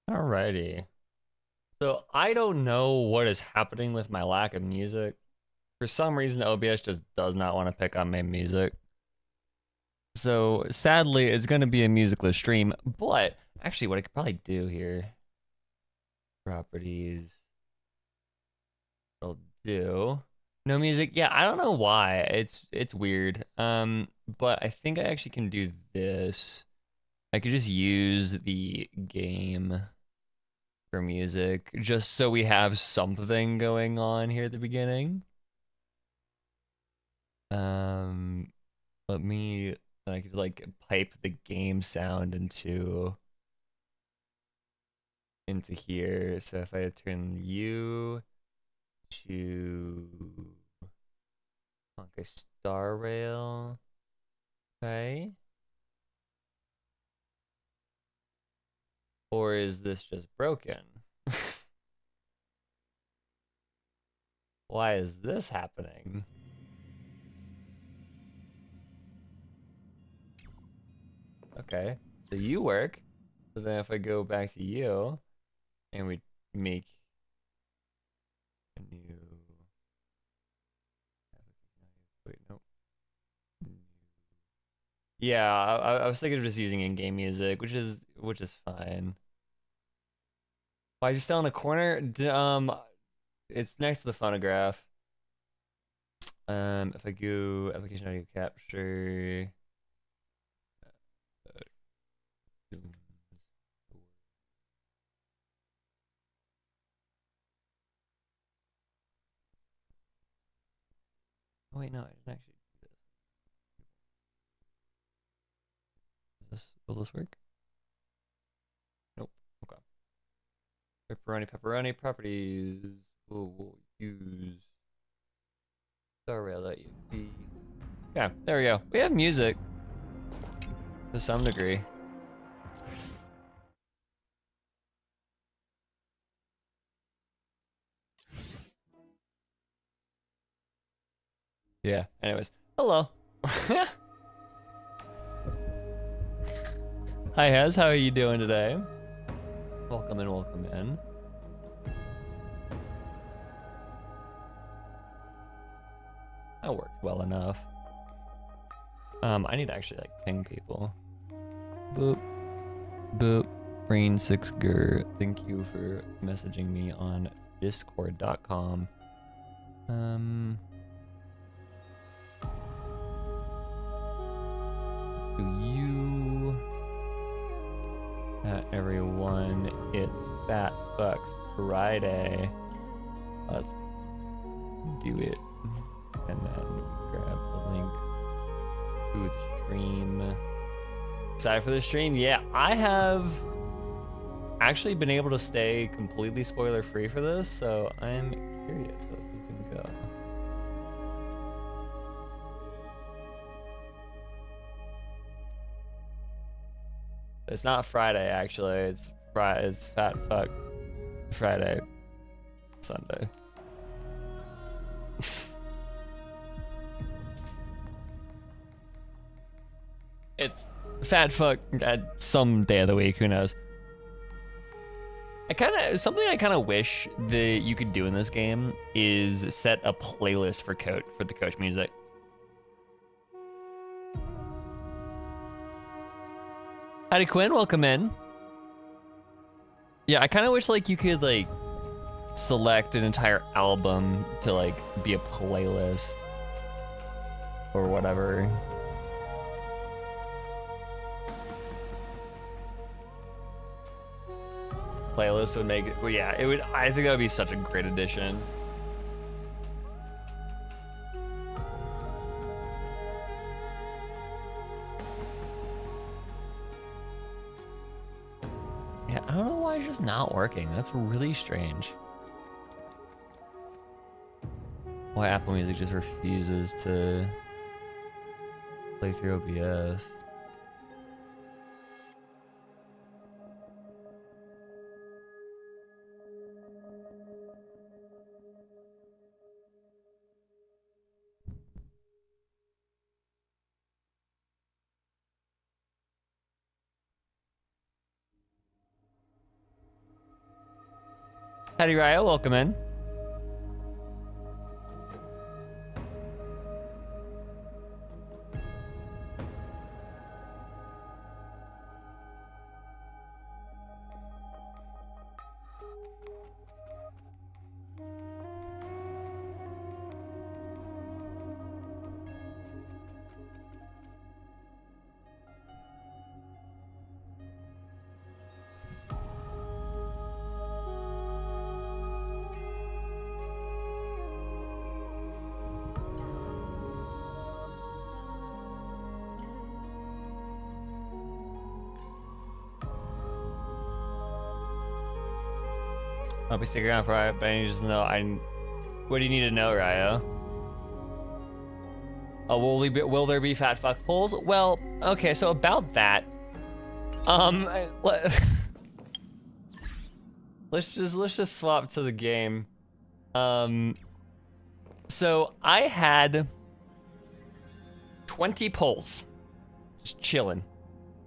Alrighty. So I don't know what is happening with my lack of music. For some reason, OBS just does not want to pick up my music. So sadly, it's going to be a musicless stream. But actually, what I could probably do here, properties, I'll do no music. Yeah, I don't know why. It's weird. But I think I actually can do this. I could just use the game for music just so we have something going on here at the beginning. Um, let me I could like pipe the game sound into here. So if I turn you to like a star rail, okay? Or is this just broken? Why is this happening? Okay, so you work. So then if I go back to you and we make a new, wait, nope. Yeah, I was thinking of just using in-game music, which is fine. Why is he still in the corner? It's next to the phonograph. If I go application audio capture, uh, oh wait, no, I didn't actually do this. Will this work? Nope. Okay. Pepperoni properties. We'll use starrail.exe. Yeah, there we go. We have music to some degree. Yeah. Anyways, hello. Hi, Hez. How are you doing today? Welcome in. Welcome in. That worked well enough. I need to actually like ping people. Boop, boop. Brain 6ger. Thank you for messaging me on discord.com. Let's do you. Everyone, it's Fat Fuck Friday. Let's do it. And then grab the link to the stream. Excited for the stream? Yeah, I have actually been able to stay completely spoiler free for this, so I'm curious how this is gonna go. It's not Friday actually. It's Fat Fuck Friday, Sunday. It's Fat Fuck at some day of the week. Who knows? Something I kind of wish that you could do in this game is set a playlist for the coach music. Howdy Quinn, welcome in. Yeah, I kind of wish like you could like select an entire album to like be a playlist or whatever. Playlist would make it, well, yeah, it would. I think that would be such a great addition. Yeah, I don't know why it's just not working. That's really strange. Why Apple Music just refuses to play through OBS. Howdy Ryo, welcome in. I'll be sticking around for it, but I need to know. What do you need to know, Ryo? Oh, will there be fat fuck polls? Well, okay, so about that, let's just swap to the game. So I had 20 polls just chilling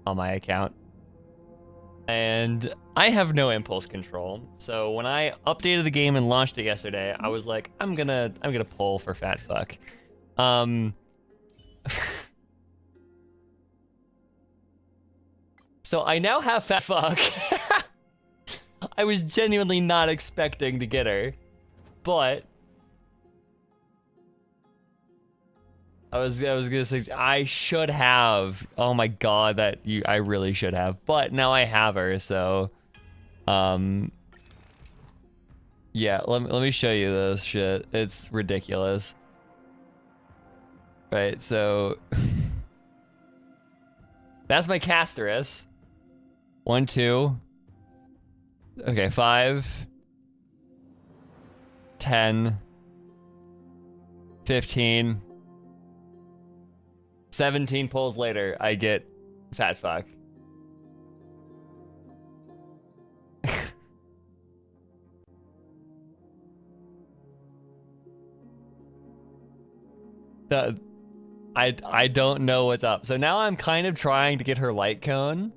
on my account. And I have no impulse control. So when I updated the game and launched it yesterday, I was like, I'm gonna poll for fat fuck. So I now have fat fuck. I was genuinely not expecting to get her, but I was gonna say I should have. Oh my god, I really should have. But now I have her, so yeah, let me show you this shit. It's ridiculous. Right, so that's my Casterus. 1, 2. Okay, 5, 10, 15. 17 polls later, I get fat fuck. I don't know what's up. So now I'm kind of trying to get her light cone.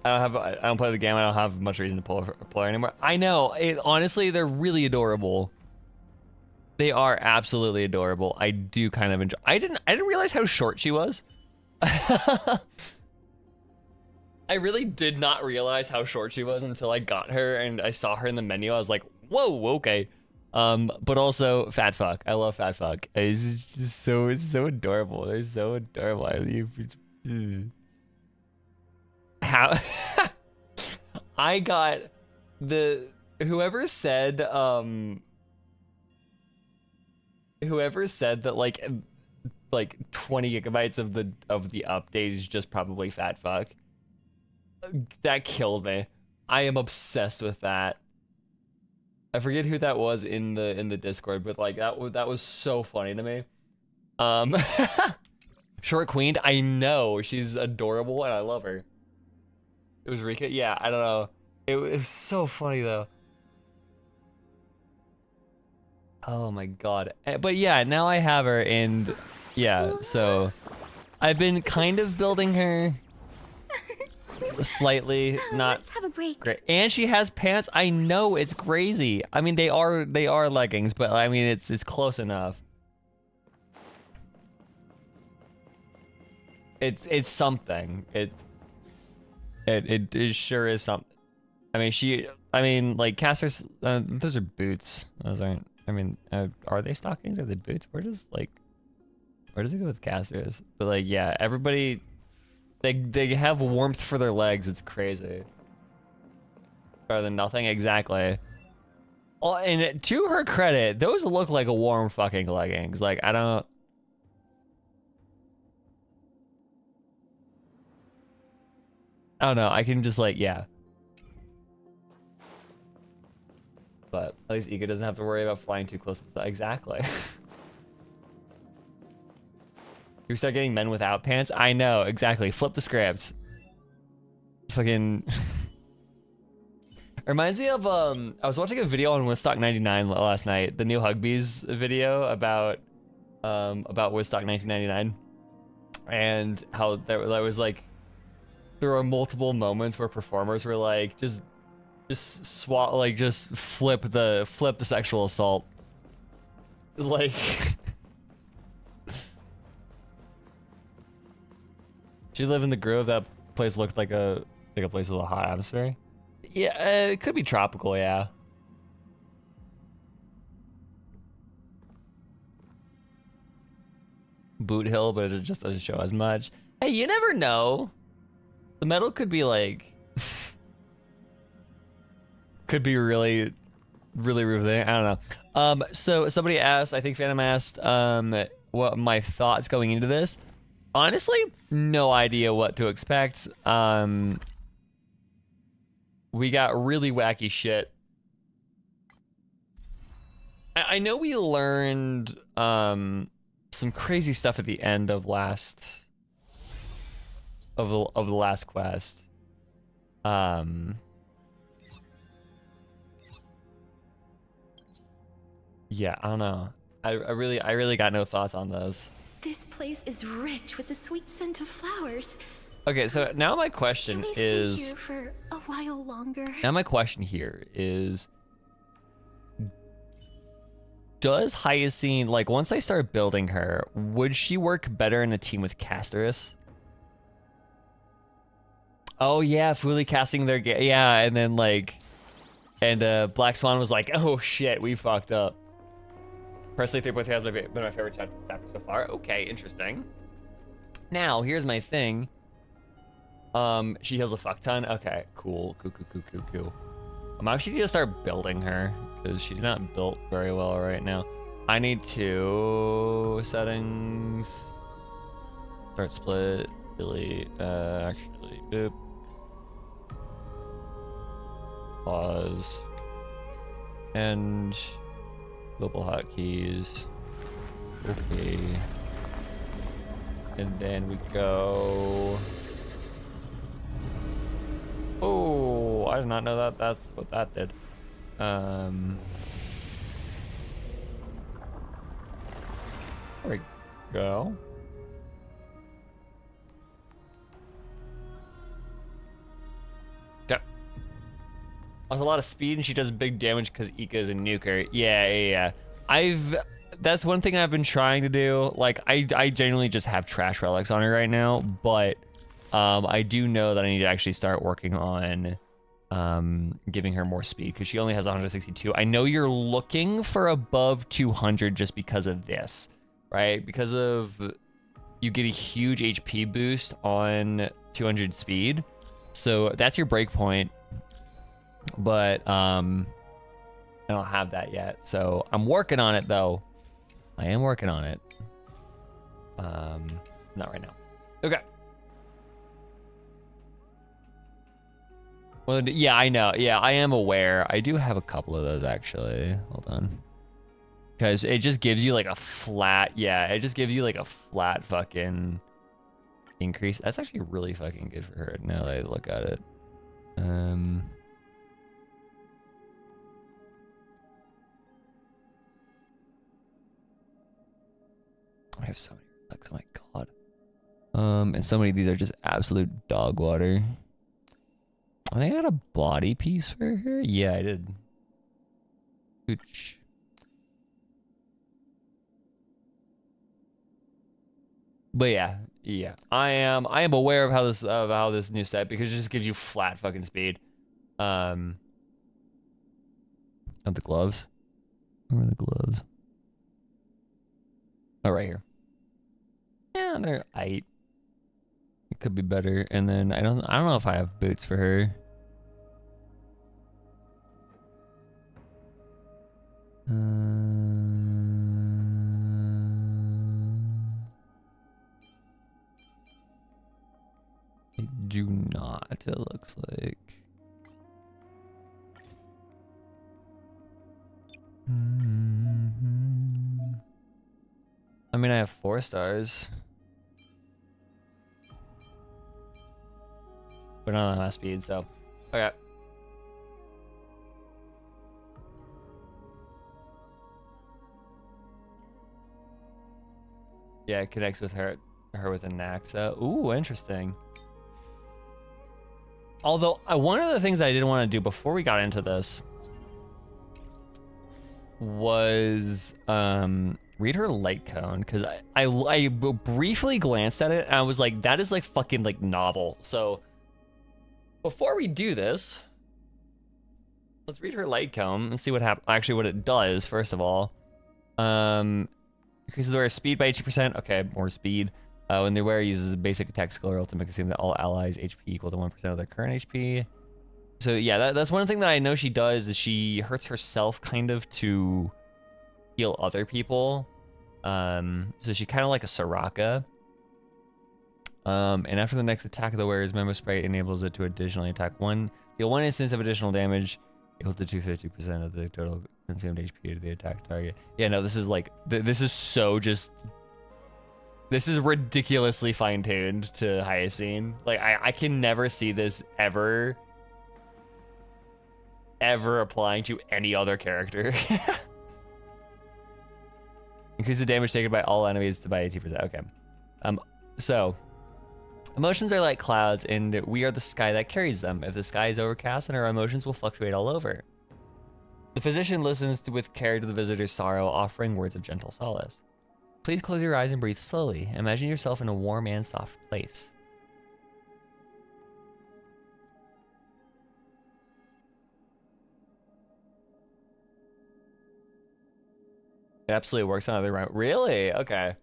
I don't play the game. I don't have much reason to pull her anymore. I know. Honestly, they're really adorable. They are absolutely adorable. I do kind of enjoy. I didn't realize how short she was. I really did not realize how short she was until I got her and I saw her in the menu. I was like, whoa, okay. But also fat fuck. I love fat fuck. It's just so adorable. They're so adorable. How I got whoever said that like 20 gigabytes of the update is just probably fat fuck. That killed me. I am obsessed with that. I forget who that was in the Discord, but like that was so funny to me. Short Queen, I know she's adorable and I love her. It was Rika? Yeah, I don't know. It was so funny though. Oh my god. But yeah, now I have her and yeah, so I've been kind of building her slightly, not let's have a break. Great. And she has pants. I know, it's crazy. I mean, they are leggings, but I mean it's close enough. It's something. It sure is something. I mean, like Caster's, those are boots. Those aren't, I mean, are they stockings? Are they boots? Where does it go with Caster's? But like, yeah, everybody, they have warmth for their legs. It's crazy. Better than nothing, exactly. Oh, and to her credit, those look like a warm fucking leggings. Like, I don't know. I can just like, yeah. But at least Ika doesn't have to worry about flying too close to the side. Exactly. You start getting men without pants? I know, exactly. Flip the scripts. Fucking... Reminds me of, I was watching a video on Woodstock 99 last night. The new Hugbees video about Woodstock 1999. and how that was like there were multiple moments where performers were like just swap, like just flip the sexual assault, like. She lived in the Grove. That place looked like a place with a hot atmosphere. Yeah, it could be tropical. Yeah. Boot Hill, but it just doesn't show as much. Hey, you never know. The metal could be like, could be really, really riveting. I don't know. So somebody asked, I think Phantom asked, what my thoughts going into this. Honestly, no idea what to expect. We got really wacky shit. I know we learned some crazy stuff at the end of the last quest. Yeah, I don't know. I really got no thoughts on those. This place is rich with the sweet scent of flowers. Okay, so now my question is, stay here for a while longer? Now my question here is, does Hyacinth, like, once I start building her, would she work better in a team with Casterus? Oh yeah, fully casting their yeah, and then like, and Black Swan was like, oh shit, we fucked up. Personally, 3.3 has been my favorite chapter so far. Okay, interesting. Now, here's my thing. She heals a fuck ton. Okay, cool. I'm actually gonna start building her because she's not built very well right now. I need to settings, start split, delete, actually, boop. Pause. And global hotkeys. Okay. And then we go. Oh, I did not know that that's what that did. There we go. Okay. That's a lot of speed, and she does big damage because Ika is a nuker. Yeah. That's one thing I've been trying to do. Like, I genuinely just have trash relics on her right now, but I do know that I need to actually start working on giving her more speed because she only has 162. I know you're looking for above 200 just because of this, right? Because of you get a huge HP boost on 200 speed. So that's your break point. But I don't have that yet. So I'm working on it though. I am working on it. Not right now. Okay. Well, yeah, I know. Yeah, I am aware. I do have a couple of those actually. Hold on. Because it just gives you like a flat, yeah, it just gives you like a flat fucking increase. That's actually really fucking good for her now that I look at it. I have so many relics, oh my god. And so many of these are just absolute dog water. I think I got a body piece for her. Yeah, I did. Ooch. But yeah. I am aware of how this new set, because it just gives you flat fucking speed. Of the gloves. Where are the gloves? Oh, right here. Yeah, they're aight. It could be better. And then I don't know if I have boots for her. I do not, it looks like. I mean, I have 4 stars. But I don't have speed, so. Okay. Yeah, it connects with her. Her with a Naxa. Ooh, interesting. Although, one of the things I didn't want to do before we got into this was read her light cone, because I briefly glanced at it and I was like, that is like fucking like novel. So before we do this, let's read her light cone and see what happens. Actually, what it does, first of all. Increases the wearer's speed by 80%. Okay, more speed. When the wearer uses a basic attack skill or ultimate, assume that all allies' HP equal to 1% of their current HP. So yeah, that's one thing that I know she does, is she hurts herself kind of to heal other people. So she kind of like a Soraka. And after the next attack of the wearer's Memo Spray enables it to additionally attack deal one instance of additional damage equal to 250% of the total consumed HP to the attack target. Yeah, no, this is like, this is so just, this is ridiculously fine-tuned to Hyacine. Like, I can never see this ever applying to any other character. Increase the damage taken by all enemies by 80%. Okay. So, emotions are like clouds, and we are the sky that carries them. If the sky is overcast, then our emotions will fluctuate all over. The physician listens with care to the visitor's sorrow, offering words of gentle solace. Please close your eyes and breathe slowly. Imagine yourself in a warm and soft place. It absolutely works on other round. Really? Okay.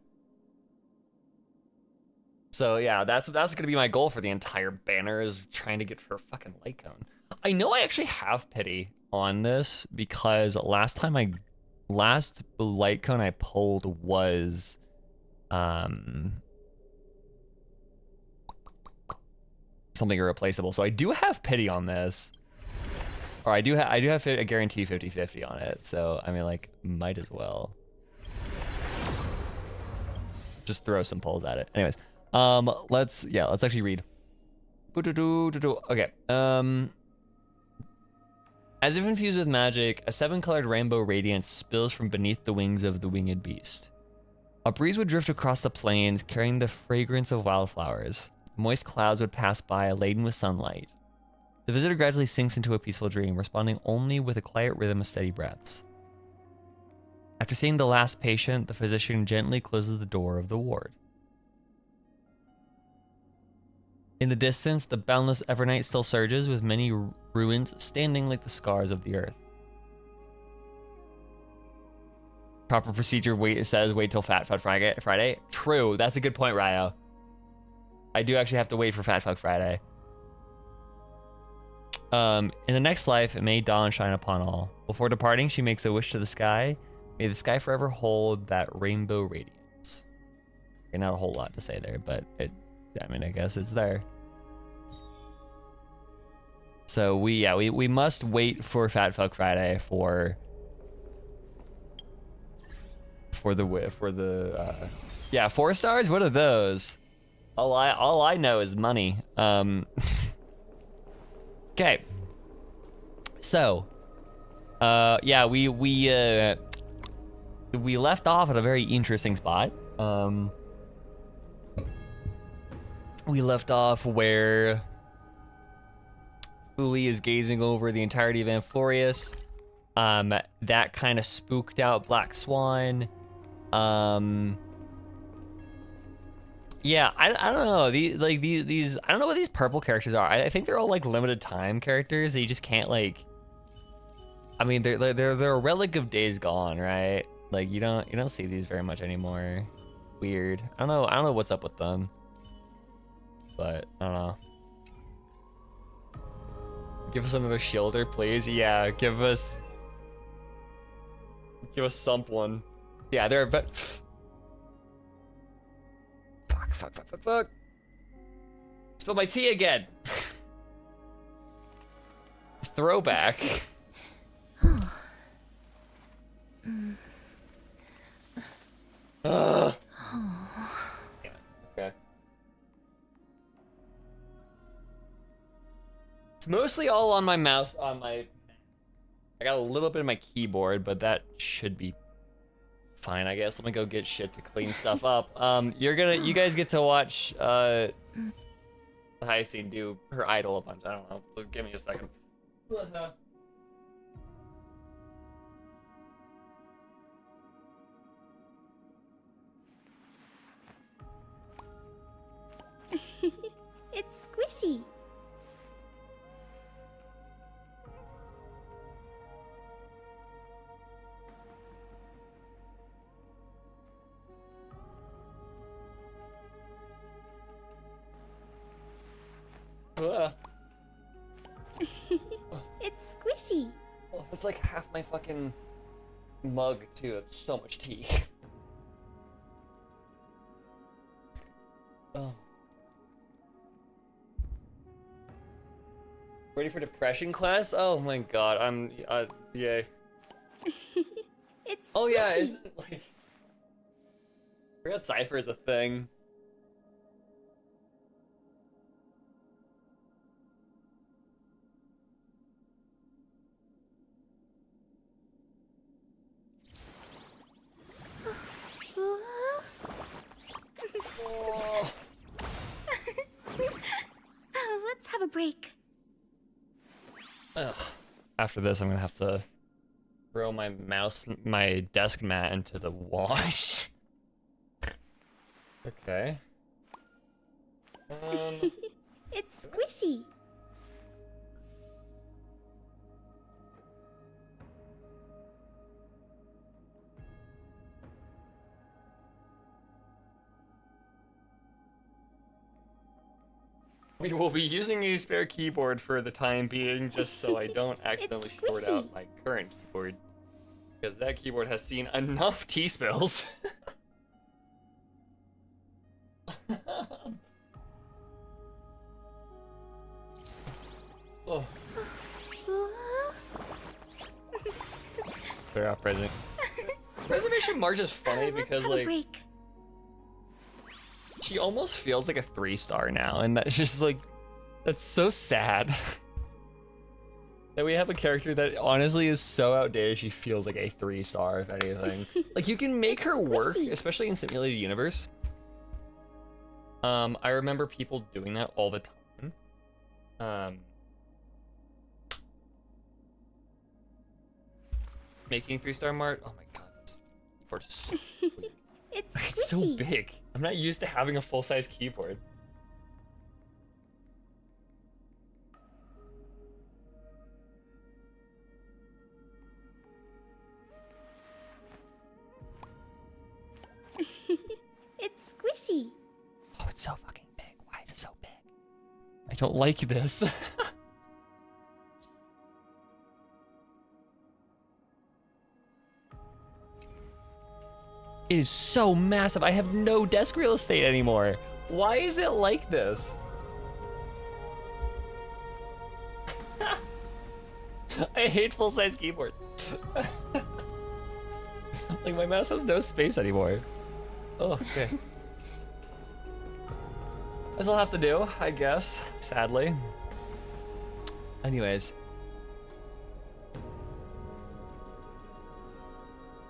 So yeah, that's gonna be my goal for the entire banner, is trying to get her fucking light cone. I know I actually have pity on this because last light cone I pulled was something irreplaceable. So I do have pity on this. Or I do have a guarantee 50-50 on it. So I mean, like, might as well just throw some pulls at it. Anyways, let's actually read. Okay. As if infused with magic, a 7-colored rainbow radiance spills from beneath the wings of the winged beast. A breeze would drift across the plains, carrying the fragrance of wildflowers. Moist clouds would pass by, laden with sunlight. The visitor gradually sinks into a peaceful dream, responding only with a quiet rhythm of steady breaths. After seeing the last patient, the physician gently closes the door of the ward. In the distance, the boundless Evernight still surges, with many ruins standing like the scars of the earth. Proper procedure wait till Fat Fuck Friday. True, that's a good point, Ryo. I do actually have to wait for Fat Fuck Friday. In the next life, it may dawn shine upon all. Before departing, she makes a wish to the sky. May the sky forever hold that rainbow radiance. Okay, not a whole lot to say there, but I guess it's there. So we must wait for Fat Fuck Friday for the 4 stars. What are those? All I know is money. Okay. So, we left off at a very interesting spot. We left off where Fuli is gazing over the entirety of Amphorius. That kind of spooked out Black Swan. Yeah, I don't know. These I don't know what these purple characters are. I think they're all like limited time characters that you just can't like. I mean, they're a relic of days gone, right? Like you don't see these very much anymore. Weird. I don't know what's up with them. But I don't know. Give us another shielder, please. Yeah, give us someone. Yeah, they're a bit. Fuck. Spill my tea again. Throwback. Damn it. Okay. It's mostly all on my mouse, I got a little bit of my keyboard, but that should be Fine, I guess. Let me go get shit to clean stuff up. You guys get to watch Hyacinth do her idol a bunch. I don't know. Give me a second. It's squishy. It's squishy. Oh, that's like half my fucking mug too. That's so much tea. Oh. Ready for depression class? Oh my god, I'm yay. It's Oh yeah, squishy. isn't it like I forgot Cypher is a thing. Oh. Let's have a break. Ugh. After this, I'm gonna have to throw my desk mat into the wash. Okay. It's squishy. We will be using a spare keyboard for the time being, just so I don't accidentally short squishy. out my current keyboard. Because that keyboard has seen enough tea spills. Oh. Clear out President. Reservation March is funny because, Let's have a like, break. she almost feels like a 3-star now, and that's just like, that's so sad. That we have a character that honestly is so outdated, she feels like a 3-star, if anything. Like, you can make her work, squishy. especially in Simulated Universe. I remember people doing that all the time. Making 3-star Mart. Oh my god, this keyboard is so big. It's It's so squishy. big. I'm not used to having a full-size keyboard. It's squishy. Oh, it's so fucking big. Why is it so big? I don't like this. It is so massive. I have no desk real estate anymore. Why is it like this? I hate full-size keyboards. Like, my mouse has no space anymore. Oh, okay. This will have to do, I guess, sadly. Anyways.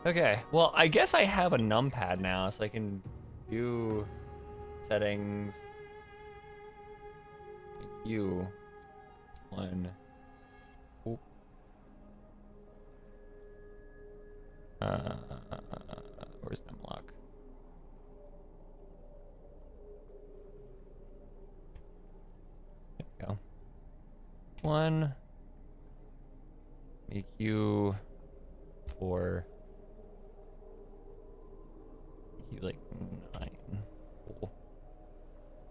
Okay, well, I guess I have a numpad now, so I can do settings. You. One. Oop. Where's numlock? There we go. One. Make you 4. Make you like 9. Cool.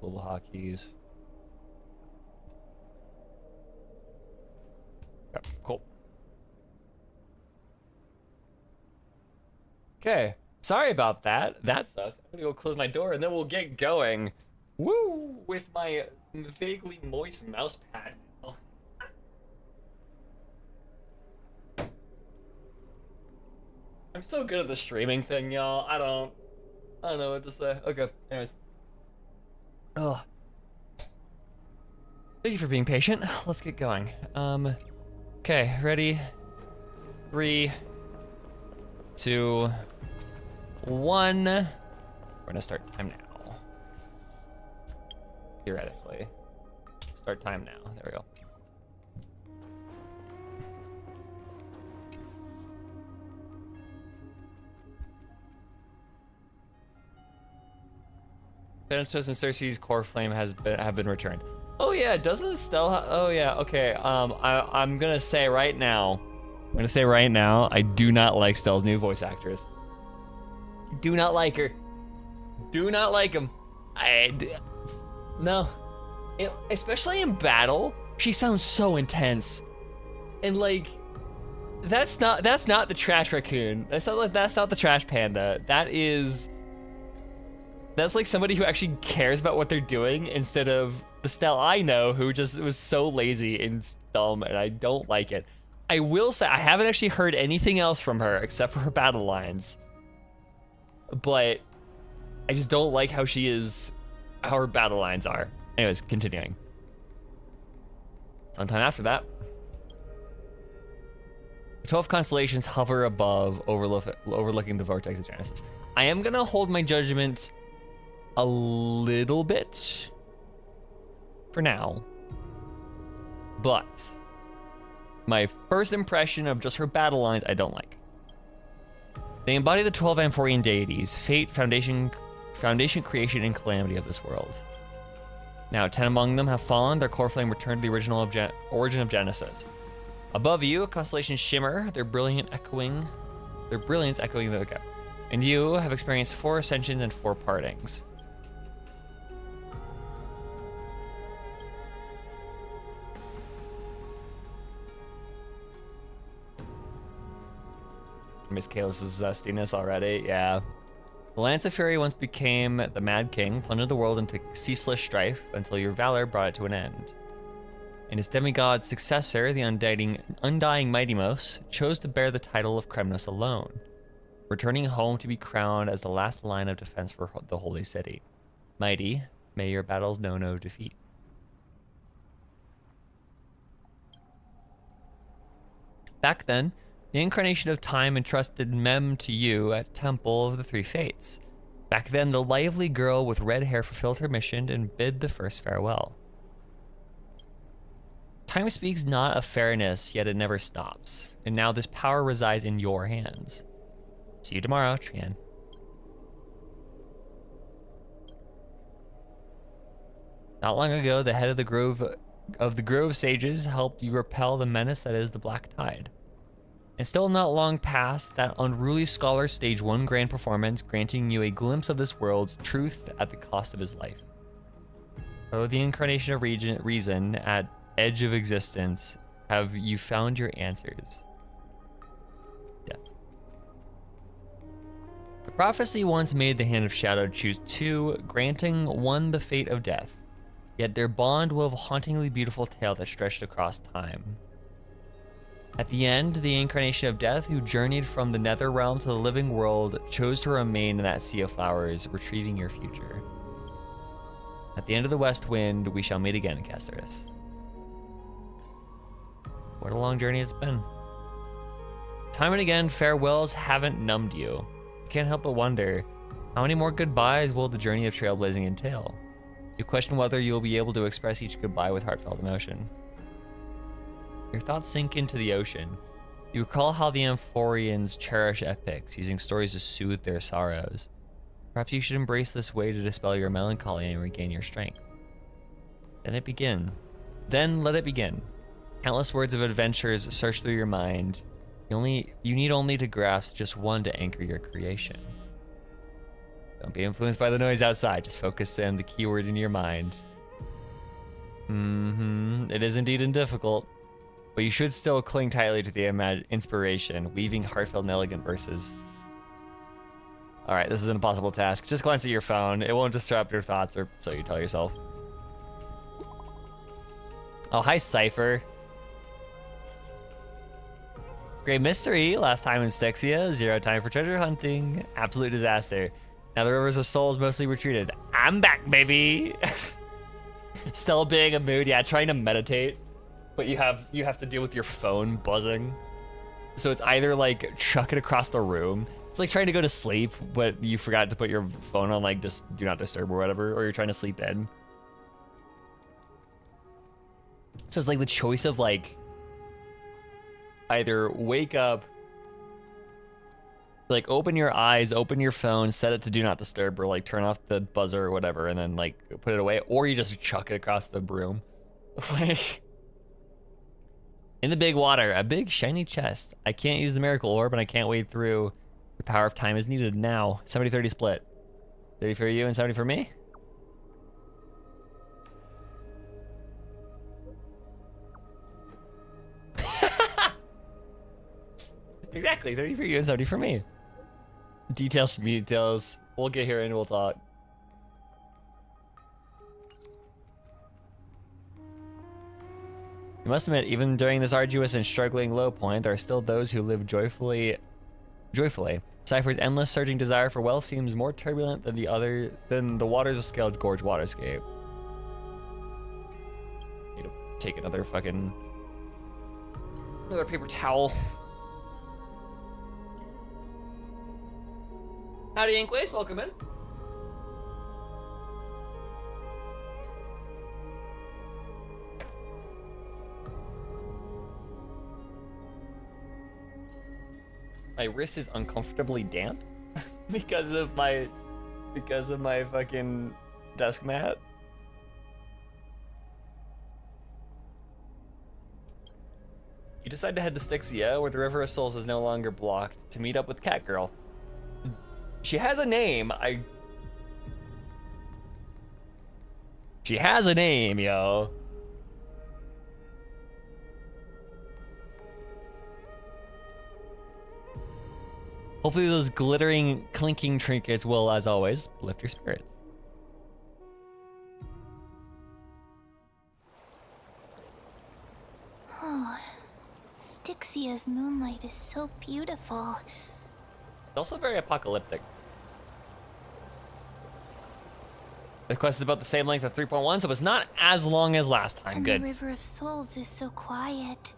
Little hotkeys. Yep, cool. Okay, sorry about that. That sucks. I'm gonna go close my door and then we'll get going. Woo! With my vaguely moist mouse pad now. I'm so good at the streaming thing, y'all. I don't know what to say. Okay, anyways. Oh. Thank you for being patient. Let's get going. Okay, ready? 3, 2, 1. We're gonna start time now. Theoretically. Start time now. There we go. Thanatos and Cersei's core flame have been returned. Oh yeah, doesn't Stella? Oh yeah, okay. I'm gonna say right now. I do not like Stella's new voice actress. Do not like her. Do not like him. No. Especially in battle, she sounds so intense, and like, that's not the trash raccoon. That's not the trash panda. That's like somebody who actually cares about what they're doing instead of the Stella I know who just was so lazy and dumb, and I don't like it. I will say I haven't actually heard anything else from her except for her battle lines, but I just don't like how her battle lines are. Anyways, continuing. Sometime after that, the 12 constellations hover above, overlooking the vortex of Genesis. I am gonna hold my judgment a little bit for now, but my first impression of just her battle lines, I don't like. They embody the 12 Amphorian deities, fate, foundation, creation, and calamity of this world. Now, 10 among them have fallen, their core flame returned to the original origin of Genesis. Above you, constellations shimmer, their brilliance echoing the echo. And you have experienced 4 ascensions and 4 partings. Miss Kalis' zestiness already, yeah. The Lance of Fury once became the Mad King, plundered the world into ceaseless strife until your valor brought it to an end. And his demigod successor, the undying Mightymos, chose to bear the title of Kremnos alone, returning home to be crowned as the last line of defense for the Holy City. Mighty, may your battles know no defeat. Back then, the incarnation of time entrusted Mem to you at Temple of the Three Fates. Back then, the lively girl with red hair fulfilled her mission and bid the first farewell. Time speaks not of fairness, yet it never stops. And now this power resides in your hands. See you tomorrow, Trian. Not long ago, the head of the Grove Sages helped you repel the menace that is the Black Tide. And still not long past, that unruly scholar staged 1 grand performance, granting you a glimpse of this world's truth at the cost of his life. Oh, the incarnation of reason at edge of existence, have you found your answers? Death. The prophecy once made the Hand of Shadow choose 2, granting 1 the fate of death. Yet their bond wove a hauntingly beautiful tale that stretched across time. At the end, the incarnation of death, who journeyed from the nether realm to the living world, chose to remain in that sea of flowers, retrieving your future. At the end of the west wind, we shall meet again, Casterus. What a long journey it's been. Time and again, farewells haven't numbed you. You can't help but wonder, how many more goodbyes will the journey of trailblazing entail? You question whether you'll be able to express each goodbye with heartfelt emotion. Your thoughts sink into the ocean. You recall how the Amphorians cherish epics, using stories to soothe their sorrows. Perhaps you should embrace this way to dispel your melancholy and regain your strength. Then let it begin. Countless words of adventures search through your mind. You need only to grasp just one to anchor your creation. Don't be influenced by the noise outside. Just focus on the keyword in your mind. It is indeed difficult. But you should still cling tightly to the inspiration, weaving heartfelt and elegant verses. Alright, this is an impossible task. Just glance at your phone. It won't disrupt your thoughts, or so you tell yourself. Oh, hi, Cypher. Great mystery. Last time in Stexia, 0 time for treasure hunting. Absolute disaster. Now the rivers of souls mostly retreated. I'm back, baby! Still being a mood, yeah, trying to meditate. But you have to deal with your phone buzzing. So it's either like chuck it across the room, It's like trying to go to sleep, but you forgot to put your phone on like just do not disturb or whatever, or you're trying to sleep in. So it's like the choice of like either wake up, like open your eyes, open your phone, set it to do not disturb, or like turn off the buzzer or whatever, and then like put it away, or you just chuck it across the broom. Like in the big water, a big shiny chest. I can't use the miracle orb, and I can't wade through. The power of time is needed now. 70-30 split. 30 for you and 70 for me. Exactly, 30 for you and 70 for me. Details, details. We'll get here and we'll talk. You must admit, even during this arduous and struggling low point, there are still those who live joyfully. Cypher's endless surging desire for wealth seems more turbulent than the waters of Scaled Gorge waterscape. Need to take another paper towel. Howdy, Inkways, welcome in. My wrist is uncomfortably damp because of my fucking desk mat. You decide to head to Styxia, where the River of Souls is no longer blocked, to meet up with Catgirl. She has a name. She has a name, yo. Hopefully those glittering, clinking trinkets will, as always, lift your spirits. Oh, Styxia's moonlight is so beautiful. It's also very apocalyptic. The quest is about the same length of 3.1, so it's not as long as last time. And Good. the River of Souls is so quiet.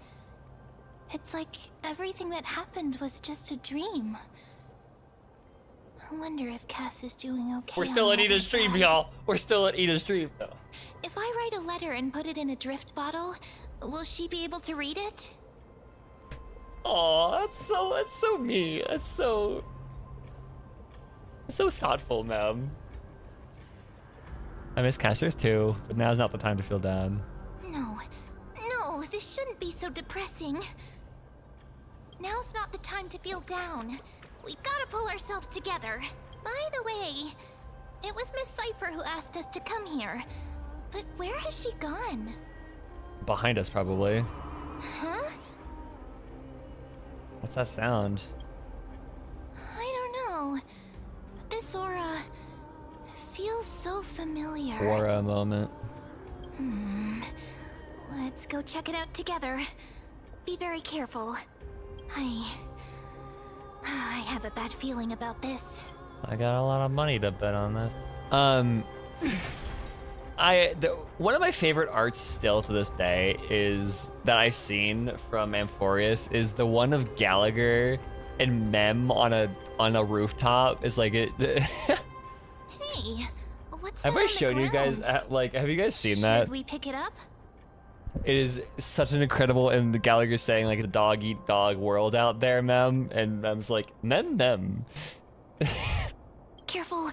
It's like everything that happened was just a dream. I wonder if Cass is doing okay. We're still at Eda's stream, y'all. We're still at Eda's stream, though. If I write a letter and put it in a drift bottle, will she be able to read it? Oh, that's so me. That's so thoughtful, ma'am. I miss casters too, but now's not the time to feel down. No, this shouldn't be so depressing. Now's not the time to feel down. We gotta pull ourselves together. By the way, it was Miss Cypher who asked us to come here. But where has she gone? Behind us, probably. Huh? What's that sound? I don't know. But this aura feels so familiar. Aura moment. Let's go check it out together. Be very careful. I have a bad feeling about this. I got a lot of money to bet on this. One of my favorite arts still to this day is that I've seen from Amphorius is the one of Gallagher and Mem on a rooftop. It's like it. Hey, what's that Have I shown you guys? Have you guys seen that? Should we pick it up? It is such an incredible, and the Gallagher's saying like a dog eat dog world out there, Mem, and Mem's like Mem. Careful.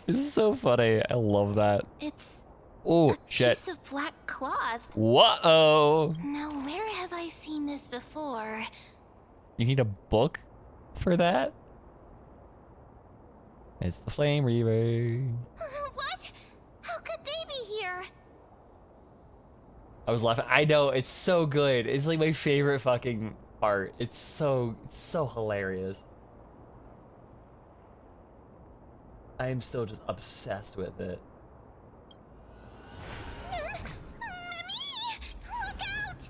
This is so funny. I love that. It's Oh a shit! piece of black cloth. Whoa! Now, where have I seen this before? You need a book for that? It's the Flame Reaver. What? How could they be here? I was laughing. I know, it's so good. It's like my favorite fucking art. It's so hilarious. I am still just obsessed with it. Mimi! Look out!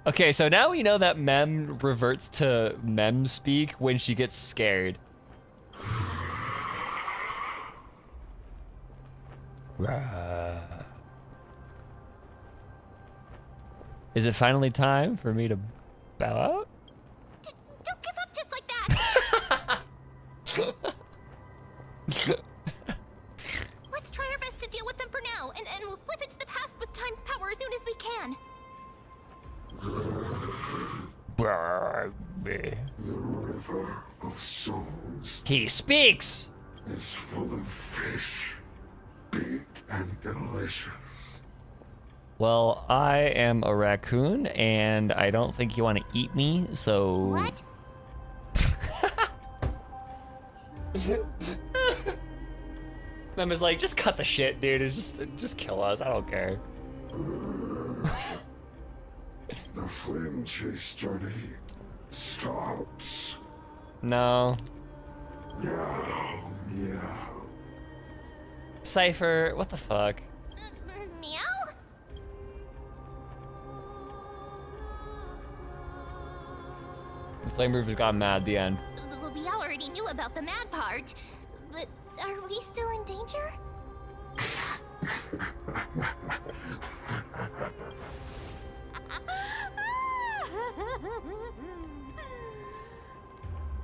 Okay, so now we know that Mem reverts to Mem speak when she gets scared. Is it finally time for me to bow out? Don't Let's try our best to deal with them for now, and we'll slip into the past with time's power as soon as we can. The river of souls He speaks! is full of fish, big and delicious. Well, I am a raccoon, and I don't think you want to eat me, so... What? Member's like, just cut the shit, dude. It's just kill us. I don't care. The flame chase journey stops. No. Meow, meow. Cypher, what the fuck? Meow? The flame roof has gone mad at the end. Well, we already knew about the mad part, but are we still in danger?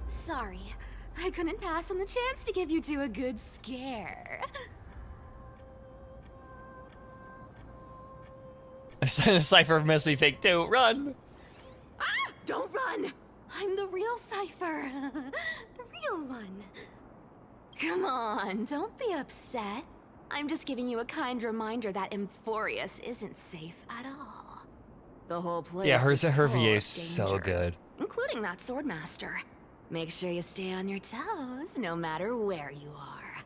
Sorry, I couldn't pass on the chance to give you two a good scare. Cypher must be fake too. Run! Ah! Don't run! I'm the real Cypher. The real one. Come on, don't be upset. I'm just giving you a kind reminder that Emphorius isn't safe at all. The whole place Yeah, is her full VA of is so dangers, good. including that swordmaster. Make sure you stay on your toes, no matter where you are.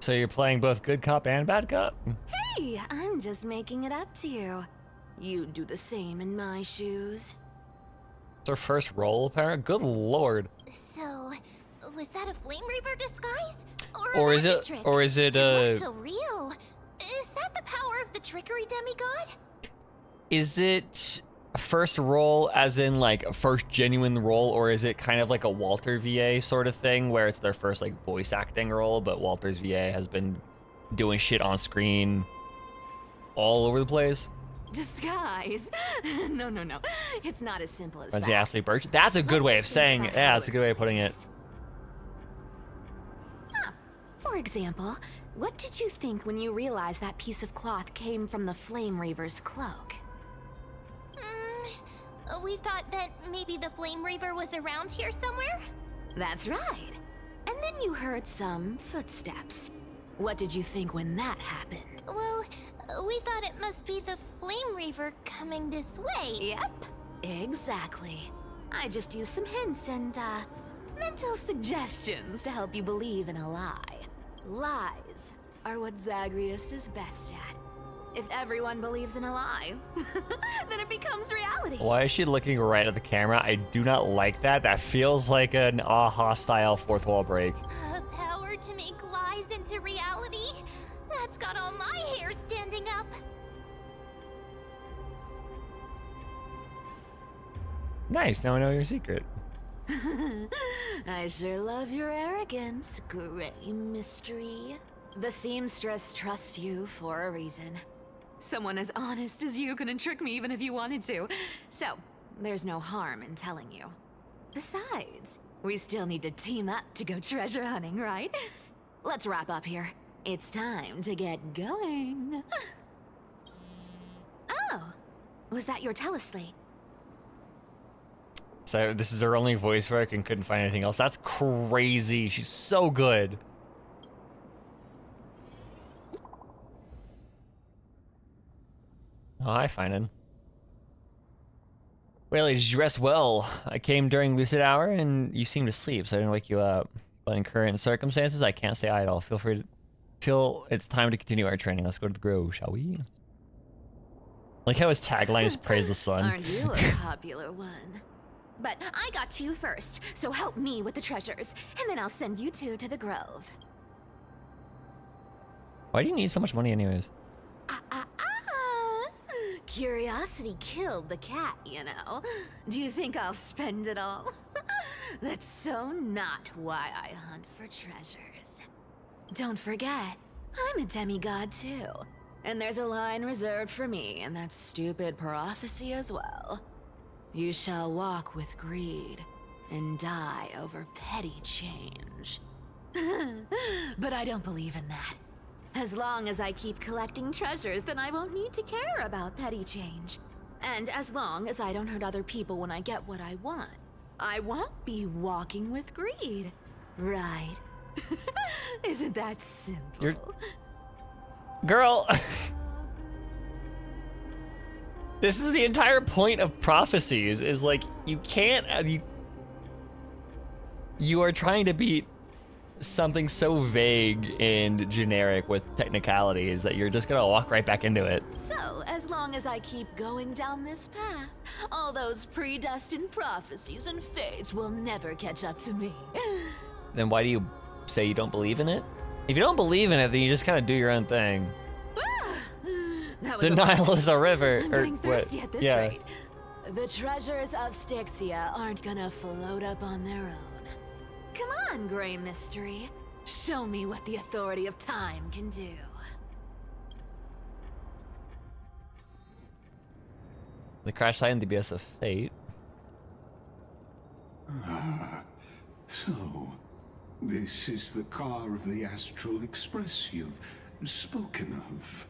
So you're playing both good cop and bad cop? Hey, I'm just making it up to you. You'd do the same in my shoes. It's her first role, apparently. Good lord. So, was that a Flame Reaver disguise? Or is magic it? trick? Or is it? It looks so real. Is that the power of the trickery demigod? Is it a first role, as in like a first genuine role, or is it kind of like a Walter VA sort of thing, where it's their first like voice acting role, but Walter's VA has been doing shit on screen all over the place? Disguise? No. It's not as simple as As that. the athlete Birch. That's a good way of saying it. Yeah, that's a good way of putting it. For example, what did you think when you realized that piece of cloth came from the Flame Reaver's cloak? We thought that maybe the Flame Reaver was around here somewhere? That's right. And then you heard some footsteps. What did you think when that happened? Well, we thought it must be the Flame Reaver coming this way. Yep, exactly. I just used some hints and, mental suggestions to help you believe in a lie. Lies are what Zagreus is best at. If everyone believes in a lie, then it becomes reality. Why is she looking right at the camera? I do not like that. That feels like an hostile fourth wall break. Power to make lies into reality? That's got all my hair standing up. Nice, now I know your secret. I sure love your arrogance, Gray Mystery. The seamstress trusts you for a reason. Someone as honest as you couldn't trick me even if you wanted to. So, there's no harm in telling you. Besides, we still need to team up to go treasure hunting, right? Let's wrap up here. It's time to get going. Oh, was that your teleslate? So this is her only voice work and couldn't find anything else. That's crazy. She's so good. Oh, hi, Finan. Well, did you rest well? I came during lucid hour and you seemed asleep, so I didn't wake you up. But in current circumstances, I can't stay idle. Feel it's time to continue our training. Let's go to the grove, shall we? Like how his tagline is praise the sun. Aren't you a popular one? But I got to you first, so help me with the treasures, and then I'll send you two to the grove. Why do you need so much money anyways? Curiosity killed the cat, you know. Do you think I'll spend it all? That's so not why I hunt for treasures. Don't forget, I'm a demigod too. And there's a line reserved for me in that stupid prophecy as well. You shall walk with greed and die over petty change. But I don't believe in that. As long as I keep collecting treasures, then I won't need to care about petty change. And as long as I don't hurt other people when I get what I want, I won't be walking with greed. Right? Isn't that simple? Girl! This is the entire point of prophecies, is like, you can't, you are trying to beat something so vague and generic with technicalities that you're just gonna walk right back into it. So, as long as I keep going down this path, all those predestined prophecies and fates will never catch up to me. Then why do you say you don't believe in it? If you don't believe in it, then you just kind of do your own thing. That was Denial is a river. I'm or getting thirsty at this yeah. rate. The treasures of Styxia aren't gonna float up on their own. Come on, Gray Mystery. Show me what the authority of time can do. The crash site and the abyss of fate. So, this is the car of the Astral Express you've spoken of.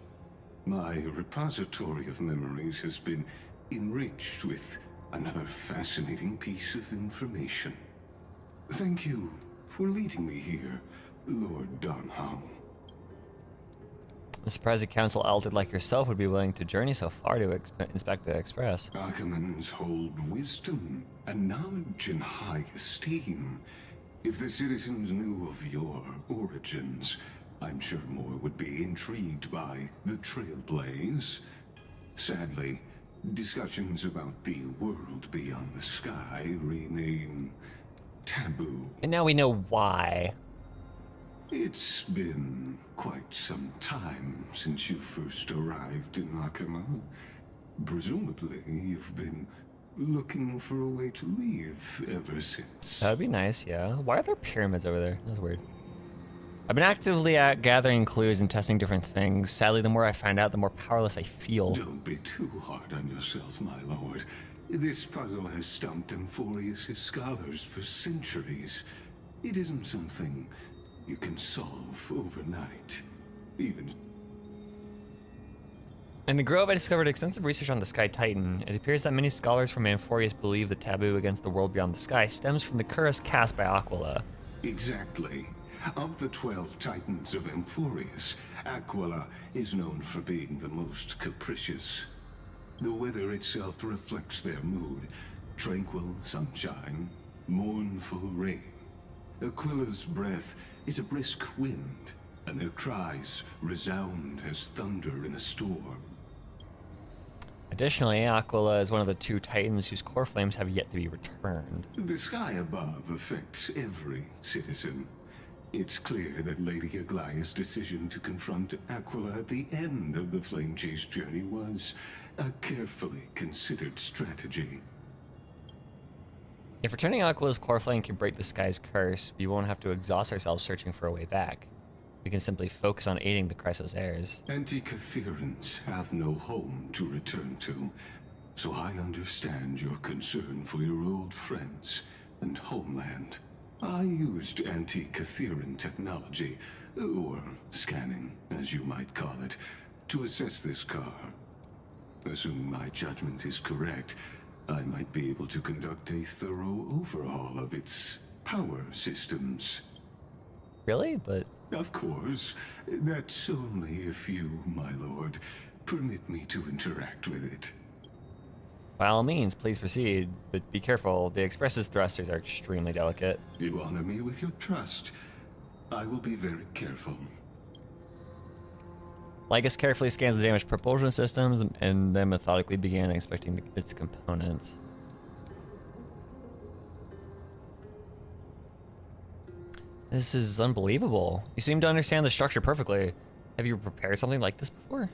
My repository of memories has been enriched with another fascinating piece of information. Thank you for leading me here, Lord Donhow. I'm surprised a council elder like yourself would be willing to journey so far to inspect the Express. Archimans hold wisdom and knowledge in high esteem. If the citizens knew of your origins, I'm sure more would be intrigued by the Trailblaze. Sadly, discussions about the world beyond the sky remain taboo. And now we know why. It's been quite some time since you first arrived in Akima. Presumably, you've been looking for a way to leave ever since. That'd be nice, yeah. Why are there pyramids over there? That's weird. I've been actively gathering clues and testing different things. Sadly, the more I find out, the more powerless I feel. Don't be too hard on yourself, my lord. This puzzle has stumped Amphorius' scholars for centuries. It isn't something you can solve overnight. Even... In the Grove, I discovered extensive research on the Sky Titan. It appears that many scholars from Amphorius believe the taboo against the world beyond the sky stems from the curse cast by Aquila. Exactly. Of the 12 Titans of Amphorius, Aquila is known for being the most capricious. The weather itself reflects their mood. Tranquil sunshine, mournful rain. Aquila's breath is a brisk wind, and their cries resound as thunder in a storm. Additionally, Aquila is one of the 2 Titans whose core flames have yet to be returned. The sky above affects every citizen. It's clear that Lady Aglaya's decision to confront Aquila at the end of the Flame Chase journey was a carefully considered strategy. If returning Aquila's core flame can break the sky's curse, we won't have to exhaust ourselves searching for a way back. We can simply focus on aiding the Chrysos heirs. Anti-Catherians have no home to return to, so I understand your concern for your old friends and homeland. I used anti-Catherian technology, or scanning, as you might call it, to assess this car. Assuming my judgment is correct, I might be able to conduct a thorough overhaul of its power systems. Really? But... Of course. That's only if you, my lord, permit me to interact with it. By all means, please proceed, but be careful. The Express's thrusters are extremely delicate. You honor me with your trust. I will be very careful. Lycus carefully scans the damaged propulsion systems and then methodically began inspecting its components. This is unbelievable. You seem to understand the structure perfectly. Have you prepared something like this before?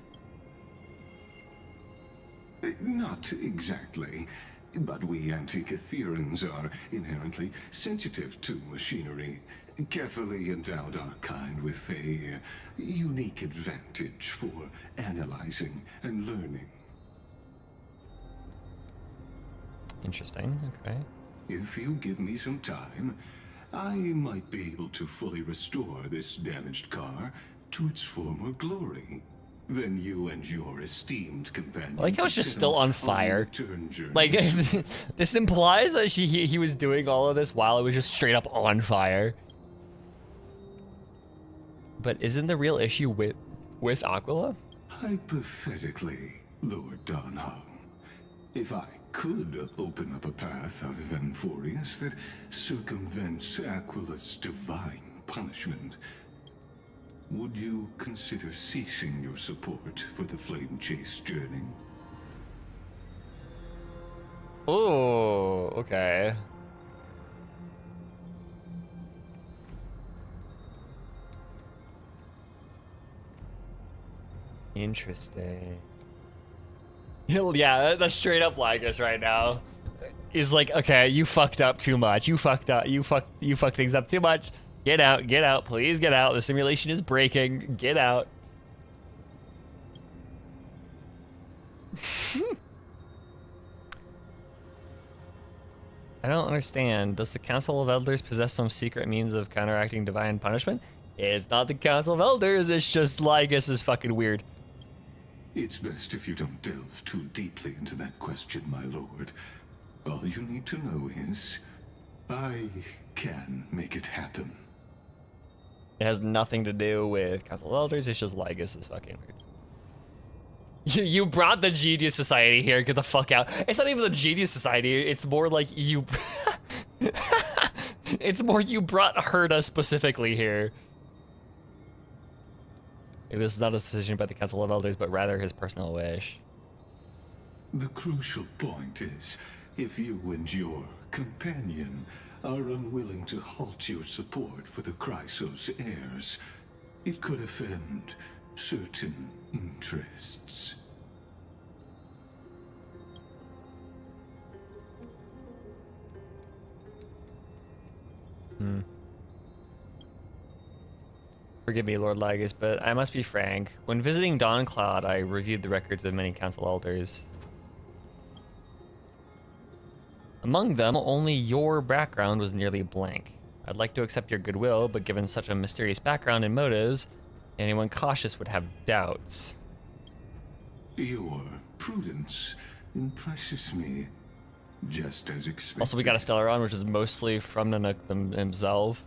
Not exactly, but we Anti-Catherians are inherently sensitive to machinery. Carefully endowed our kind with a unique advantage for analyzing and learning. Interesting. Okay. If you give me some time, I might be able to fully restore this damaged car to its former glory. Then you and your esteemed companion. I like how it's can just set still off on fire. return journeys. Like, this implies that he was doing all of this while it was just straight up on fire. But isn't the real issue with Aquila? Hypothetically, Lord Donhong, if I could open up a path out of Amphorius that circumvents Aquila's divine punishment, would you consider ceasing your support for the Flame Chase journey? Oh, okay. Interesting. Yeah, that's straight up like us right now. Is like, okay, you fucked up too much. You fucked things up too much. Get out, please get out. The simulation is breaking. Get out. I don't understand. Does the Council of Elders possess some secret means of counteracting divine punishment? It's not the Council of Elders, it's just Lygus is fucking weird. It's best if you don't delve too deeply into that question, my lord. All you need to know is, I can make it happen. It has nothing to do with Council of Elders, it's just Lygus is fucking weird. You brought the Genius Society here, get the fuck out. It's not even the Genius Society, it's more like you... It's more you brought Herda specifically here. It was not a decision by the Council of Elders, but rather his personal wish. The crucial point is, if you and your companion are unwilling to halt your support for the Chrysos heirs, it could offend certain interests. Forgive me, Lord Lygus, but I must be frank. When visiting Dawncloud, I reviewed the records of many council elders. Among them, only your background was nearly blank. I'd like to accept your goodwill, but given such a mysterious background and motives, anyone cautious would have doubts. Your prudence impresses me, just as expected. Also, we got a Stellaron, which is mostly from Nanook himself.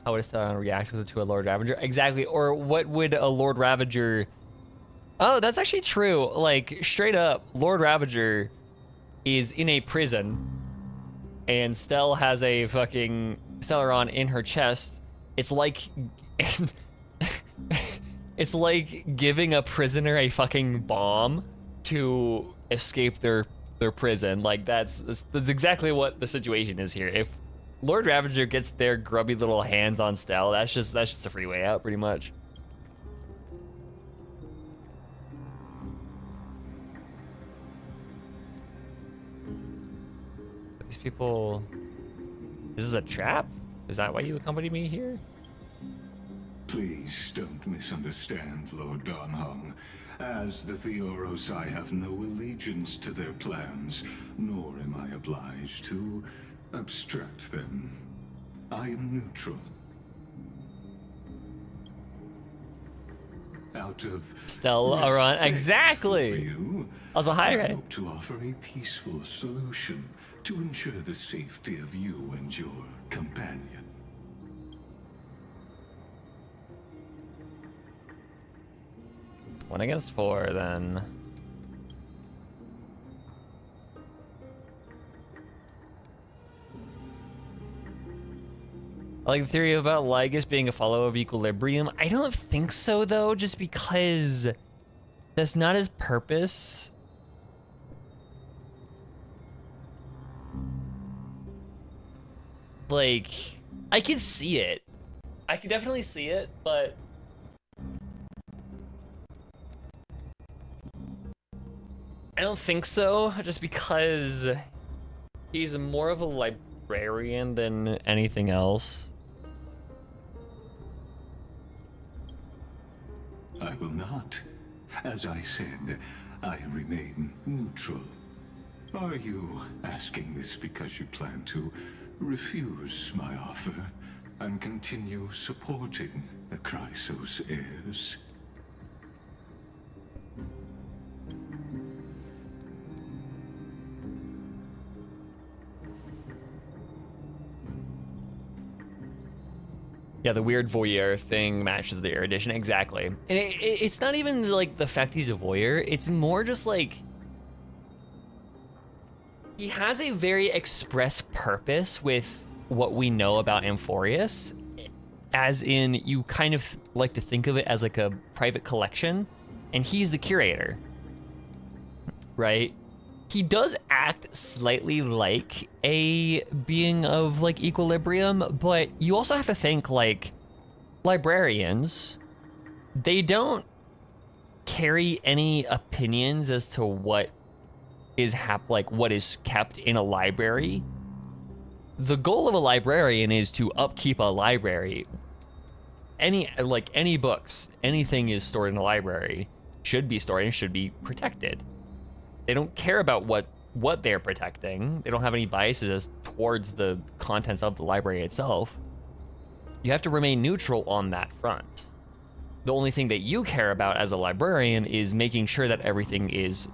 How would a Stellaron react to a Lord Ravager? Exactly, or what would a Lord Ravager... Oh, that's actually true. Like, straight up, Lord Ravager is in a prison, and Stell has a fucking Stellaron in her chest. It's like... It's like giving a prisoner a fucking bomb to escape their prison. Like, that's exactly what the situation is here. If Lord Ravager gets their grubby little hands on Stell, that's just a free way out, pretty much. These people... This is a trap? Is that why you accompanied me here? Please don't misunderstand, Lord Donhong. As the Theoros, I have no allegiance to their plans, nor am I obliged to obstruct them. I am neutral. Out of Stellaron, respect exactly. for you, Also, hi, I Ray. hope to offer a peaceful solution to ensure the safety of you and your companion. One against four, then. I like the theory about Lygus being a follower of Equilibrium. I don't think so, though, just because that's not his purpose. Like, I can see it. I can definitely see it, but... I don't think so, just because he's more of a librarian than anything else. I will not. As I said, I remain neutral. Are you asking this because you plan to refuse my offer and continue supporting the Chrysos heirs? Yeah, the weird voyeur thing matches the erudition exactly. And it's not even like the fact he's a voyeur, it's more just like he has a very express purpose with what we know about Amphorius, as in you kind of like to think of it as like a private collection, and he's the curator, right? He does act slightly like a being of like equilibrium, but you also have to think like librarians, they don't carry any opinions as to what is what is kept in a library. The goal of a librarian is to upkeep a library. Any books, anything is stored in a library should be stored and should be protected. They don't care about what they're protecting. They don't have any biases as towards the contents of the library itself. You have to remain neutral on that front. The only thing that you care about as a librarian is making sure that everything is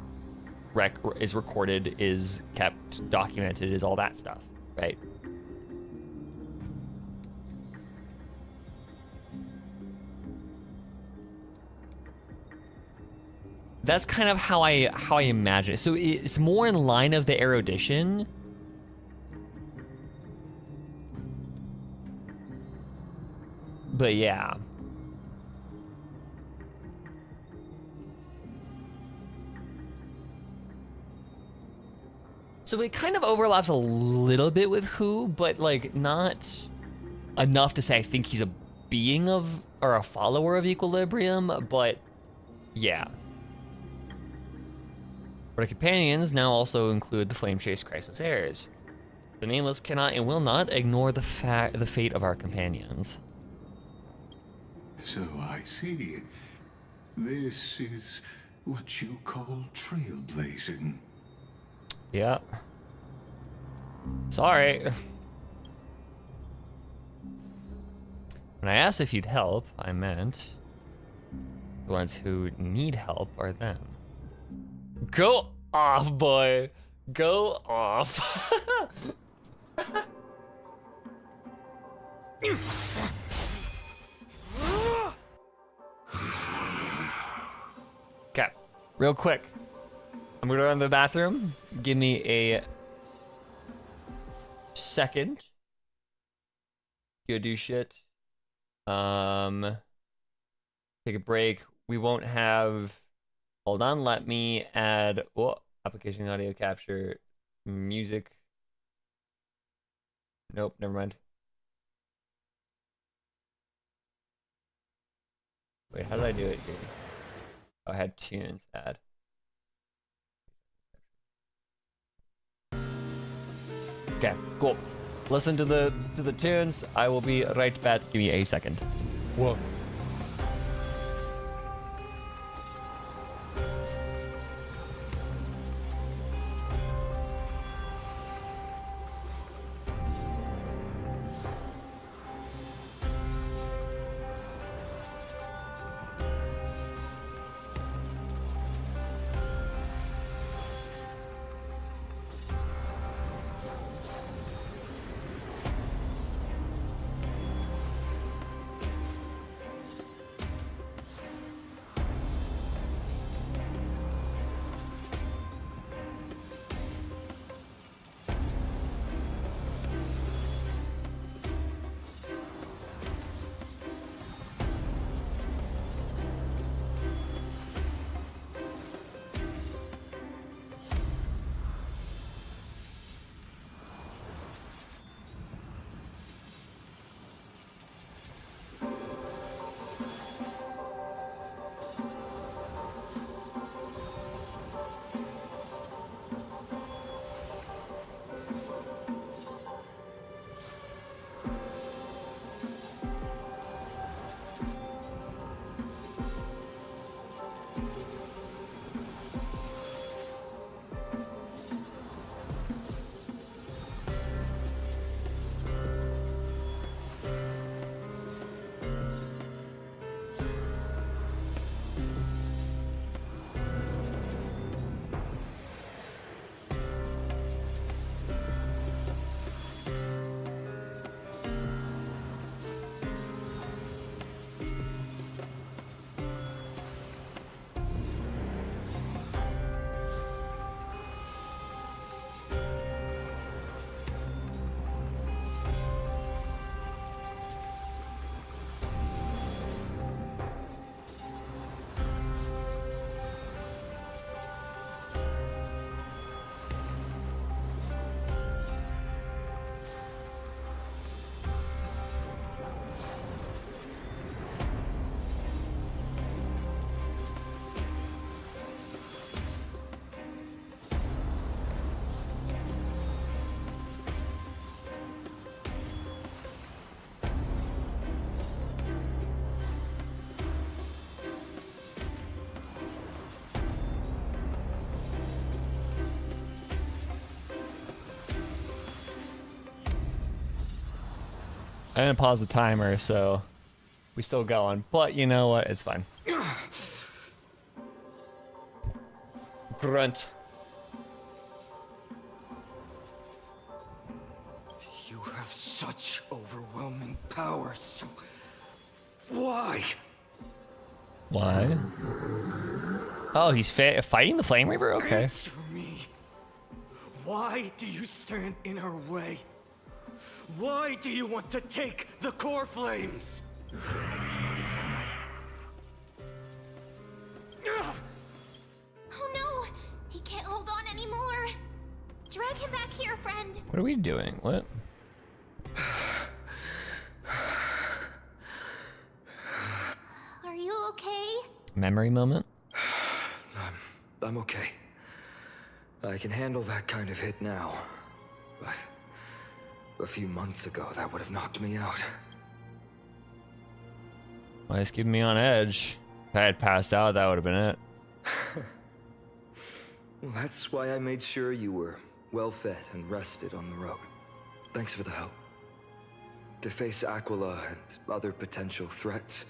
recorded, is kept, documented, is all that stuff, right? That's kind of how I imagine it. So it's more in line of the erudition. But yeah. So it kind of overlaps a little bit with Who, but like not enough to say I think he's a being of, or a follower of equilibrium, but yeah. Our companions now also include the Flame Chase Chrysos heirs. The Nameless cannot and will not ignore the fate of our companions. So I see. This is what you call trailblazing. Yeah. Sorry. When I asked if you'd help, I meant the ones who need help are them. Go off, boy. Go off. Okay, real quick. I'm gonna run to the bathroom. Give me a second. Go do shit. Take a break. We won't have. Hold on, let me add application audio capture, music. Nope, never mind. Wait, how did I do it here? Oh, I had tunes add. Okay, cool. Listen to the tunes. I will be right back. Give me a second. Whoa. I didn't pause the timer, so we still going. But you know what? It's fine. Grunt. You have such overwhelming power, so why? Why? Oh, he's fighting the Flame Reaver? Okay. Answer me. Why do you stand in her way? Why do you want to take the core flames? Oh no! He can't hold on anymore. Drag him back here, friend. What are we doing? What? Are you okay? Memory moment? I'm okay. I can handle that kind of hit now. But a few months ago, that would have knocked me out. Why it's keeping me on edge? If I had passed out, that would have been it. Well, that's why I made sure you were well fed and rested on the road. Thanks for the help. To face Aquila and other potential threats,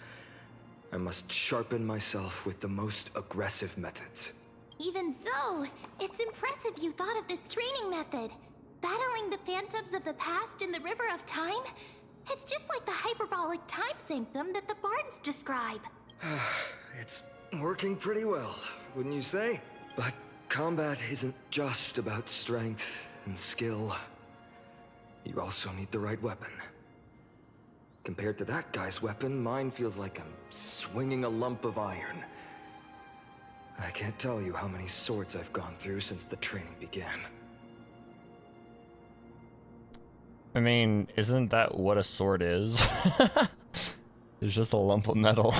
I must sharpen myself with the most aggressive methods. Even so, it's impressive you thought of this training method. Battling the phantoms of the past in the River of Time? It's just like the hyperbolic time sanctum that the bards describe. It's working pretty well, wouldn't you say? But combat isn't just about strength and skill. You also need the right weapon. Compared to that guy's weapon, mine feels like I'm swinging a lump of iron. I can't tell you how many swords I've gone through since the training began. I mean, isn't that what a sword is? It's just a lump of metal.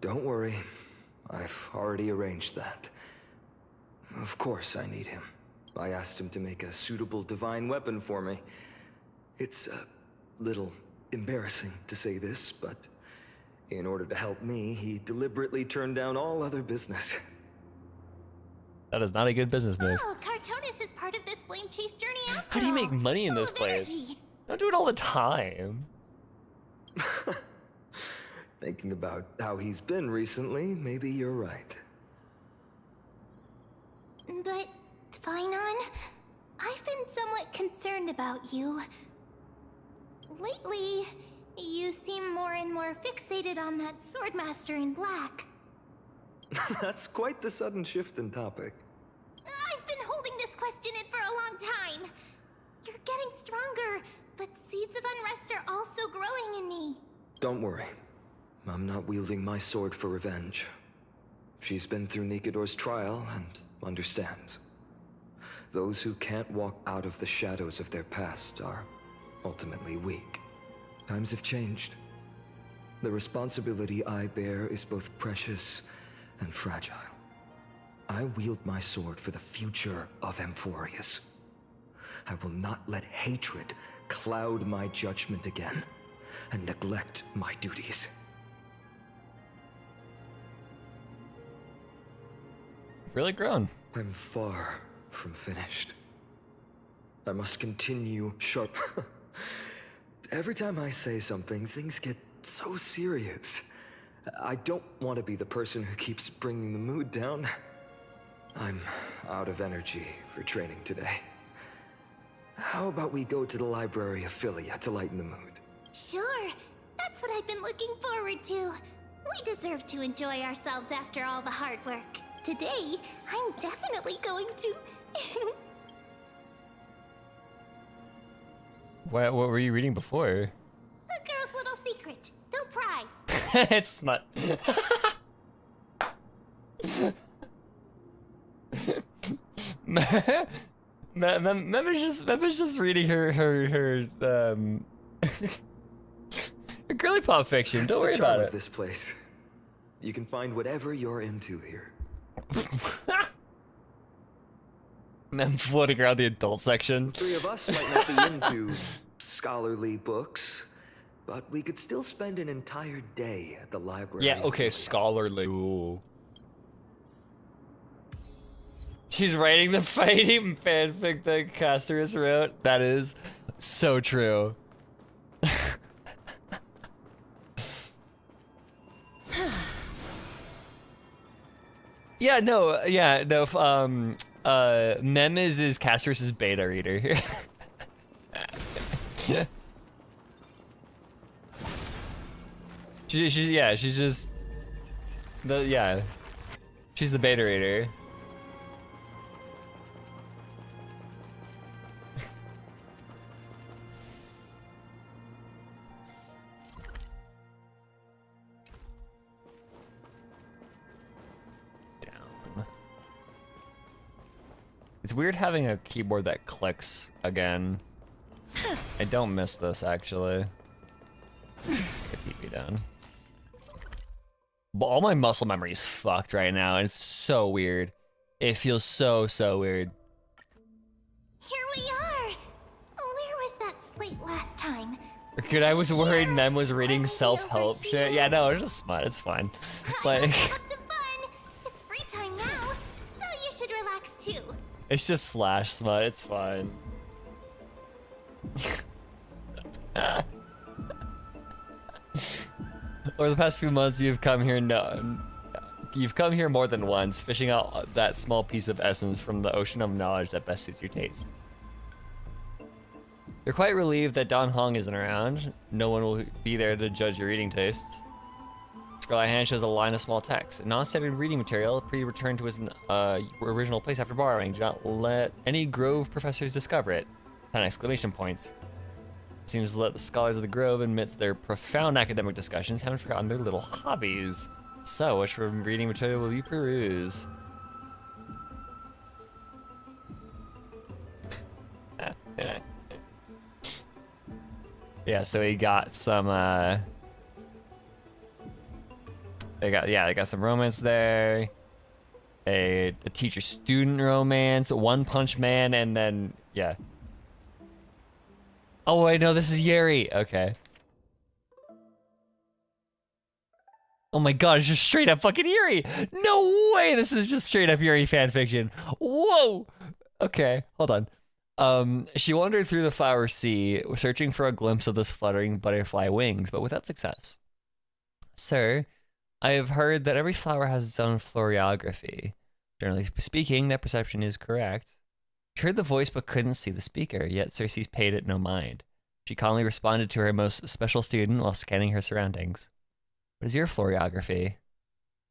Don't worry, I've already arranged that. Of course I need him. I asked him to make a suitable divine weapon for me. It's a little embarrassing to say this, but in order to help me, he deliberately turned down all other business. That is not a good business move. Oh, Cartonis is part of this flame chase journey after How do you all. make money in Full this of place? energy. Don't do it all the time. Thinking about how he's been recently, maybe you're right. But, Finon, I've been somewhat concerned about you. Lately, you seem more and more fixated on that Swordmaster in black. That's quite the sudden shift in topic. I've been holding this question in for a long time. You're getting stronger, but seeds of unrest are also growing in me. Don't worry. I'm not wielding my sword for revenge. She's been through Nikador's trial and understands. Those who can't walk out of the shadows of their past are ultimately weak. Times have changed. The responsibility I bear is both precious and fragile. I wield my sword for the future of Amphorius. I will not let hatred cloud my judgment again and neglect my duties. Really grown. I'm far from finished. I must continue sharp. Every time I say something, things get so serious. I don't want to be the person who keeps bringing the mood down. I'm out of energy for training today. How about we go to the library of Philia to lighten the mood? Sure, that's what I've been looking forward to. We deserve to enjoy ourselves after all the hard work. Today, I'm definitely going to... What were you reading before? A girl's little secret. Don't pry. It's smut. Member's just reading her her girly pop fiction. That's Don't the worry charm about of it. this place. You can find whatever you're into here. Mem floating around the adult section. The three of us might not be into scholarly books, but we could still spend an entire day at the library. Yeah, okay, of Philia. scholarly. Ooh. She's writing the fighting fanfic that Castorus wrote. That is So true. Yeah, no, yeah, no. Mem is Castor's beta reader here. She's just she's the beta reader. Down. It's weird having a keyboard that clicks again. I don't miss this actually. Keep me down. But all my muscle memory is fucked right now, and it's so weird. It feels so weird. Here we are! Where was that slate last time? Good, I was worried Mem was reading self-help shit. Yeah, no, it's just smut, it's fine. Like, Have some fun! It's free time now, so you should relax too. it's just slash smut, it's fine. Over the past few months, you've come here more than once, fishing out that small piece of essence from the ocean of knowledge that best suits your taste. You're quite relieved that Don Hong isn't around. No one will be there to judge your reading tastes. Scarlet Hand shows a line of small text. Non-standard reading material, pre-returned to its original place after borrowing. Do not let any Grove professors discover it. 10 exclamation points. Seems to let the scholars of the Grove, amidst their profound academic discussions, haven't forgotten their little hobbies. So, which from reading material will you peruse? Yeah, so he got some, they got some romance there. A teacher-student romance, One Punch Man, and then, yeah. Oh wait, no, this is Yuri. Okay. Oh my god, it's just straight up fucking Yuri. No way, this is just straight up Yuri fanfiction. Whoa. Okay, hold on. She wandered through the flower sea, searching for a glimpse of those fluttering butterfly wings, but without success. Sir, I have heard that every flower has its own florography. Generally speaking, that perception is correct. She heard the voice but couldn't see the speaker, yet Cersei paid it no mind. She calmly responded to her most special student while scanning her surroundings. What is your florography?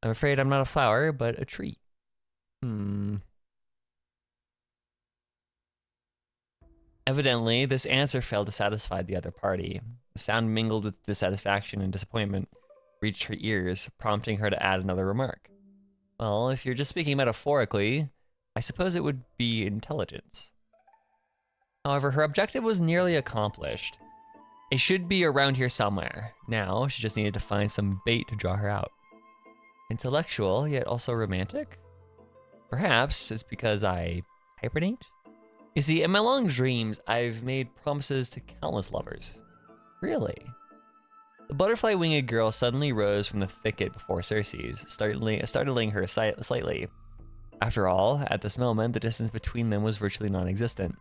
I'm afraid I'm not a flower, but a tree. Evidently, this answer failed to satisfy the other party. The sound mingled with dissatisfaction and disappointment reached her ears, prompting her to add another remark. Well, if you're just speaking metaphorically, I suppose it would be intelligence. However, her objective was nearly accomplished. It should be around here somewhere. Now, she just needed to find some bait to draw her out. Intellectual, yet also romantic? Perhaps it's because I hibernate? You see, in my long dreams, I've made promises to countless lovers. Really? The butterfly-winged girl suddenly rose from the thicket before Cersei's, startling her slightly. After all, at this moment, the distance between them was virtually non-existent.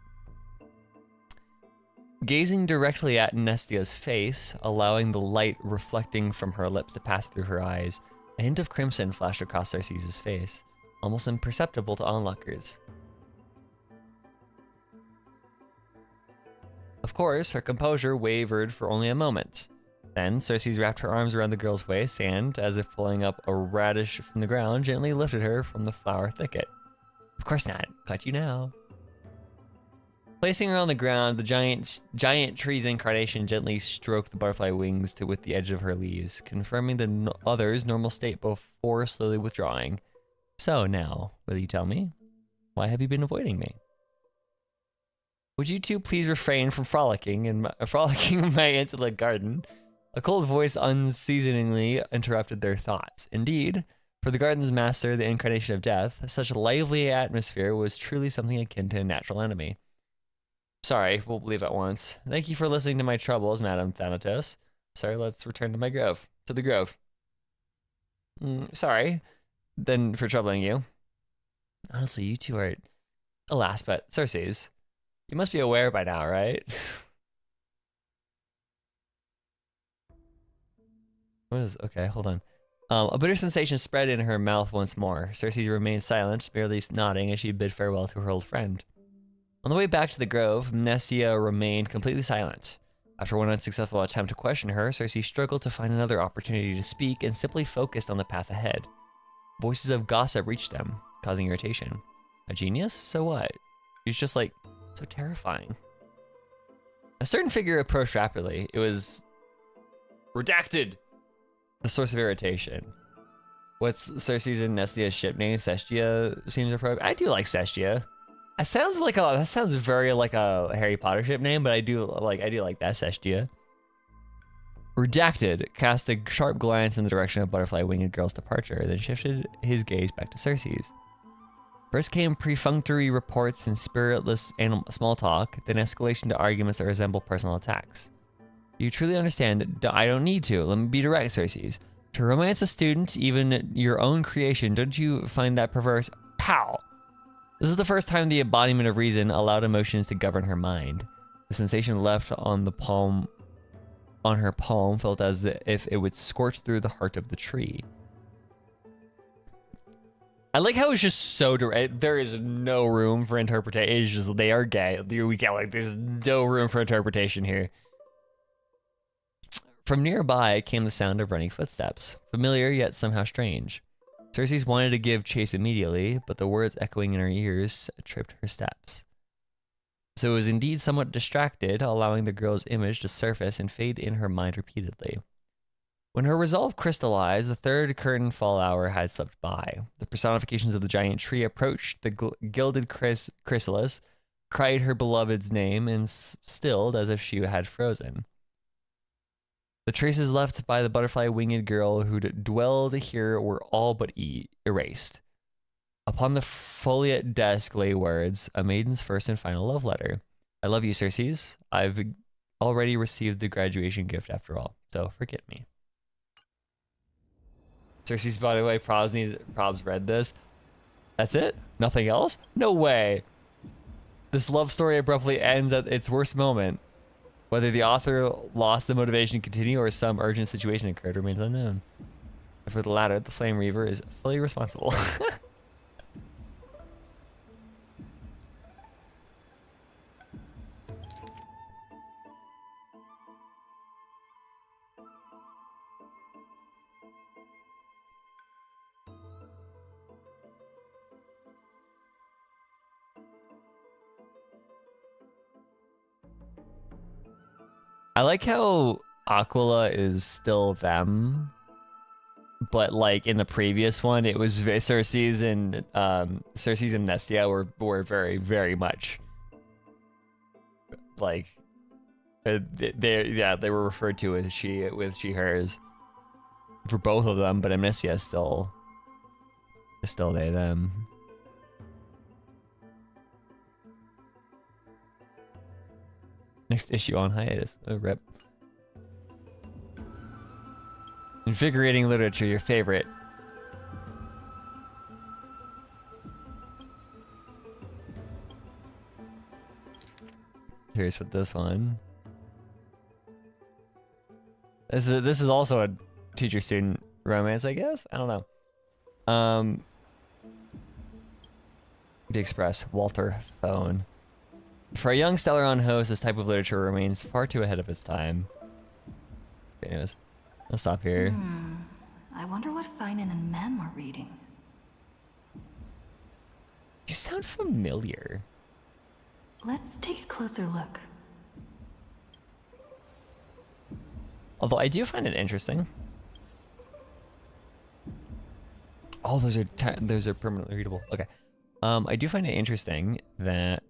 Gazing directly at Nestia's face, allowing the light reflecting from her lips to pass through her eyes, a hint of crimson flashed across Cersei's face, almost imperceptible to onlookers. Of course, her composure wavered for only a moment. Then, Cersei wrapped her arms around the girl's waist and, as if pulling up a radish from the ground, gently lifted her from the flower thicket. Of course not. Got you now. Placing her on the ground, the giant tree's incarnation gently stroked the butterfly wings with the edge of her leaves, confirming the other's normal state before slowly withdrawing. So now, will you tell me? Why have you been avoiding me? Would you two please refrain from frolicking in my intellect garden? A cold voice unseasoningly interrupted their thoughts. Indeed, for the garden's master, the incarnation of death, such a lively atmosphere was truly something akin to a natural enemy. Sorry, we'll leave at once. Thank you for listening to my troubles, Madame Thanatos. Sorry, let's return to my grove. To the grove. Sorry, then for troubling you. Honestly, you two are... Alas, but Cersei's. You must be aware by now, right? What is, okay, hold on. A bitter sensation spread in her mouth once more. Cersei remained silent, merely nodding as she bid farewell to her old friend. On the way back to the grove, Nessia remained completely silent. After one unsuccessful attempt to question her, Cersei struggled to find another opportunity to speak and simply focused on the path ahead. Voices of gossip reached them, causing irritation. A genius? So what? She's just like, so terrifying. A certain figure approached rapidly. It was redacted. The source of irritation. What's Cersei's and Nestia's ship name? Sestia seems appropriate. I do like Sestia. That sounds very like a Harry Potter ship name, but I do like that, Sestia. Redacted cast a sharp glance in the direction of Butterfly Winged Girl's departure, then shifted his gaze back to Cersei's. First came perfunctory reports and spiritless small talk, then escalation to arguments that resemble personal attacks. You truly understand? I don't need to. Let me be direct, Cersei's. To romance a student, even your own creation, don't you find that perverse? Pow! This is the first time the embodiment of reason allowed emotions to govern her mind. The sensation left on her palm felt as if it would scorch through the heart of the tree. I like how it's just so direct. There is no room for interpretation. It's just, they are gay. We get like, there's no room for interpretation here. From nearby came the sound of running footsteps, familiar yet somehow strange. Cersei's wanted to give chase immediately, but the words echoing in her ears tripped her steps. So it was indeed somewhat distracted, allowing the girl's image to surface and fade in her mind repeatedly. When her resolve crystallized, the third curtain fall hour had slipped by. The personifications of the giant tree approached the gilded chrysalis, cried her beloved's name, and stilled as if she had frozen. The traces left by the butterfly-winged girl who'd dwelled here were all but erased. Upon the foliate desk lay words, a maiden's first and final love letter. I love you, Cersei's. I've already received the graduation gift after all, so forget me. Cersei's, by the way, Probs read this. That's it? Nothing else? No way. This love story abruptly ends at its worst moment. Whether the author lost the motivation to continue or some urgent situation occurred remains unknown. But for the latter, the Flame Reaver is fully responsible. I like how Aquila is still them, but like in the previous one, it was Cersei's and Nestia were very, very much like they were referred to as she with she hers for both of them, but Amnesia is still they them. Next issue on hiatus. Oh, rip. Invigorating literature, your favorite. Here's with this one. This is also a teacher-student romance, I guess. I don't know. The Express, Walter Phone. For a young Stellaron host, this type of literature remains far too ahead of its time. Anyways, I'll stop here. I wonder what Finan and Mem are reading. You sound familiar. Let's take a closer look. Although I do find it interesting. Oh, those are permanently readable. Okay. I do find it interesting that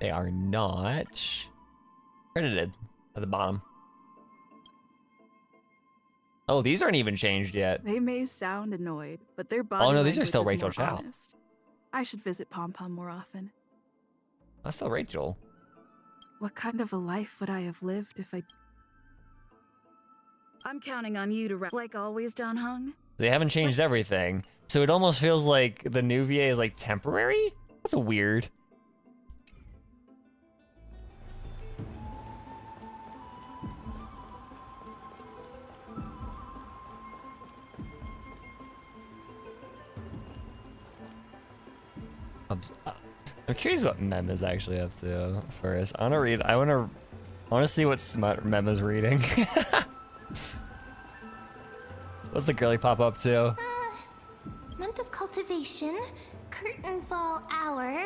they are not credited at the bottom. Oh, these aren't even changed yet. They may sound annoyed, but their body Oh no, these are language still is Rachel more Chow. honest. I should visit Pom Pom more often. That's still Rachel. What kind of a life would I have lived if I'm counting on you to like always, Don Hung. They haven't changed everything, so it almost feels like the new VA is like temporary. That's a weird. I'm curious what Mem is actually up to first. I wanna see what smut Mem is reading. What's the girly pop up to? Month of cultivation, curtain fall hour,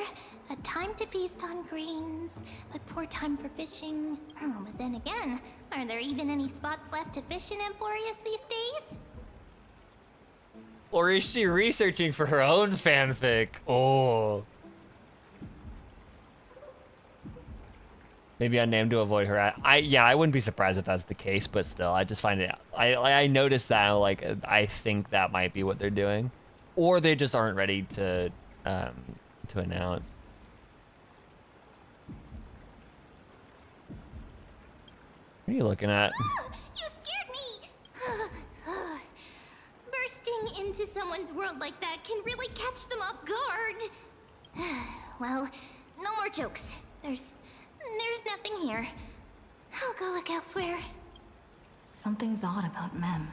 a time to feast on greens, but poor time for fishing. Oh, but then again, are there even any spots left to fish in Emporius these days? Or is she researching for her own fanfic? Oh. Maybe unnamed to avoid her. Yeah, I wouldn't be surprised if that's the case, but still, I just find it. I noticed that. Like, I think that might be what they're doing, or they just aren't ready to announce. What are you looking at? You scared me! Bursting into someone's world like that can really catch them off guard. Well, no more jokes. There's nothing here. I'll go look elsewhere. Something's odd about Mem.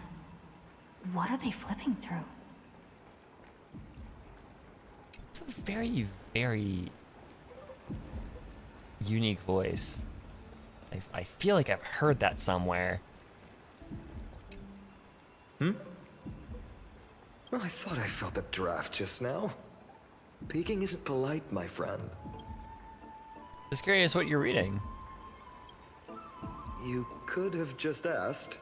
What are they flipping through? It's a very, very unique voice. I feel like I've heard that somewhere. Well, I thought I felt a draft just now. Peeking isn't polite, my friend. Just curious what you're reading. You could have just asked.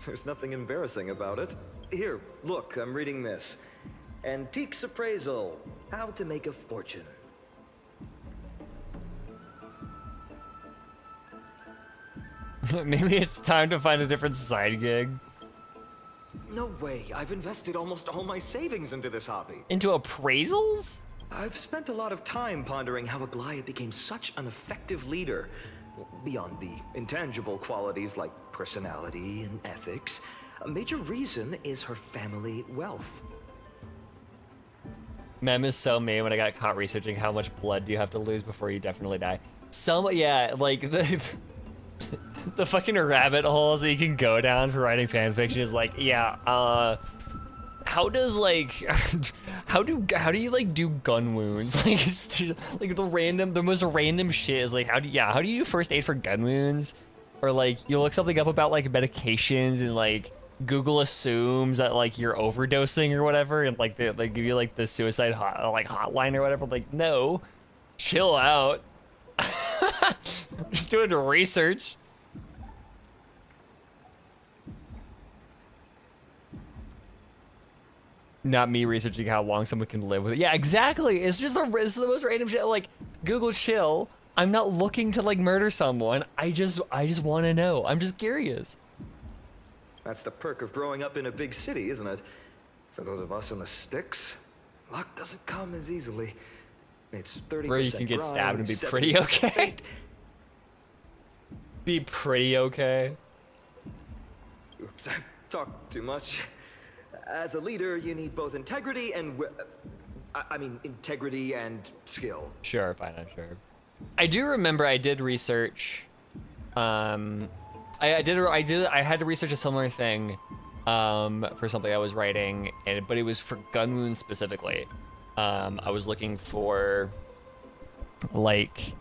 There's nothing embarrassing about it. Here, look, I'm reading this. Antiques Appraisal. How to Make a Fortune. Maybe it's time to find a different side gig. No way. I've invested almost all my savings into this hobby. Into appraisals? I've spent a lot of time pondering how Aglaya became such an effective leader. Beyond the intangible qualities like personality and ethics, a major reason is her family wealth. Mem is so mean when I got caught researching how much blood do you have to lose before you definitely die. Yeah, like the fucking rabbit holes that you can go down for writing fanfiction is like, yeah, how does like, how do you like do gun wounds? Like the most random shit is like, how do you do first aid for gun wounds? Or like you look something up about like medications and like Google assumes that like you're overdosing or whatever, and like they give you like the suicide hotline or whatever. Like, no, chill out. Just doing research. Not me researching how long someone can live with it. Yeah, exactly. It's the most random shit. Like, Google chill. I'm not looking to like murder someone. I just want to know. I'm just curious. That's the perk of growing up in a big city, isn't it? For those of us in the sticks, luck doesn't come as easily. It's 30% Where you can get grind, stabbed and be pretty okay. fate. Be pretty okay. Oops, I talked too much. As a leader, you need both integrity and integrity and skill. Sure, fine, I'm sure. I do remember I did research. I had to research a similar thing, for something I was writing, but it was for gun wounds specifically. I was looking for, like,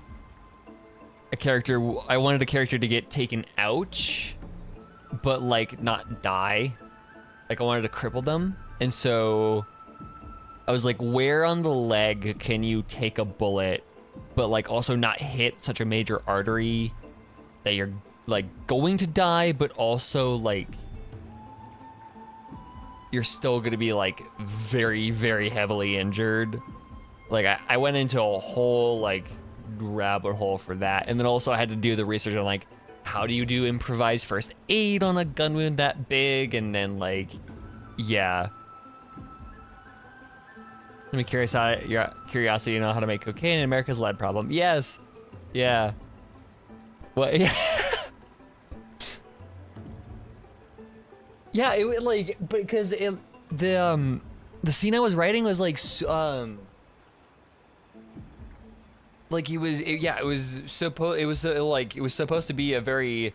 a character. I wanted a character to get taken out, but like not die. Like I wanted to cripple them, and so I was like, where on the leg can you take a bullet, but like also not hit such a major artery that you're like going to die, but also like you're still gonna be like very, very heavily injured. Like I went into a whole like rabbit hole for that, and then also I had to do the research on like how do you do improvised first aid on a gun wound that big, and then like, yeah. I'm curious how your curiosity, you know how to make cocaine in America's lead problem. Yes, yeah. What? Yeah. Yeah, it like because the scene I was writing was like it was supposed to be a very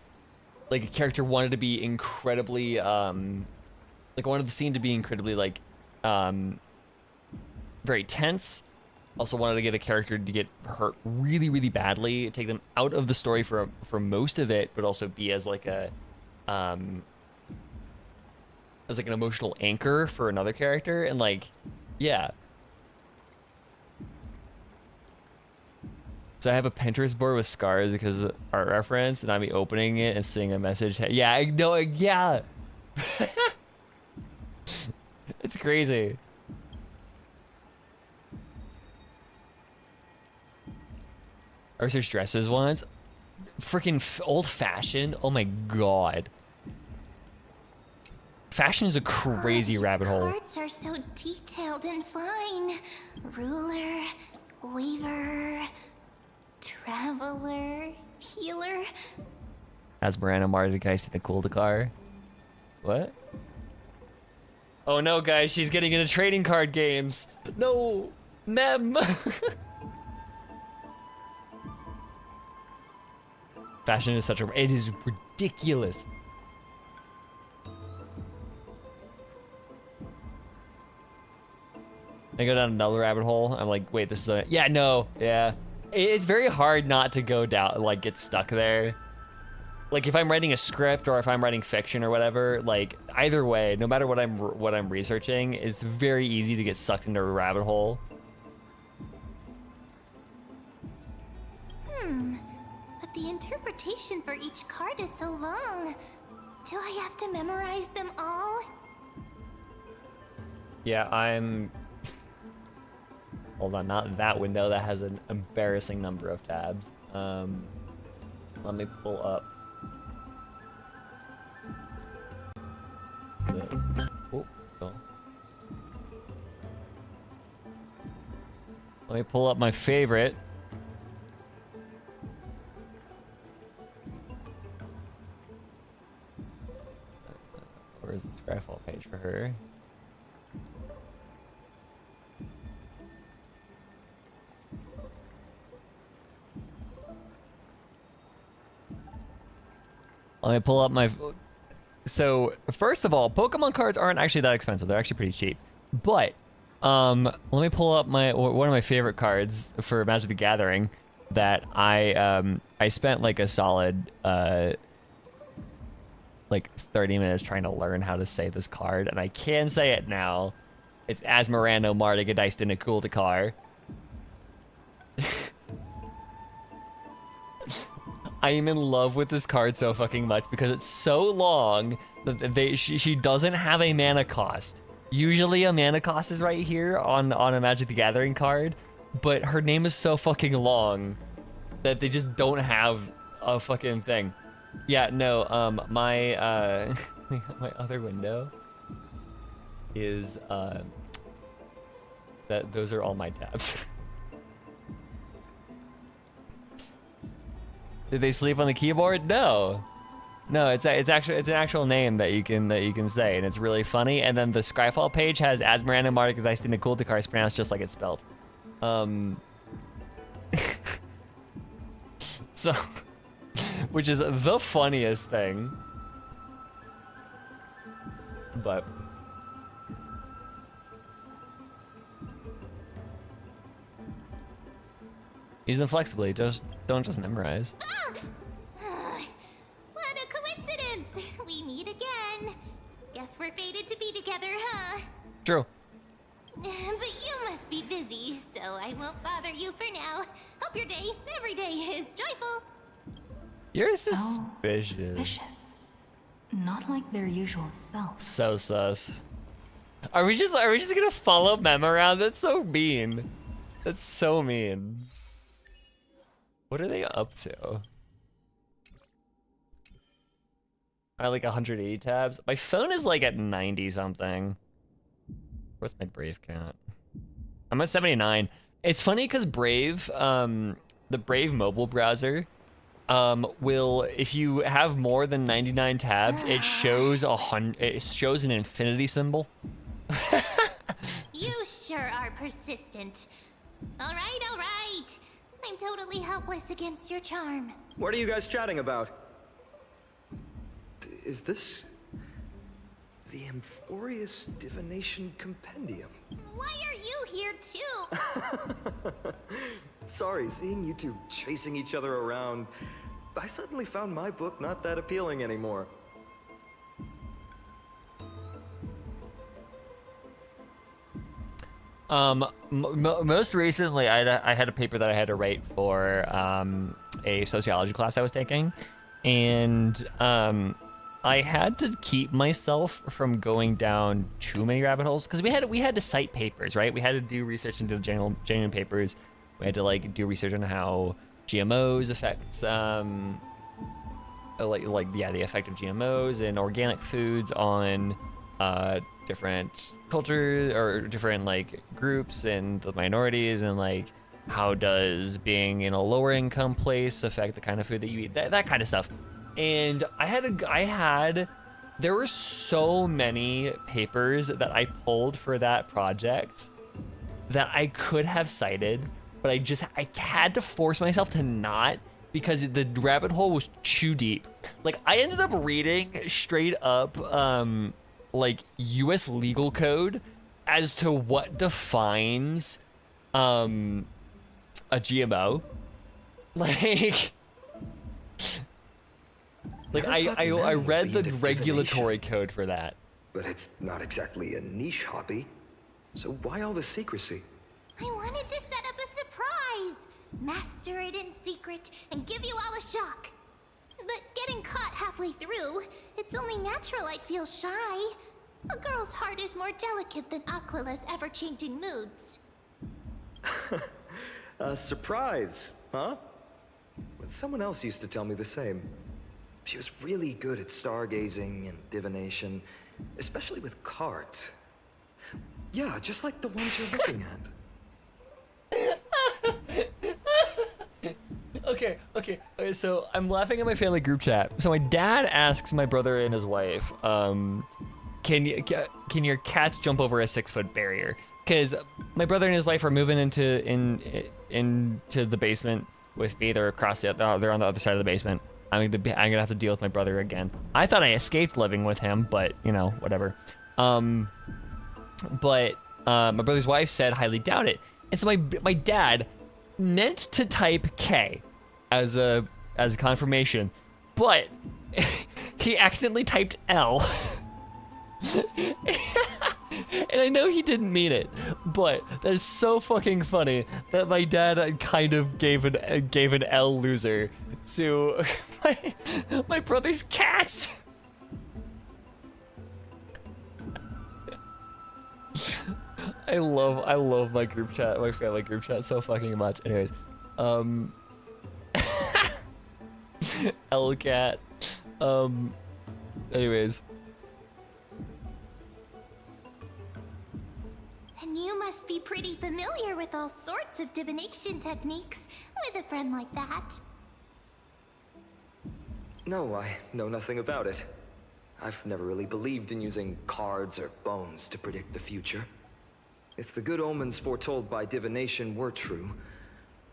like a character wanted to be incredibly like wanted the scene to be incredibly like very tense, Also wanted to get a character to get hurt really, really badly, take them out of the story for most of it, but also be as like a as like an emotional anchor for another character, and like, yeah. So I have a Pinterest board with scars because of art reference, and I'd be opening it and seeing a message. Yeah, I know. Yeah, it's crazy. I researched dresses once. Freaking old-fashioned. Oh my god. Fashion is a crazy rabbit hole. Cards are so detailed and fine. Ruler, weaver, traveler, healer. As Miranda Marty, the guy see the cool car. What? Oh no, guys, she's getting into trading card games. No, mem. Fashion is such a, it is ridiculous. I go down another rabbit hole. I'm like, wait, this is a, yeah, no, yeah. It's very hard not to go down, like get stuck there. Like if I'm writing a script or if I'm writing fiction or whatever, like either way, no matter what I'm researching, it's very easy to get sucked into a rabbit hole. But the interpretation for each card is so long. Do I have to memorize them all? Yeah, I'm... Hold on, not that window. That has an embarrassing number of tabs. Let me pull up this. Oh, oh. Let me pull up my favorite. Where's the Skyfall page for her? Let me pull up my... So, first of all, Pokemon cards aren't actually that expensive. They're actually pretty cheap. But, let me pull up my one of my favorite cards for Magic the Gathering that I spent like a solid, like 30 minutes trying to learn how to say this card, and I can say it now. It's Asmirano Mardigadiced in a cool car. I am in love with this card so fucking much because it's so long that she doesn't have a mana cost. Usually a mana cost is right here on a Magic the Gathering card, but her name is so fucking long that they just don't have a fucking thing. Yeah, no, my my other window is that those are all my tabs. Did they sleep on the keyboard? No. No, it's an actual name that you can say, and it's really funny. And then the Skyfall page has Asmiranda Mardigadiced in a cool car pronounced just like it's spelled. So, which is the funniest thing. But use them flexibly. Don't just memorize. What a coincidence! We meet again. Guess we're fated to be together, huh? True. But you must be busy, so I won't bother you for now. Hope your day, every day, is joyful. You're So suspicious. suspicious. Not like their usual selves. So sus. Are we just gonna follow Mem around? That's so mean. That's so mean. What are they up to? I like 180 tabs. My phone is like at 90 something. Where's my Brave count? I'm at 79. It's funny because Brave, the Brave mobile browser, will, if you have more than 99 tabs, it shows an infinity symbol. You sure are persistent. All right, all right. I'm totally helpless against your charm. What are you guys chatting about? Is this The Amphorious Divination Compendium. Why are you here too? Sorry, seeing you two chasing each other around, I suddenly found my book not that appealing anymore. Most recently, I had a paper that I had to write for a sociology class I was taking, and I had to keep myself from going down too many rabbit holes because we had to cite papers, right? We had to do research into the genuine papers. We had to like do research on how GMOs affects the effect of GMOs and organic foods on different cultures or different like groups and the minorities, and like how does being in a lower income place affect the kind of food that you eat, that kind of stuff. And there were so many papers that I pulled for that project that I could have cited, but I had to force myself to not, because the rabbit hole was too deep. Like I ended up reading straight up like US legal code as to what defines a GMO. Like I read the regulatory code for that. But it's not exactly a niche hobby. So why all the secrecy? I wanted to set up a surprise! Master it in secret and give you all a shock. But getting caught halfway through, it's only natural I'd feel shy. A girl's heart is more delicate than Aquila's ever-changing moods. A surprise, huh? Someone else used to tell me the same. She was really good at stargazing and divination, especially with cards. Yeah, just like the ones you're looking at. Okay, so I'm laughing at my family group chat. So my dad asks my brother and his wife, can your cats jump over a 6-foot barrier? Because my brother and his wife are moving into the basement with me. They're they're on the other side of the basement. I'm gonna have to deal with my brother again. I thought I escaped living with him, but you know, whatever. But my brother's wife said highly doubt it, and so my dad meant to type K as a confirmation, but he accidentally typed L. And I know he didn't mean it, but that is so fucking funny that my dad kind of gave an L loser to my brother's cats. I love my group chat, my family group chat so fucking much. Anyways, L cat. Anyways. And you must be pretty familiar with all sorts of divination techniques with a friend like that. No, I know nothing about it. I've never really believed in using cards or bones to predict the future. If the good omens foretold by divination were true,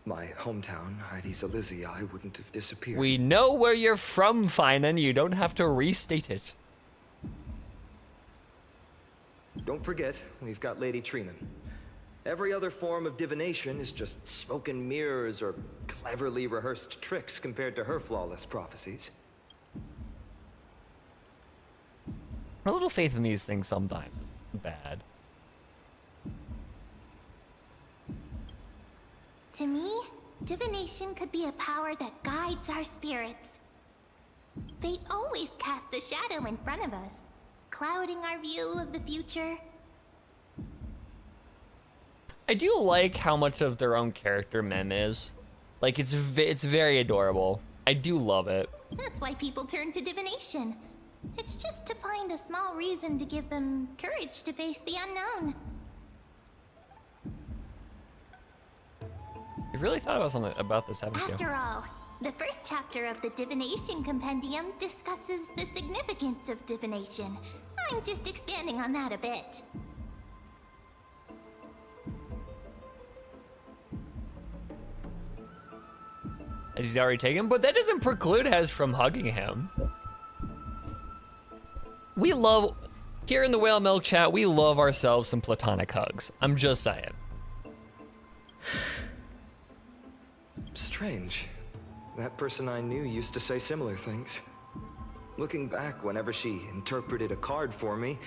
my hometown, Heidi's Elysiae, wouldn't have disappeared. We know where you're from, Finan. You don't have to restate it. Don't forget, we've got Lady Treenan. Every other form of divination is just smoke and mirrors or cleverly rehearsed tricks compared to her flawless prophecies. A little faith in these things sometimes. Bad. To me, divination could be a power that guides our spirits. Fate always casts a shadow in front of us, clouding our view of the future. I do like how much of their own character Mem is. Like, it's very adorable. I do love it. That's why people turn to divination. It's just to find a small reason to give them courage to face the unknown. You really thought about something about this, haven't you? After all, the first chapter of the Divination Compendium discusses the significance of divination. I'm just expanding on that a bit. He's already taken, but that doesn't preclude Hez from hugging him. We love Here in the Whale Milk chat, we love ourselves some platonic hugs. I'm just saying. Strange. That person I knew used to say similar things. Looking back, whenever she interpreted a card for me,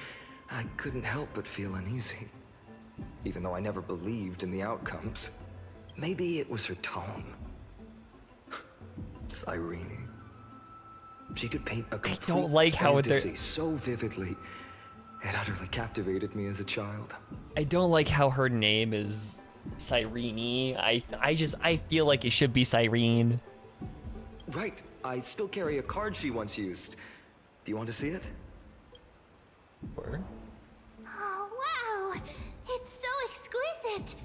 I couldn't help but feel uneasy. Even though I never believed in the outcomes. Maybe it was her tone. Cyrene. She could paint a complete don't like how fantasy so vividly. It utterly captivated me as a child. I don't like how her name is Cyrene. I feel like it should be Cyrene. Right. I still carry a card she once used. Do you want to see it? Sure. Oh, wow! It's so exquisite!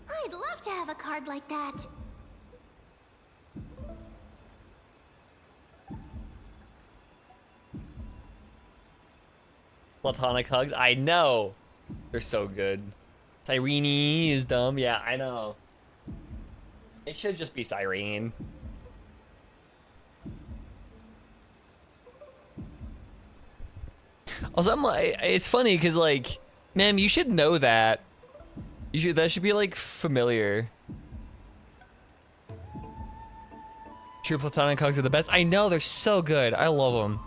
I'd love to have a card like that. Platonic hugs. I know. They're so good. Cyrene is dumb. Yeah, I know. It should just be Cyrene. Also, I'm like, it's funny because like, ma'am, you should know that. That should be like familiar. True platonic hugs are the best. I know, they're so good. I love them.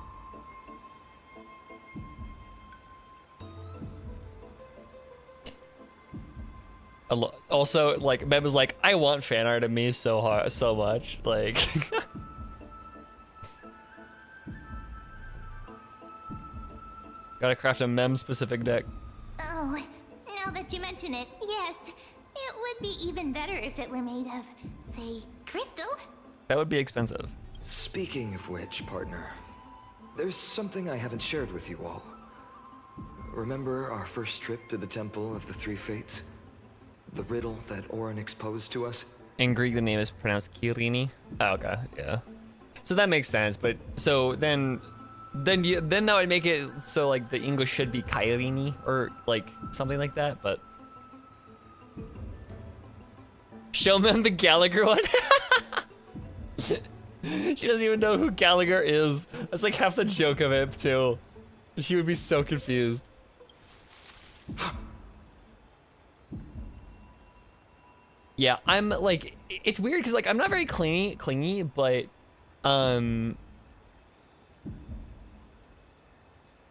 Also, like, Mem is like, I want fan art of me so much. Like, gotta craft a Mem specific deck. Oh, now that you mention it, yes. It would be even better if it were made of, say, crystal. That would be expensive. Speaking of which, partner, there's something I haven't shared with you all. Remember our first trip to the Temple of the Three Fates? The riddle that Orin exposed to us? In Greek, the name is pronounced Kirini. Oh, okay, yeah. So that makes sense, but so then that would make it so like the English should be Kairini or like something like that, but show them the Gallagher one. She doesn't even know who Gallagher is. That's like half the joke of it too. She would be so confused. Yeah, I'm like, it's weird because like I'm not very clingy, but I'm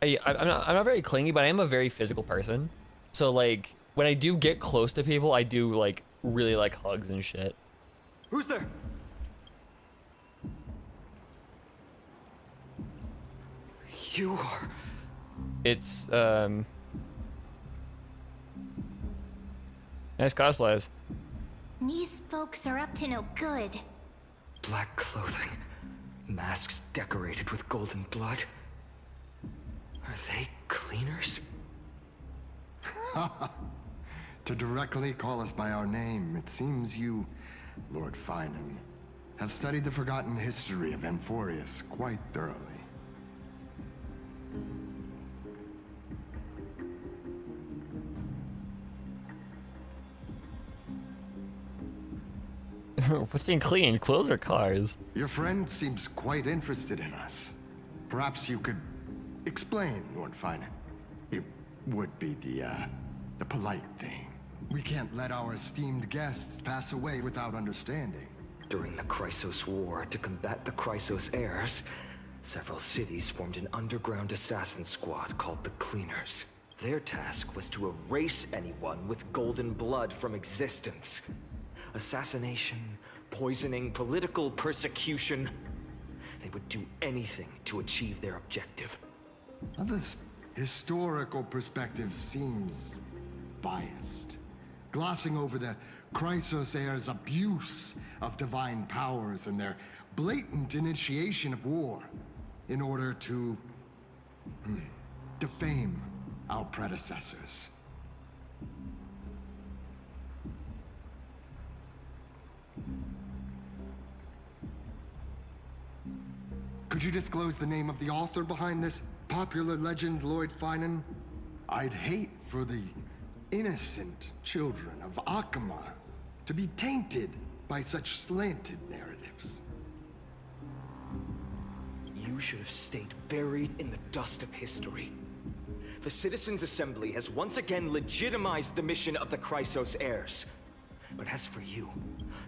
not very clingy, but I am a very physical person. So like when I do get close to people, I do like really like hugs and shit. Who's there? You are... It's nice cosplays. These folks are up to no good. Black clothing, masks decorated with golden blood. Are they cleaners? To directly call us by our name, it seems you, Lord Finan, have studied the forgotten history of Amphorius quite thoroughly. What's being cleaned? Clothes or cars? Your friend seems quite interested in us. Perhaps you could explain, Lord Finan. It would be the polite thing. We can't let our esteemed guests pass away without understanding. During the Chrysos War, to combat the Chrysos heirs, several cities formed an underground assassin squad called the Cleaners. Their task was to erase anyone with golden blood from existence. Assassination, poisoning, political persecution. They would do anything to achieve their objective. Now, this historical perspective seems biased, glossing over the Chrysos heirs' abuse of divine powers and their blatant initiation of war in order to defame our predecessors. Could you disclose the name of the author behind this popular legend, Lord Finan? I'd hate for the innocent children of Akama to be tainted by such slanted narratives. You should have stayed buried in the dust of history. The Citizens' Assembly has once again legitimized the mission of the Chrysos heirs. But as for you,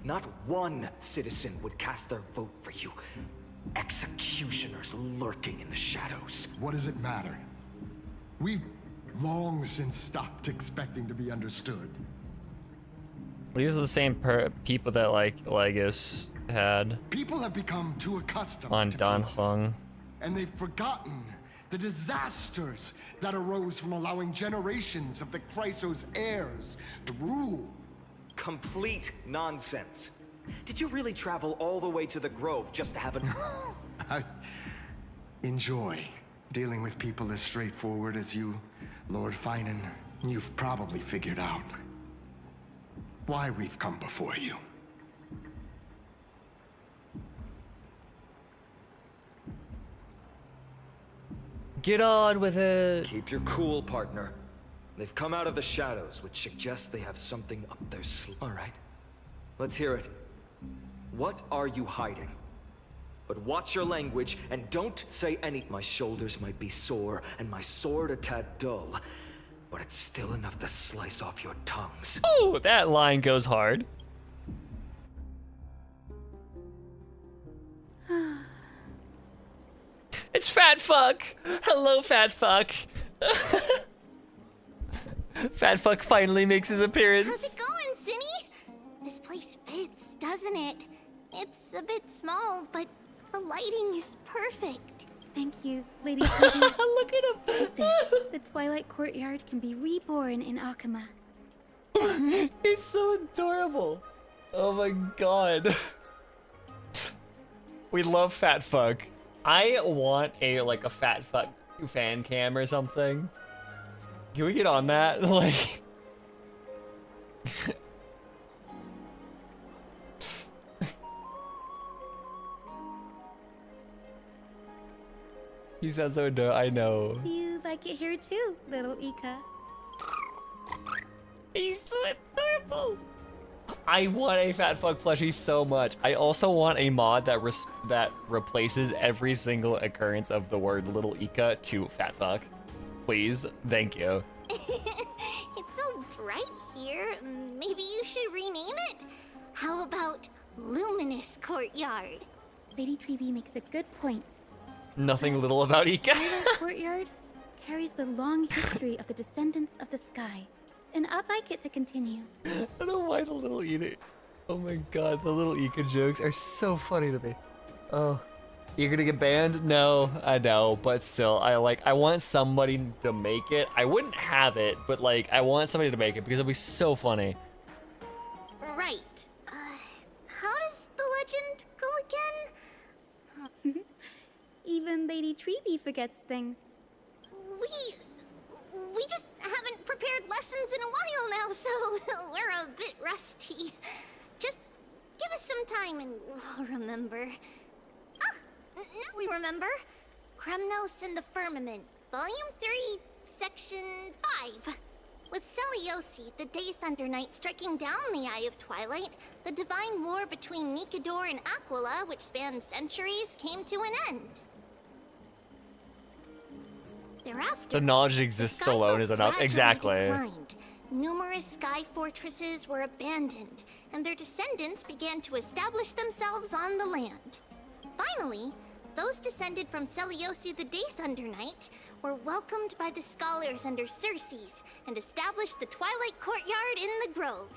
not one citizen would cast their vote for you. Executioners lurking in the shadows. What does it matter? We've long since stopped expecting to be understood. These are the same people that like Legis had People have become too accustomed on to Dan peace, Heng. and they've forgotten the disasters that arose from allowing generations of the Chrysos heirs to rule. Complete nonsense. Did you really travel all the way to the Grove just to have a... I enjoy dealing with people as straightforward as you, Lord Finan. You've probably figured out why we've come before you. Get on with it. Keep your cool, partner. They've come out of the shadows, which suggests they have something up their sleeve. All right, let's hear it. What are you hiding? But watch your language and don't say any. My shoulders might be sore and my sword a tad dull, but it's still enough to slice off your tongues. Oh, that line goes hard. It's Fat Fuck. Hello, Fat Fuck. Fat Fuck finally makes his appearance. How's it going, Cinny? This place fits, doesn't it? It's a bit small, but the lighting is perfect. Thank you, Lady Phoebe. Look at him. The Twilight Courtyard can be reborn in Akama. He's so adorable. Oh my god. We love Fat Fuck. I want a Fat Fuck fan cam or something. Can we get on that? Like he sounds so adorable. I know. You like it here too, little Ika. He's so adorable. I want a Fat Fuck plushie so much. I also want a mod that replaces every single occurrence of the word little Ika to Fat Fuck. Please, thank you. It's so bright here. Maybe you should rename it? How about Luminous Courtyard? Lady Treby makes a good point. Nothing little about Ika. Twilight Courtyard carries the long history of the descendants of the sky, and I'd like it to continue. I don't know why the little Ika. Oh my god, the little Ika jokes are so funny to me. Oh, you're gonna get banned? No, I know, but still, I want somebody to make it. I wouldn't have it, but I want somebody to make it because it'll be so funny. Right. How does the legend go again? Even Lady Treby forgets things. We just haven't prepared lessons in a while now, so we're a bit rusty. Just give us some time and we'll remember. Now we remember. Kremnos and the Firmament, Volume 3, Section 5. With Seliosi, the Day Thunder Knight, striking down the Eye of Twilight, the divine war between Nikador and Aquila, which spanned centuries, came to an end. Thereafter, The knowledge exists alone is enough. Exactly. Declined. Numerous sky fortresses were abandoned, and their descendants began to establish themselves on the land. Finally, those descended from Seliosi the Day Thunder Knight were welcomed by the scholars under Circes and established the Twilight Courtyard in the Grove.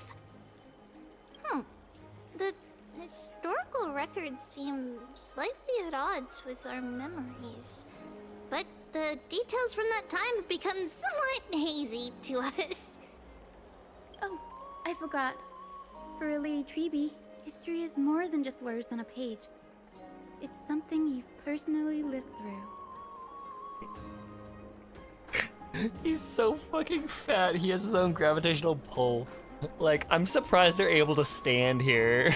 The historical records seem slightly at odds with our memories, but the details from that time have become somewhat hazy to us. Oh, I forgot. For Lady Treby, history is more than just words on a page. It's something you've personally lived through. He's so fucking fat. He has his own gravitational pull. I'm surprised they're able to stand here.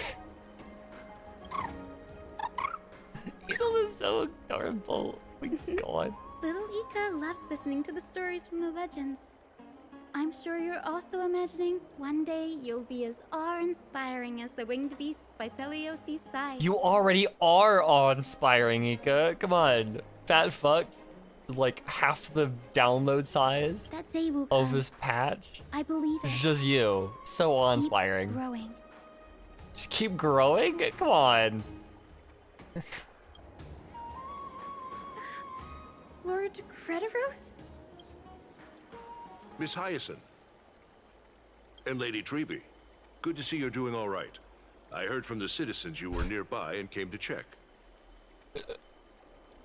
He's also so adorable. Oh my god. Little Ika loves listening to the stories from the legends. I'm sure you're also imagining one day you'll be as awe-inspiring as the winged beasts by Seliosi's side. You already are awe-inspiring, Ika. Come on. Fat Fuck. like half the download size That day will of come. this patch. I believe it. It's just you. So Keep awe-inspiring. growing. Just keep growing? Come on. Lord Crediros? Miss Hyacinth. And Lady Treby. Good to see you're doing all right. I heard from the citizens you were nearby and came to check.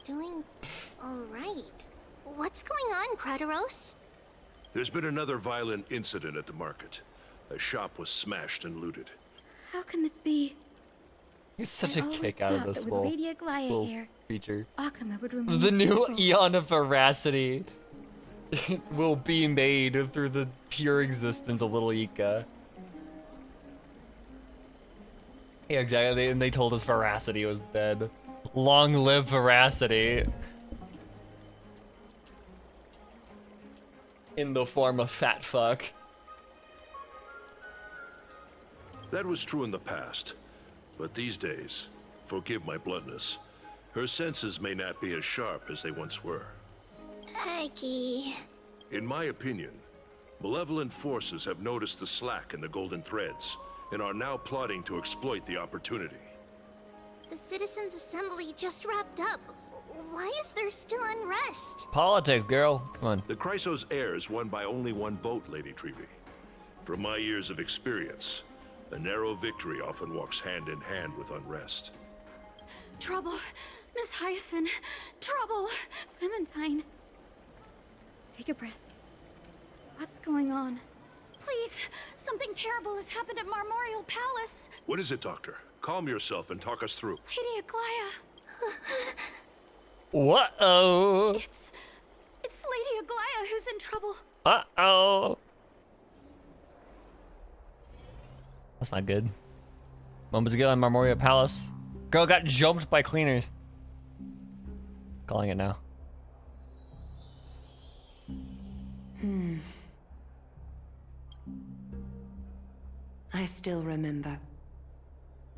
Doing alright. What's going on, Crataros? There's been another violent incident at the market. A shop was smashed and looted. How can this be? It's such I a always kick out of thought this that with little, Lady Aglaya little here, creature. Akama would remain The new peaceful. Eon of Veracity will be made through the pure existence of little Ika. Yeah, exactly. And they told us Veracity was dead. Long live Veracity. In the form of fat fuck. That was true in the past. But these days, forgive my bluntness, her senses may not be as sharp as they once were. Aggie. In my opinion, malevolent forces have noticed the slack in the golden threads and are now plotting to exploit the opportunity. The Citizens' Assembly just wrapped up. Why is there still unrest? Politics, girl. Come on. The Chrysos heirs won by only one vote, Lady Treby. From my years of experience, a narrow victory often walks hand in hand with unrest. Trouble! Miss Hyacinth! Trouble! Clementine. Take a breath. What's going on? Please! Something terrible has happened at Marmorial Palace! What is it, Doctor? Calm yourself and talk us through. Lady Aglaya! What-oh. It's Lady Aglaya who's in trouble. Uh-oh. That's not good. Moments ago in Marmoria Palace, girl got jumped by cleaners. Calling it now. I still remember.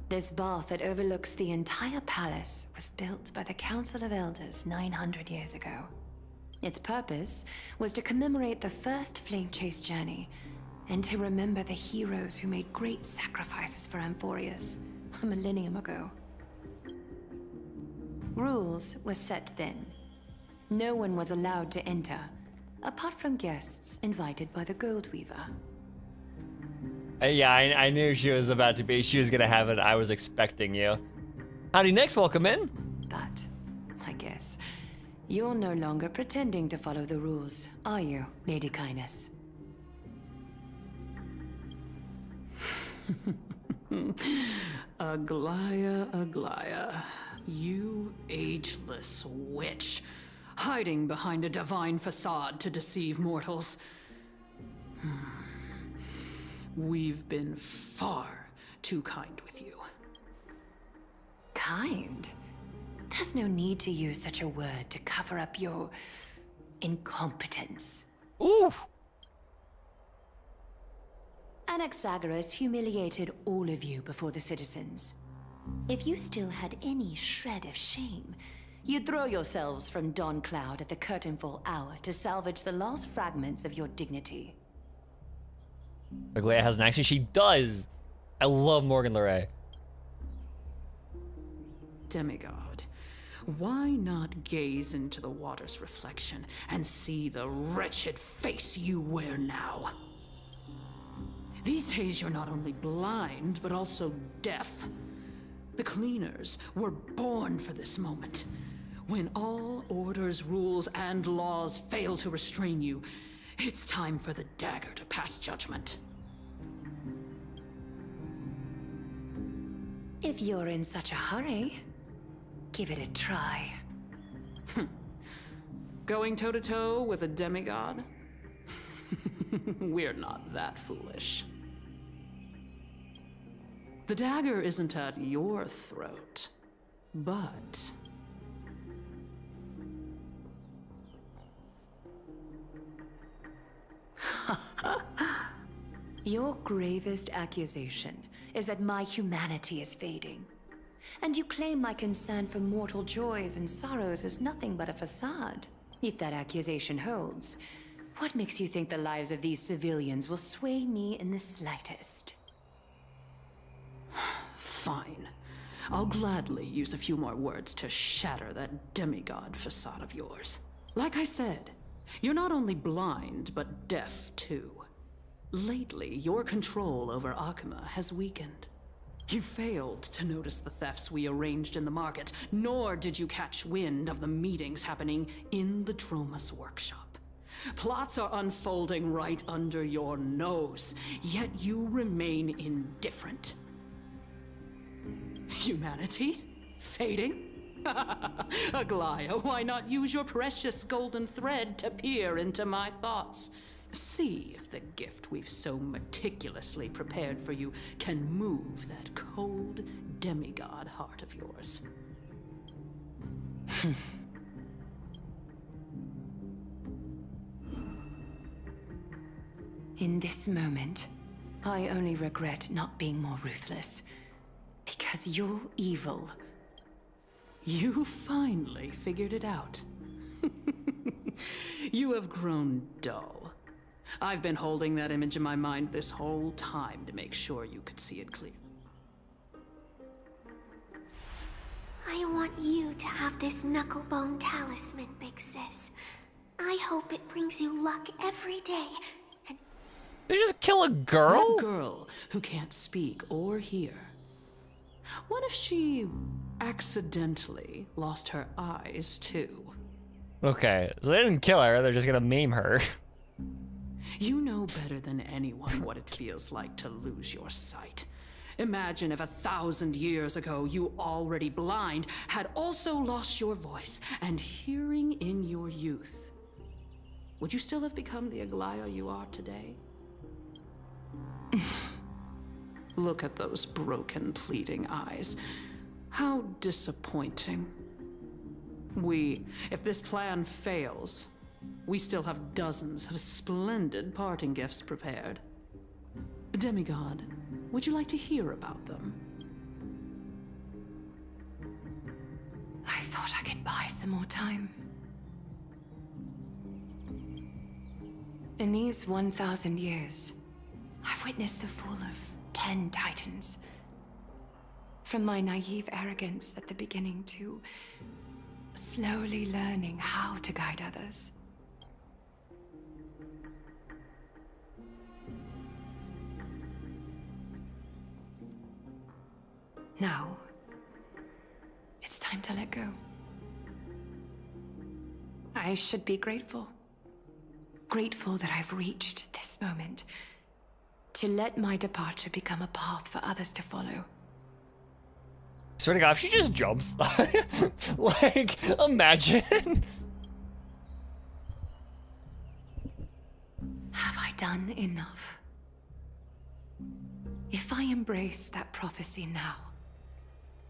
This bath that overlooks the entire palace was built by the Council of Elders 900 years ago. Its purpose was to commemorate the first flame chase journey and to remember the heroes who made great sacrifices for Amphorius a millennium ago. Rules were set then. No one was allowed to enter, apart from guests invited by the Goldweaver. Yeah, I knew she was about to be. She was gonna have it. I was expecting you. Howdy, Nix. Welcome in. But, I guess, you're no longer pretending to follow the rules, are you, Lady Kindness? Aglaya, Aglaya, you ageless witch, hiding behind a divine facade to deceive mortals. We've been far too kind with you. Kind? There's no need to use such a word to cover up your incompetence. Ooh. Anaxagoras humiliated all of you before the citizens. If you still had any shred of shame, you'd throw yourselves from Dawn Cloud at the curtainfall hour to salvage the last fragments of your dignity. Aglaya has an accent. She does. I love Morgan Le Ray. Demigod, why not gaze into the water's reflection and see the wretched face you wear now? These days you're not only blind, but also deaf. The cleaners were born for this moment. When all orders, rules, and laws fail to restrain you, it's time for the dagger to pass judgment. If you're in such a hurry, give it a try. Going toe-to-toe with a demigod? We're not that foolish. The dagger isn't at your throat, but... Your gravest accusation is that my humanity is fading. And you claim my concern for mortal joys and sorrows is nothing but a facade. If that accusation holds, what makes you think the lives of these civilians will sway me in the slightest? Fine. I'll gladly use a few more words to shatter that demigod facade of yours. Like I said, you're not only blind, but deaf too. Lately, your control over Akuma has weakened. You failed to notice the thefts we arranged in the market, nor did you catch wind of the meetings happening in the Dromus workshop. Plots are unfolding right under your nose, yet you remain indifferent. Humanity? Fading? Aglaya, why not use your precious golden thread to peer into my thoughts? See if the gift we've so meticulously prepared for you can move that cold demigod heart of yours. In this moment, I only regret not being more ruthless. Because you're evil. You finally figured it out. You have grown dull. I've been holding that image in my mind this whole time to make sure you could see it clear. I want you to have this knucklebone talisman, Big Sis. I hope it brings you luck every day. And Did you just kill a girl? That girl who can't speak or hear. What if she accidentally lost her eyes too? Okay, so they didn't kill her, they're just gonna maim her. You know better than anyone what it feels like to lose your sight. Imagine if 1,000 years ago you, already blind, had also lost your voice and hearing in your youth. Would you still have become the Aglaya you are today? Look at those broken, pleading eyes. How disappointing. If this plan fails, we still have dozens of splendid parting gifts prepared. Demigod, would you like to hear about them? I thought I could buy some more time. In these 1,000 years, I've witnessed the fall of 10 titans. From my naive arrogance at the beginning to slowly learning how to guide others. Now, it's time to let go. I should be grateful. Grateful that I've reached this moment. To let my departure become a path for others to follow. Swear to God, if she just jumps, like, imagine. Have I done enough? If I embrace that prophecy now,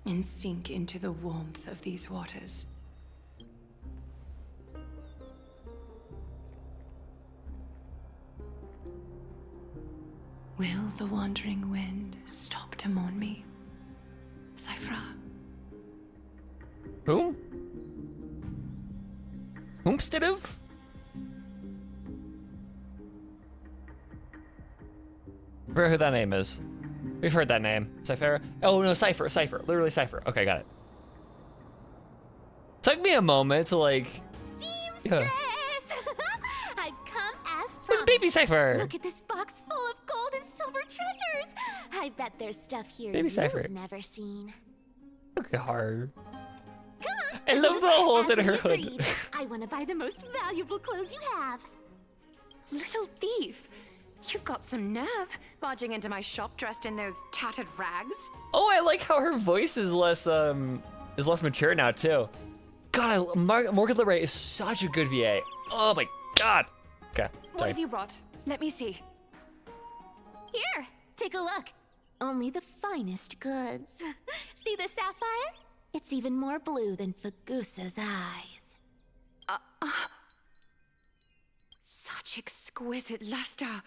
and sink into the warmth of these waters, will the wandering wind stop to mourn me? Cypher. Whom? Whomstead? I forget who that name is. We've heard that name. Cypher? Oh no, Cypher. Literally Cypher. Okay, got it. Took me a moment to like... Seamstress! I've come as promised. Who's Baby Cypher? Look at this box full of gold and silver treasures. I bet there's stuff here Baby Cypher. you've never seen. Look at her. Come on. I love the holes in As her we hood. agreed, I want to buy the most valuable clothes you have. Little thief, you've got some nerve barging into my shop dressed in those tattered rags. Oh, I like how her voice is less mature now too. God, Morgan Le Ray is such a good VA. Oh my God. Okay, What sorry. have you brought? Let me see. Here, take a look. Only the finest goods. See the sapphire? It's even more blue than Fagusa's eyes. Such exquisite luster.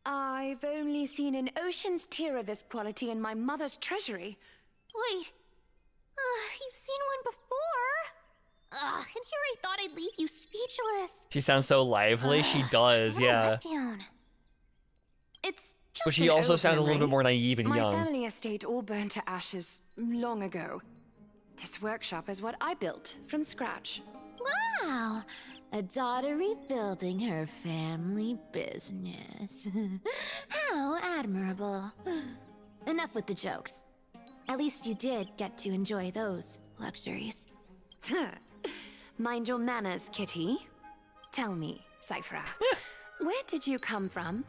I've only seen an ocean's tear of this quality in my mother's treasury. Wait. You've seen one before. Ugh, and here I thought I'd leave you speechless. She sounds so lively. She does, What a yeah. letdown. It's just But she an also old sounds a little memory. bit more naive and My young. family estate all burned to ashes long ago. This workshop is what I built from scratch. Wow, a daughter rebuilding her family business. How admirable. Enough with the jokes. At least you did get to enjoy those luxuries. Mind your manners, Kitty. Tell me, Cyphra, where did you come from?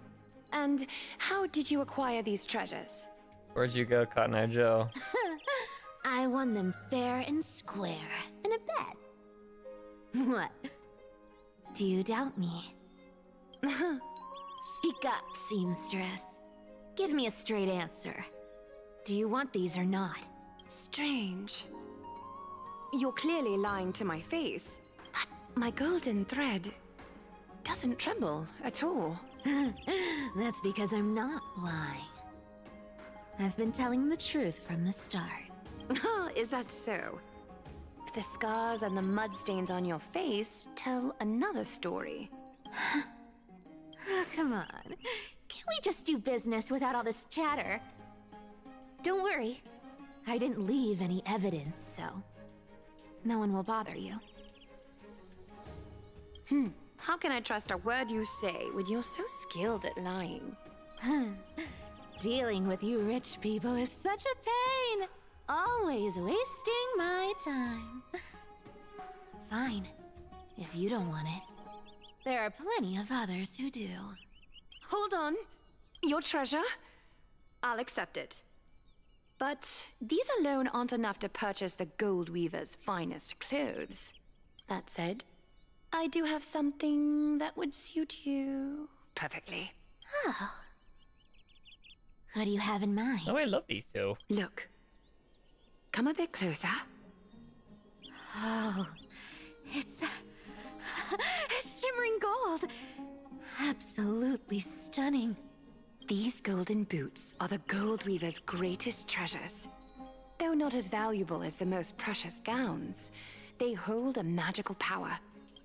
And how did you acquire these treasures? Where'd you go, Cotton Eye Joe? I won them fair and square in a bet. What? Do you doubt me? Speak up, seamstress. Give me a straight answer. Do you want these or not? Strange. You're clearly lying to my face, but my golden thread doesn't tremble at all. That's because I'm not lying. I've been telling the truth from the start. Is that so? The scars and the mud stains on your face tell another story. Oh, come on. Can't we just do business without all this chatter? Don't worry. I didn't leave any evidence, so no one will bother you. How can I trust a word you say when you're so skilled at lying? Dealing with you rich people is such a pain. Always wasting my time. Fine, if you don't want it. There are plenty of others who do. Hold on. Your treasure? I'll accept it. But these alone aren't enough to purchase the Gold Weaver's finest clothes. That said, I do have something that would suit you perfectly. Oh. What do you have in mind? Oh, I love these two. Look. Come a bit closer. Oh, it's shimmering gold. Absolutely stunning. These golden boots are the Gold Weaver's greatest treasures. Though not as valuable as the most precious gowns, they hold a magical power.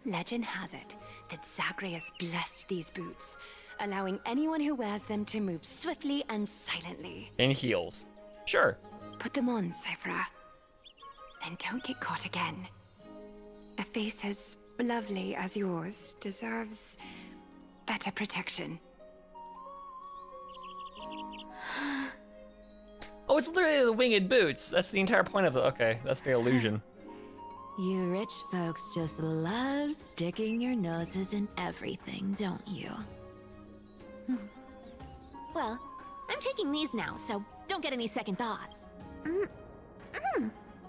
Legend has it that Zagreus blessed these boots, allowing anyone who wears them to move swiftly and silently. And heels. Sure. Put them on, Cyphra. And don't get caught again. A face as lovely as yours deserves better protection. Oh, it's literally the winged boots. That's the entire point of the. Okay, that's the illusion. You rich folks just love sticking your noses in everything, don't you? Well, I'm taking these now, so don't get any second thoughts.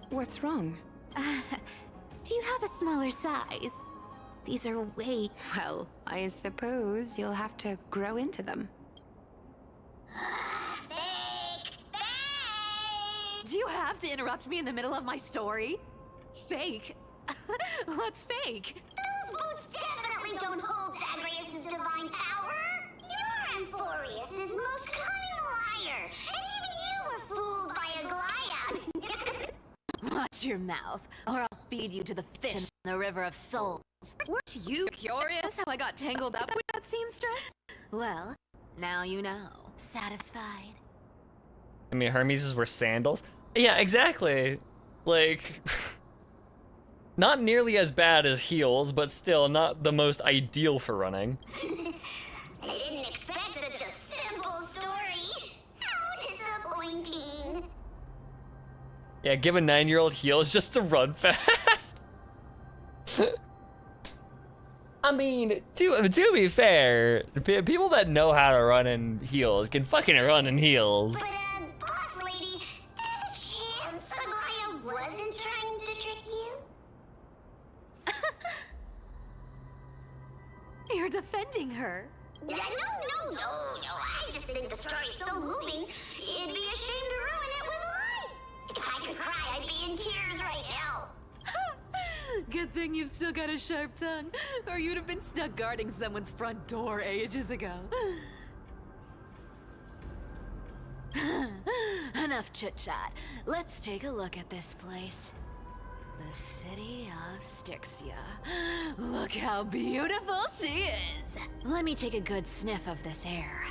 What's wrong? Do you have a smaller size? These are way... Well, I suppose you'll have to grow into them. Do you have to interrupt me in the middle of my story? Fake? What's fake? Those boots definitely don't hold Zagreus' divine power. You're Amphorius' most cunning liar, and even you were fooled by a Glyad. Watch your mouth, or I'll feed you to the fish in the river of souls. Weren't you curious how I got tangled up with that seamstress? Well, now you know. Satisfied? I mean, Hermes' were sandals. Yeah, exactly. Like, not nearly as bad as heels, but still not the most ideal for running. I didn't expect such a simple story. How disappointing. Yeah, give a 9-year-old heels just to run fast. I mean, to be fair, people that know how to run in heels can fucking run in heels. But, boss lady, there's a chance Aglaya wasn't trying to trick you? You're defending her. No. I just think the story's so moving, it'd be a shame to ruin it with a lie. If I could cry, I'd be in tears right now. Good thing you've still got a sharp tongue, or you'd have been stuck guarding someone's front door ages ago. Enough chit-chat. Let's take a look at this place. The city of Styxia. Look how beautiful she is. Let me take a good sniff of this air.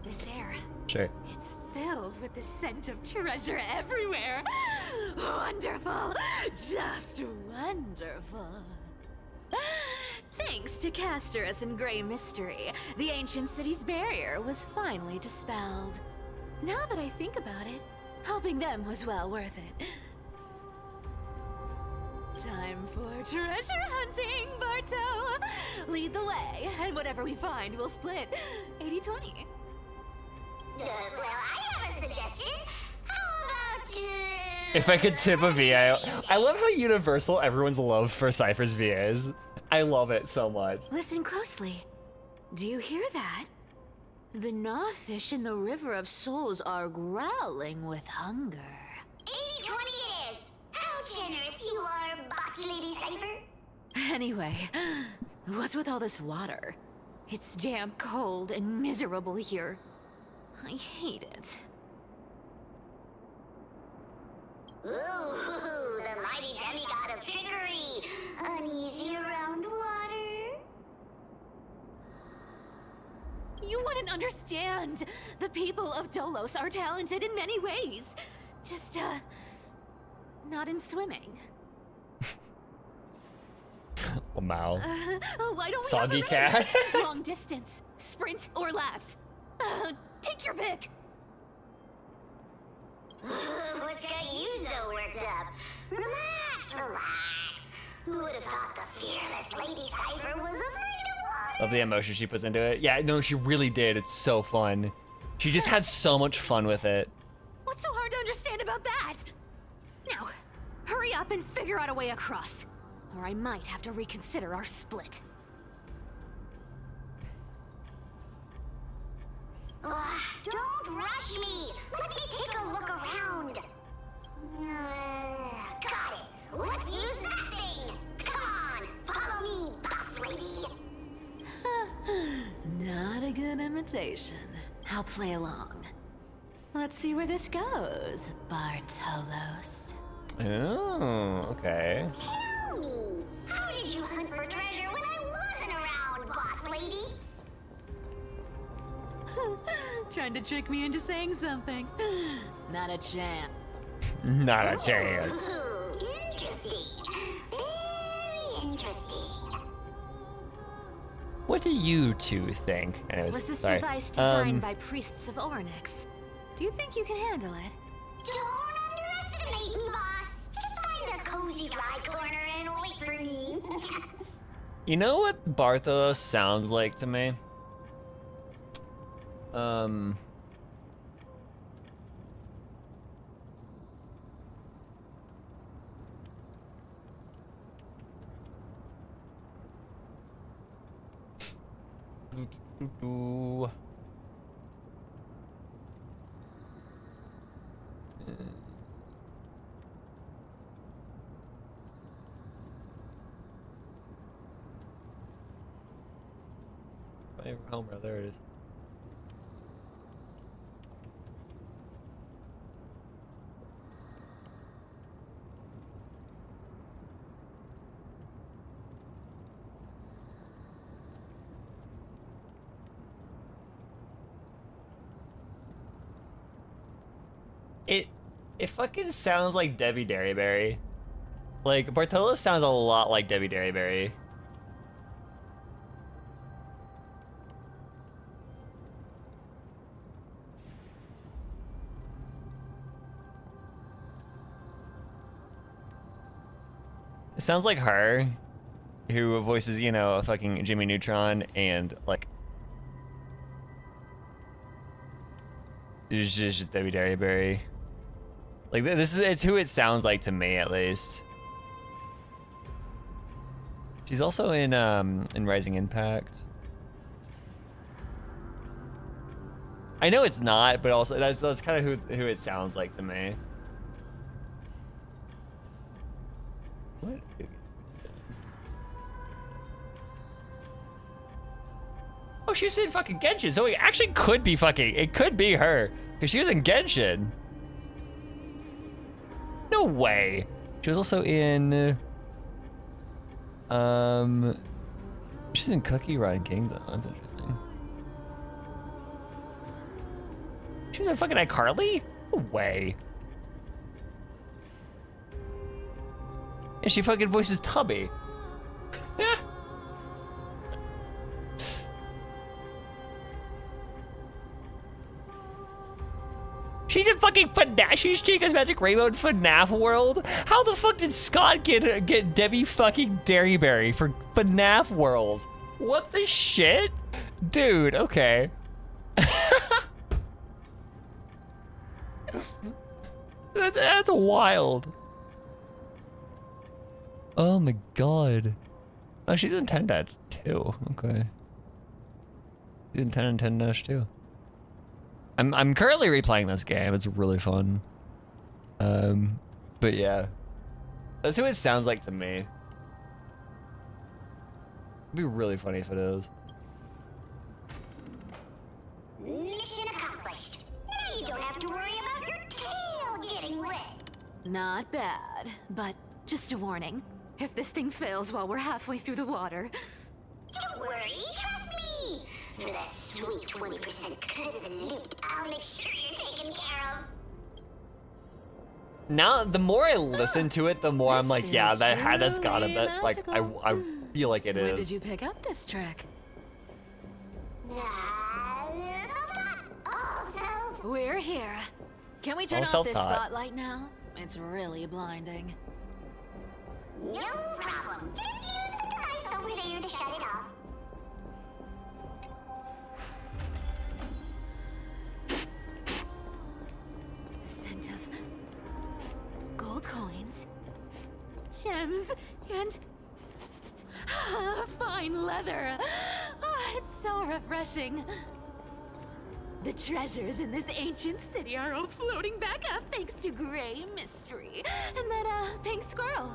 This air. Sure. It's filled with the scent of treasure everywhere. Wonderful. Just wonderful. Thanks to Castorus and Grey Mystery, the ancient city's barrier was finally dispelled. Now that I think about it, helping them was well worth it. Time for treasure hunting, Barto! Lead the way, and whatever we find, we'll split 80-20. Well, I have a suggestion. How about, If I could tip a VA, I love how universal everyone's love for Cypher's VA is. I love it so much. Listen closely. Do you hear that? The gnawfish in the River of Souls are growling with hunger. 80-20 it is! How generous you are, Boss Lady Cypher! Anyway, what's with all this water? It's damp, cold, and miserable here. I hate it. Ooh, the mighty demigod of trickery! Uneasy around water? You wouldn't understand. The people of Dolos are talented in many ways. Just, not in swimming. Wow. Why don't we Soggy have a race? cat. Long distance, sprint, or laps. Take your pick. What's got you so worked up? Relax, relax. Who would have thought the fearless Lady Cypher was afraid of water? Love the emotion she puts into it. Yeah, no, she really did. It's so fun. She just had so much fun with it. What's so hard to understand about that? Now, hurry up and figure out a way across, or I might have to reconsider our split. Don't rush me! Let me take a look around! Got it! Let's use that thing! Come on! Follow me, boss lady! Not a good imitation. I'll play along. Let's see where this goes, Bartolos. Oh, okay. Tell me, how did you hunt for treasure when I wasn't around, boss lady? Trying to trick me into saying something. Not a chance. Not a chance. Ooh, interesting. Very interesting. What do you two think? Anyways, Was this sorry. device designed by priests of Ornyx? Do you think you can handle it? Don't underestimate me, boss. Just find a cozy dry corner and wait for me. You know what Bartholos sounds like to me? Home, bro. There it is. It fucking sounds like Debbie Derryberry. Like, Bartolo sounds a lot like Debbie Derryberry. It sounds like her, who voices, you know, a fucking Jimmy Neutron, and like, it's just Debbie Derryberry. Like, it's who it sounds like to me, at least. She's also in Rising Impact. I know it's not, but also that's kind of who it sounds like to me. What? Oh, she was in fucking Genshin, so it actually could be fucking, it could be her. Because she was in Genshin. No way. She was also in, she's in Cookie Run Kingdom. That's interesting. She was in fucking iCarly? No way. Yeah, she fucking voices Tubby. Yeah. She's in fucking FNAF. She's Chica's Magic Rainbow in FNAF World. How the fuck did Scott get Debbie fucking Derryberry for FNAF World? What the shit? Dude, okay. That's wild. Oh my god. Oh, she's in 10 too. Okay. She's in 10 and 10 too. I'm currently replaying this game. It's really fun. But yeah. That's who it sounds like to me. It'd be really funny if it is. Mission accomplished. Now you don't have to worry about your tail getting wet. Not bad, but just a warning. If this thing fails while we're halfway through the water... Don't worry, trust me. For that sweet 20% cut of the loot, I'll make sure you're taken care of. Now, the more I listen to it, the more I'm like, yeah, that's gotta be, like, I feel like it is. When did you pick up this trick? We're here. Can we turn off this spotlight now? It's really blinding. No problem. Just use the device over there to shut it off. The scent of gold coins, gems, and fine leather. Oh, it's so refreshing. The treasures in this ancient city are all floating back up thanks to Gray Mystery and that pink squirrel.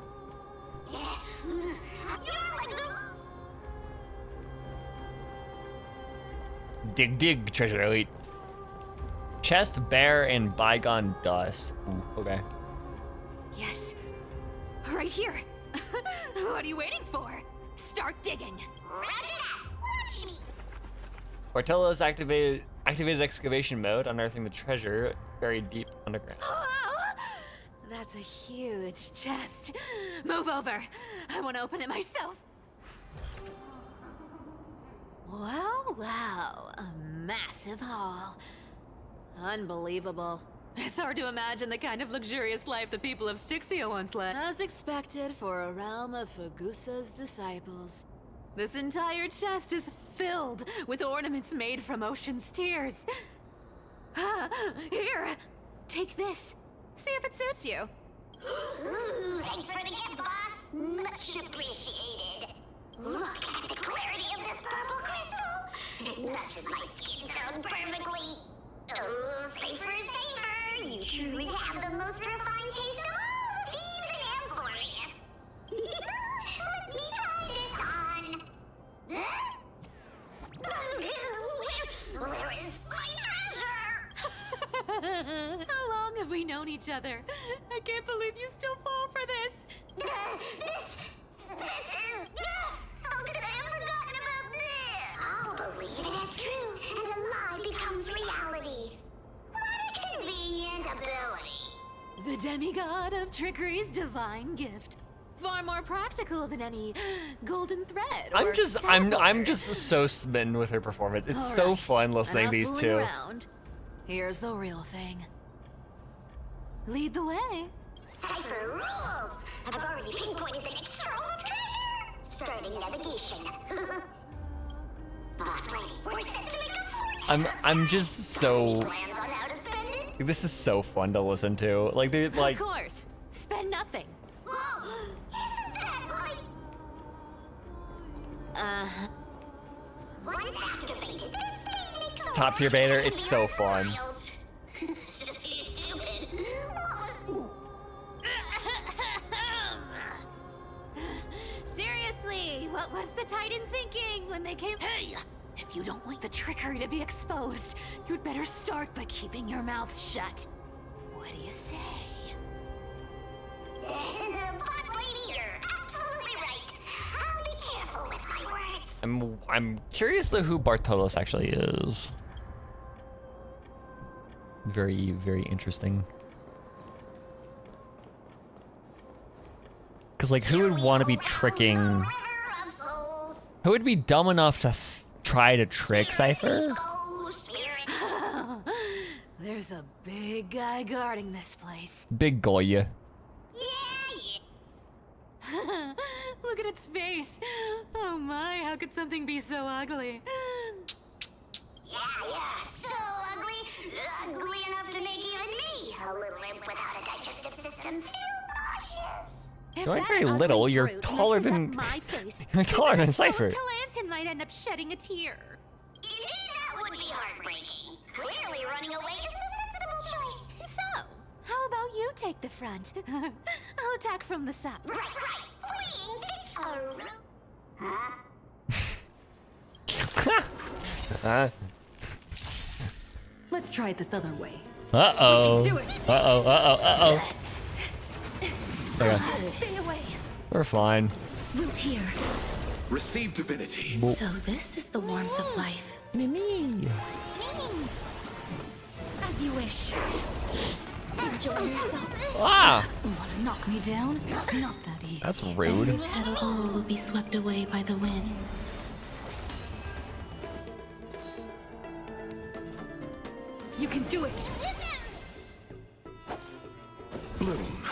Dig, treasure awaits. Chest, bear, and bygone dust. Ooh, okay. Yes, right here. What are you waiting for? Start digging. Roger that. Watch me. Portillo's activated excavation mode, unearthing the treasure buried deep underground. Wow, that's a huge chest. Move over. I want to open it myself. Wow, a massive haul. Unbelievable. It's hard to imagine the kind of luxurious life the people of Styxia once led. As expected for a realm of Fagusa's disciples. This entire chest is filled with ornaments made from ocean's tears. Here, take this. See if it suits you. Ooh, thanks for the gift, boss. Much appreciated. Look at the clarity of this purple crystal. It matches my skin tone perfectly. Oh, safer. You truly have the most refined taste of all the thieves in Amphorius. Let me try this on. Huh? Where is my treasure? How long have we known each other? I can't believe you still fall for this. This is... How could I have forgotten about this? I'll believe it as true, and a lie becomes reality. What a convenient ability. The demigod of trickery's divine gift. Far more practical than any golden thread. I'm just so smitten with her performance. It's so fun listening to these two. Here's the real thing. Lead the way. Cipher rules. I've already pinpointed the next trove of treasure. Starting navigation. Boss lady, we're set to make a fortune. I'm just so. Plans on how to spend it? This is so fun to listen to. Like they like. Of course, spend nothing. Whoa, isn't that like? Once activated, this thing makes a Top tier Vader. It's so fun. It's just too stupid. Seriously, what was the Titan thinking when they came? Hey, if you don't want the trickery to be exposed, you'd better start by keeping your mouth shut. What do you say? Boss lady, you're absolutely right. I'll be careful with my words. I'm curious though who Bartolos actually is. Very, very interesting. Cause like who would want to be tricking? Who would be dumb enough to try to trick Cypher? There's a big guy guarding this place. Big Goya. Look at its face. Oh my, how could something be so ugly? Yeah, so ugly. Ugly enough to make even me, a little imp without a digestive system, feel nauseous. You aren't very little. You're taller than. My face, You're taller than Cypher. Talantin might end up shedding a tear. Indeed, that would be heartbreaking. Clearly, running away is the sensible choice. So, how about you take the front? I'll attack from the side. Right. Fleeing fits a Huh? Let's try it this other way. Uh-oh. We can do it. Uh-oh. Okay. Stay away. We're fine. Root here. Receive divinity. So this is the warmth of life. Mimi. As you wish. Enjoy yourself. Ah! Wanna knock me down? It's not that easy. That's rude. Petal all will be swept away by the wind. You can do it. Bloom.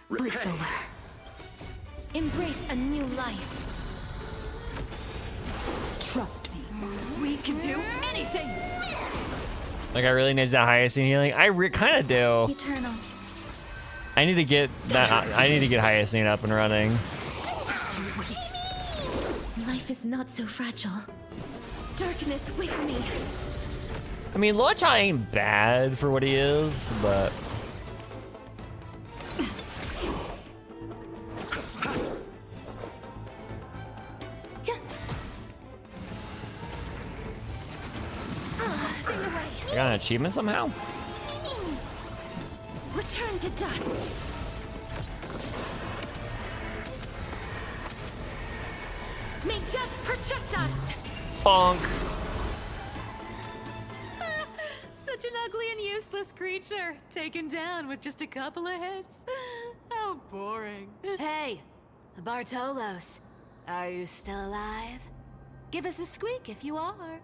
Breaks over. Embrace a new life. Trust me. We can do anything. Like I really need that Hyacinth healing. I kind of do. Eternal. I need to get that. I need to get Hyacinth up and running. Life is not so fragile. Darkness with me. I mean, Locha ain't bad for what he is, but I got an achievement somehow. Return to dust. May death protect us. Bonk. Such an ugly and useless creature, taken down with just a couple of hits. How boring. Hey, Bartolos, are you still alive? Give us a squeak if you are.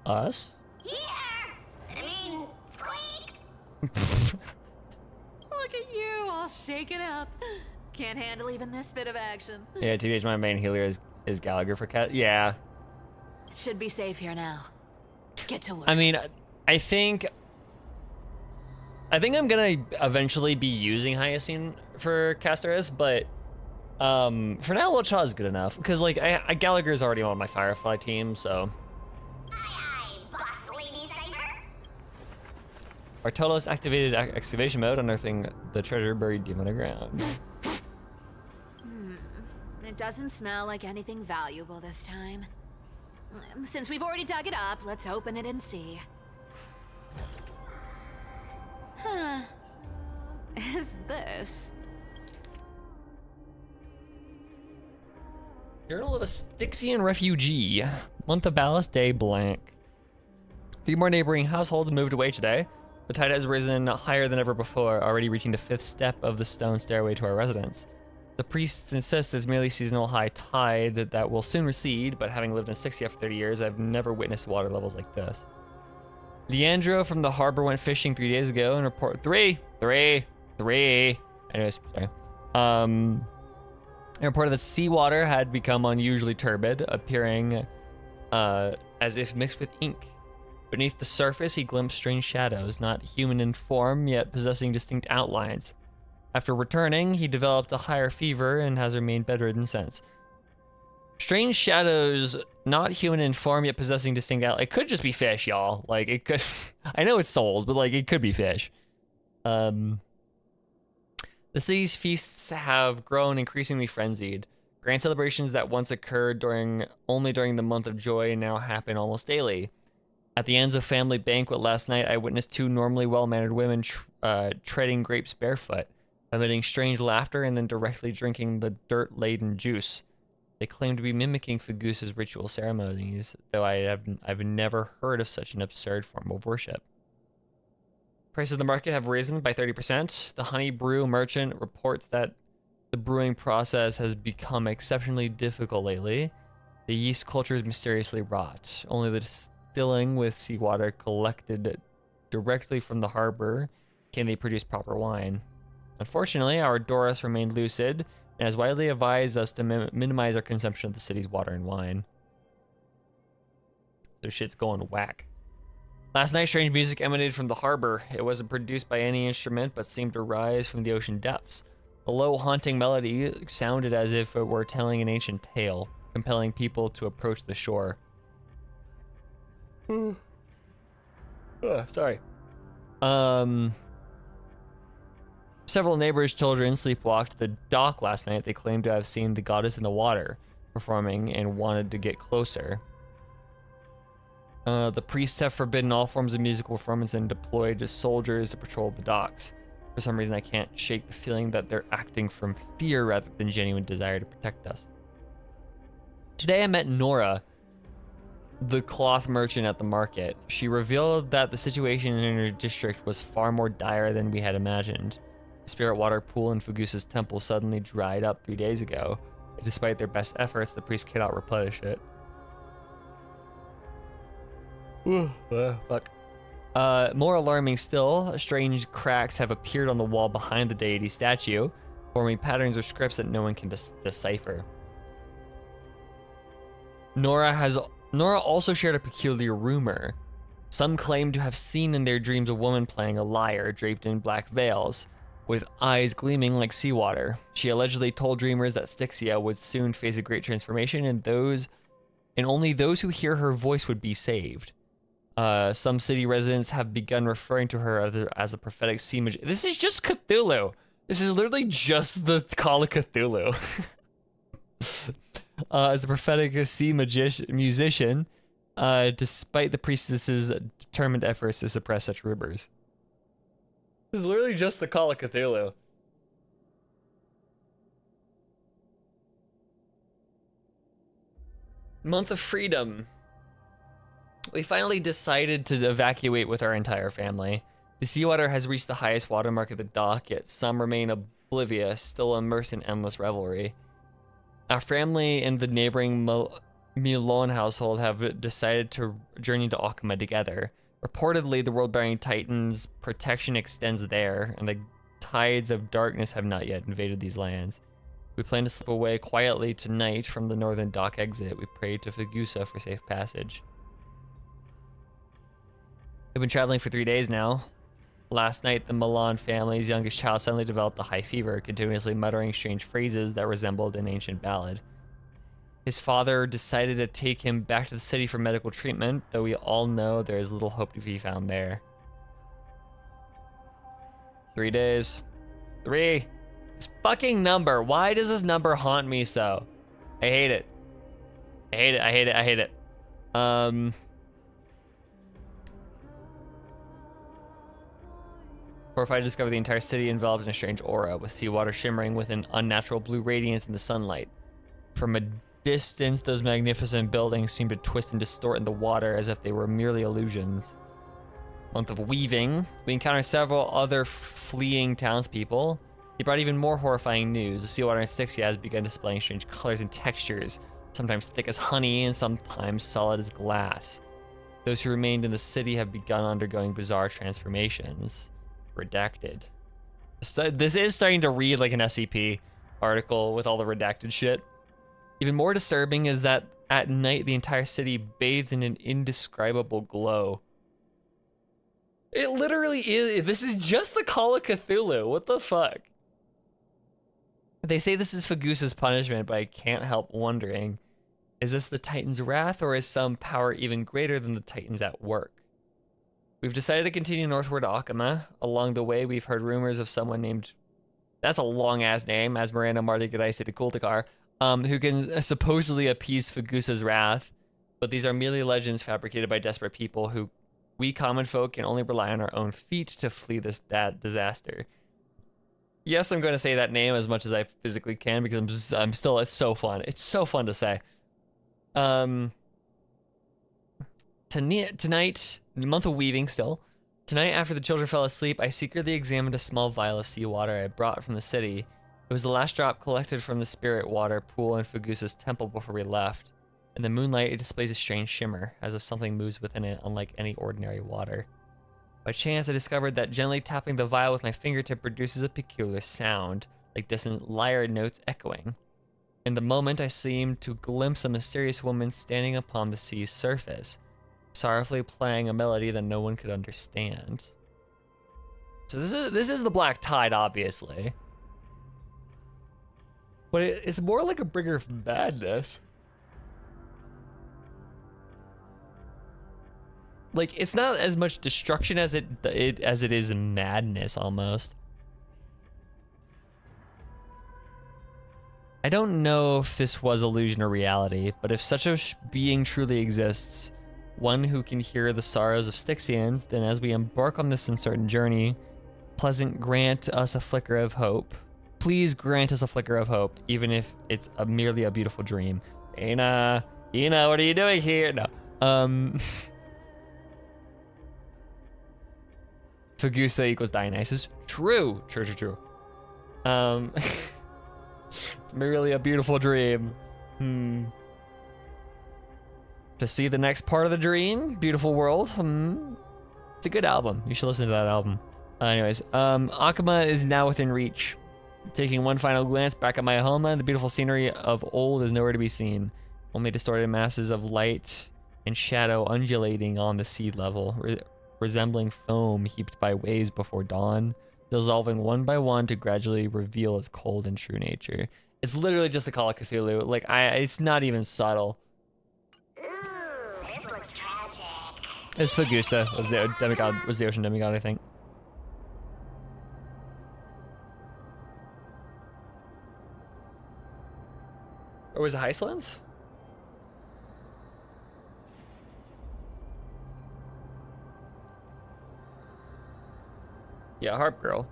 Us? Squeak! Look at you, all shaken up. Can't handle even this bit of action. Yeah, TBH, my main healer is Gallagher for cat. Yeah. Should be safe here now. Get to work. I mean, I think I'm gonna eventually be using Hyacinth for Castoris, but for now, Locha is good enough because like Gallagher's already on my Firefly team, so. Boss lady Cypher. Bartolos activated excavation mode, unearthing the treasure buried deep underground. It doesn't smell like anything valuable this time. Since we've already dug it up, let's open it and see. Huh. Is this? Journal of a Styxian refugee. Month of ballast, day blank. 3 more neighboring households moved away today. The tide has risen higher than ever before, already reaching the 5th step of the stone stairway to our residence. The priests insist it's merely seasonal high tide that will soon recede, but having lived in 60 after 30 years, I've never witnessed water levels like this. Leandro from the harbor went fishing 3 days ago and report three. Anyways, sorry. And reported that seawater had become unusually turbid, appearing as if mixed with ink. Beneath the surface, he glimpsed strange shadows, not human in form, yet possessing distinct outlines. After returning, he developed a higher fever and has remained bedridden since. Strange shadows, not human in form, yet possessing distinct outlines. It could just be fish, y'all. Like, it could... I know it's souls, but, like, it could be fish. The city's feasts have grown increasingly frenzied. Grand celebrations that once occurred only during the month of joy now happen almost daily. At the ends of family banquet last night, I witnessed two normally well-mannered women treading grapes barefoot, emitting strange laughter and then directly drinking the dirt-laden juice. They claim to be mimicking Fagusa's ritual ceremonies, though I've never heard of such an absurd form of worship. Prices of the market have risen by 30%. The honey brew merchant reports that the brewing process has become exceptionally difficult lately. The yeast culture is mysteriously rot. Only the distilling with seawater collected directly from the harbor can they produce proper wine. Unfortunately, our Doris remained lucid and has widely advised us to minimize our consumption of the city's water and wine. So shit's going whack. Last night, strange music emanated from the harbor. It wasn't produced by any instrument, but seemed to rise from the ocean depths. A low, haunting melody sounded as if it were telling an ancient tale, compelling people to approach the shore. Sorry. Several neighbors' children sleepwalked the dock last night. They claimed to have seen the goddess in the water performing and wanted to get closer. The priests have forbidden all forms of musical performance and deployed soldiers to patrol the docks. For some reason, I can't shake the feeling that they're acting from fear rather than genuine desire to protect us. Today I met Nora, the cloth merchant at the market. She revealed that the situation in her district was far more dire than we had imagined. The spirit water pool in Fagusa's temple suddenly dried up 3 days ago. Despite their best efforts, the priests cannot replenish it. Fuck. More alarming still, strange cracks have appeared on the wall behind the deity statue, forming patterns or scripts that no one can decipher. Nora also shared a peculiar rumor. Some claim to have seen in their dreams a woman playing a lyre, draped in black veils, with eyes gleaming like seawater. She allegedly told dreamers that Styxia would soon face a great transformation, and only those who hear her voice would be saved. Some city residents have begun referring to her as a prophetic sea magician. This is just Cthulhu. This is literally just the Call of Cthulhu. As a prophetic sea musician, despite the priestess's determined efforts to suppress such rumors. This is literally just the Call of Cthulhu. Month of Freedom. We finally decided to evacuate with our entire family. The seawater has reached the highest watermark at the dock, yet some remain oblivious, still immersed in endless revelry. Our family and the neighboring Milon household have decided to journey to Okama together. Reportedly, the world-bearing Titan's protection extends there, and the tides of darkness have not yet invaded these lands. We plan to slip away quietly tonight from the northern dock exit. We pray to Fagusa for safe passage. We've been traveling for 3 days now. Last night, the Milan family's youngest child suddenly developed a high fever, continuously muttering strange phrases that resembled an ancient ballad. His father decided to take him back to the city for medical treatment, though we all know there is little hope to be found there. 3 days. 3. This fucking number. Why does this number haunt me so? I hate it. I hate it. I hate it. I hate it. Horrified to discover the entire city involved in a strange aura, with seawater shimmering with an unnatural blue radiance in the sunlight. From a distance, those magnificent buildings seem to twist and distort in the water as if they were merely illusions. Month of Weaving. We encounter several other fleeing townspeople. They brought even more horrifying news. The seawater in Styxia has begun displaying strange colors and textures, sometimes thick as honey and sometimes solid as glass. Those who remained in the city have begun undergoing bizarre transformations. Redacted. This is starting to read like an SCP article with all the redacted shit. Even more disturbing is that at night the entire city bathes in an indescribable glow. It literally is. This is just the Call of Cthulhu. What the fuck? They say this is Fagusa's punishment, but I can't help wondering, is this the Titan's wrath, or is some power even greater than the Titans at work? We've decided to continue northward to Okama. Along the way, we've heard rumors of someone named... That's a long-ass name. As Miranda Marty Gadaisi de Kultakar. who can supposedly appease Fagusa's wrath, but these are merely legends fabricated by desperate people who we common folk can only rely on our own feet to flee this disaster. Yes, I'm going to say that name as much as I physically can because I'm still, it's so fun. It's so fun to say. Tonight, month of weaving still. Tonight, after the children fell asleep, I secretly examined a small vial of seawater I brought from the city. It was the last drop collected from the spirit water pool in Fagusa's temple before we left. In the moonlight, it displays a strange shimmer, as if something moves within it, unlike any ordinary water. By chance, I discovered that gently tapping the vial with my fingertip produces a peculiar sound, like distant lyre notes echoing. In the moment, I seemed to glimpse a mysterious woman standing upon the sea's surface, sorrowfully playing a melody that no one could understand. So this is the Black Tide, obviously. But it's more like a bringer of madness. Like, it's not as much destruction as it is madness, almost. I don't know if this was illusion or reality, but if such a being truly exists, one who can hear the sorrows of Styxians, then as we embark on this uncertain journey, pleasant grant us a flicker of hope. Please grant us a flicker of hope, even if it's merely a beautiful dream. Ina, what are you doing here? No. Fagusa equals Dionysus. True. It's merely a beautiful dream. To see the next part of the dream, beautiful world. It's a good album. You should listen to that album. Anyways, Akama is now within reach. Taking one final glance back at my homeland, the beautiful scenery of old is nowhere to be seen. Only distorted masses of light and shadow undulating on the sea level, resembling foam heaped by waves before dawn, dissolving one by one to gradually reveal its cold and true nature. It's literally just the Call of Cthulhu. Like, it's not even subtle. Ooh, this looks tragic. It's Fagusa, was the demigod, was the ocean demigod, I think. Or was it Iceland's? Yeah, Harp Girl.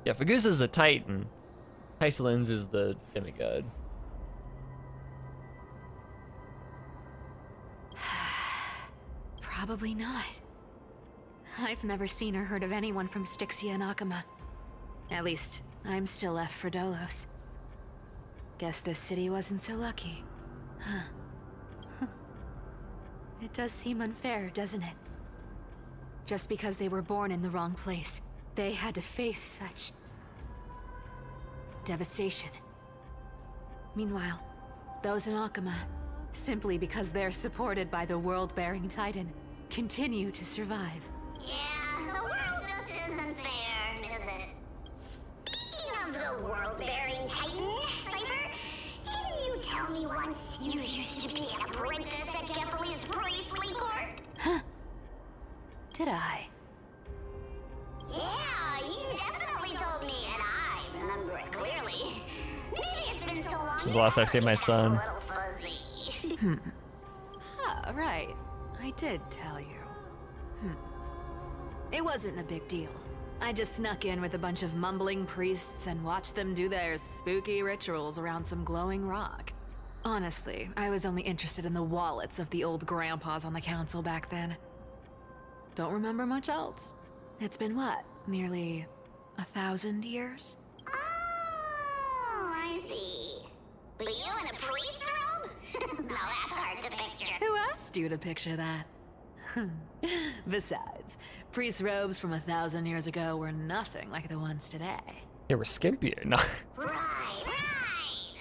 Yeah, Fagusa's the Titan. Iceland's is the demigod. Probably not. I've never seen or heard of anyone from Styxia and Akama. At least, I'm still left for Dolos. Guess this city wasn't so lucky. Huh. It does seem unfair, doesn't it? Just because they were born in the wrong place, they had to face such devastation. Meanwhile, those in Akama, simply because they're supported by the world-bearing Titan, continue to survive. Yeah, the world just isn't fair, is it? Speaking of the world-bearing Titan, Cypher, didn't you tell me once you used to be an apprentice at Kefali's priestly court? Huh. Did I? Yeah, you definitely told me, and I remember it clearly. Maybe it's been so long. This is the last I've seen my son. Ah, right. I did tell you. It wasn't a big deal. I just snuck in with a bunch of mumbling priests and watched them do their spooky rituals around some glowing rock. Honestly, I was only interested in the wallets of the old grandpas on the council back then. Don't remember much else. It's been what? Nearly 1,000 years? Oh, I see. But you in a priest robe? No, that's hard to picture. Who asked you to picture that? Besides, priest robes from 1,000 years ago were nothing like the ones today. They were skimpier. No. Right.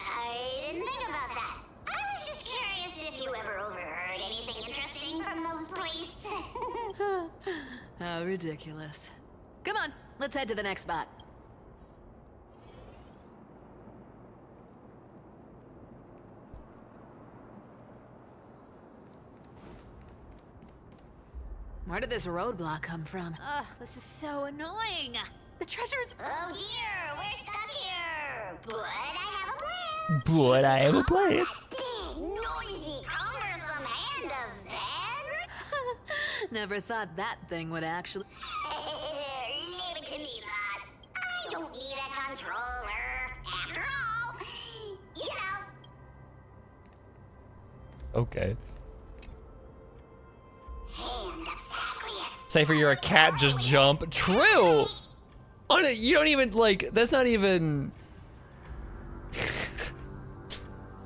I didn't think about that. I was just curious if you ever overheard anything interesting from those priests. How ridiculous. Come on, let's head to the next spot. Where did this roadblock come from? Ugh, this is so annoying. The treasure's... Oh dear, we're stuck here. But I have a plan. but I will play it. Big, noisy, cumbersome hand of Zen? Never thought that thing would actually. Leave it to me, boss. I don't need a controller. After all, you know. Okay. Hand of Zagreus. Cypher, you're a cat, just jump. True! On it, you don't even, like, that's not even...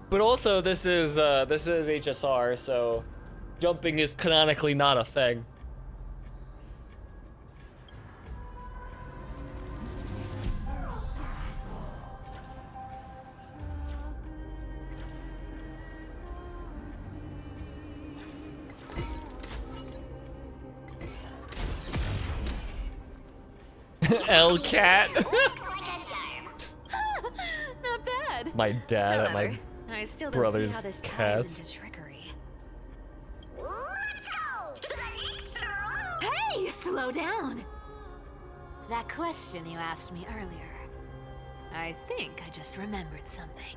But also, this is HSR, so jumping is canonically not a thing. L cat. Not bad. My dad at However, my I still don't brother's see how this ties cats. into trickery. Let's go to the next room. Hey, slow down. That question you asked me earlier. I think I just remembered something.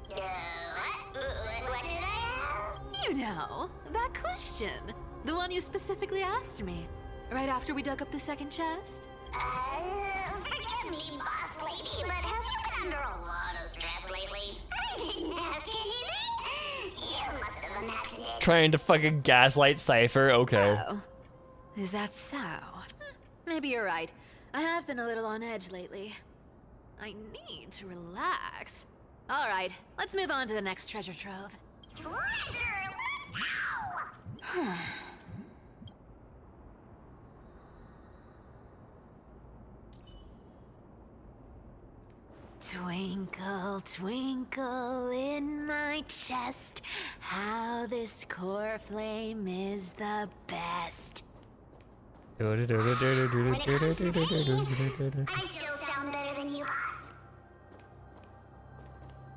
What did I ask? You know, that question. The one you specifically asked me. Right after we dug up the second chest? Forgive me, boss lady, but have you been under a lot of stress lately? I didn't ask anything. You must have imagined it. Trying to fucking gaslight Cypher, okay. Oh. Is that so? Maybe you're right. I have been a little on edge lately. I need to relax. All right, let's move on to the next treasure trove. Treasure, let's go! Twinkle, twinkle in my chest, how this core flame is the best. When it comes to singing, I still sound better than you, boss.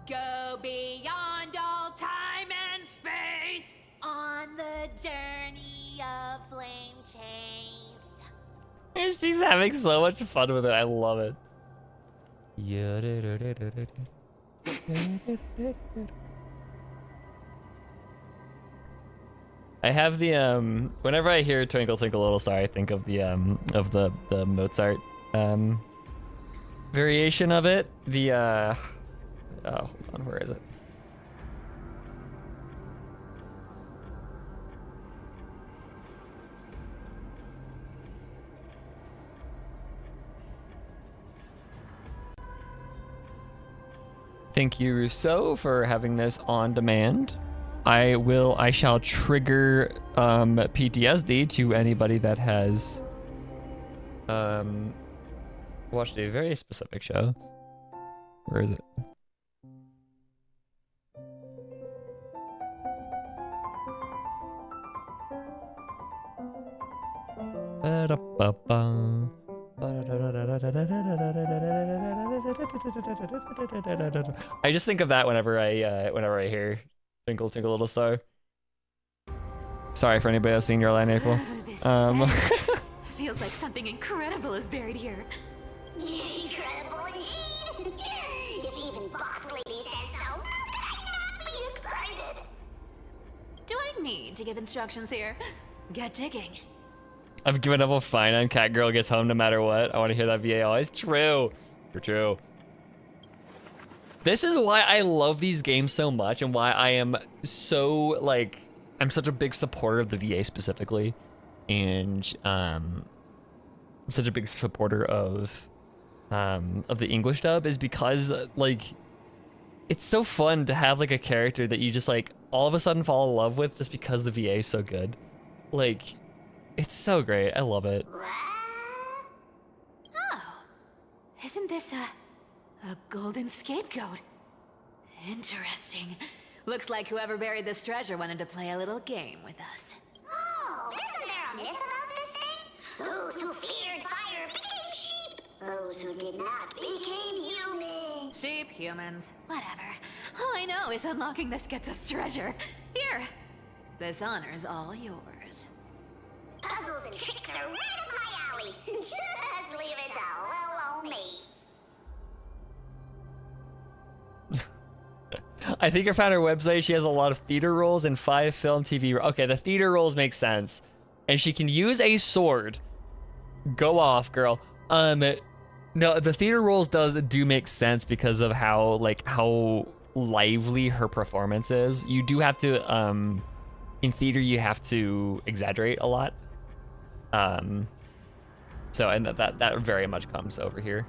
Go beyond all time and space on the journey of flame chase. She's having so much fun with it. I love it. I have the whenever I hear Twinkle Twinkle Little Star, I think of the Mozart variation of it. The oh, hold on, where is it? Thank you, Rousseau, for having this on demand. I shall trigger PTSD to anybody that has watched a very specific show. Where is it? Ba-da-ba-ba. I just think of that whenever I hear Twinkle Twinkle Little Star. Sorry for anybody that's seen Your Lie in April. Feels like something incredible is buried here. Incredible indeed. If even boss lady says so, how could I not be excited? Do I need to give instructions here? Get digging. I've given up a fine on Catgirl Gets Home no matter what. I want to hear that VA always. True. True. This is why I love these games so much and why I am so, like, I'm such a big supporter of the VA specifically. And such a big supporter of the English dub is because, like, it's so fun to have, like, a character that you just, like, all of a sudden fall in love with just because the VA is so good. Like, it's so great. I love it. Oh, isn't this a golden scapegoat? Interesting. Looks like whoever buried this treasure wanted to play a little game with us. Oh, isn't there a myth about this thing? Those who feared fire became sheep. Those who did not became human. Sheep, humans, whatever. All I know is unlocking this gets us treasure. Here, this honor's all yours. Puzzles and tricks are right up my alley. Just leave it to little old me. I think I found her website. She has a lot of theater roles and 5 film, TV. Okay, the theater roles make sense, and she can use a sword. Go off, girl. No, the theater roles do make sense because of how lively her performance is. You do have to in theater you have to exaggerate a lot. So and that very much comes over here.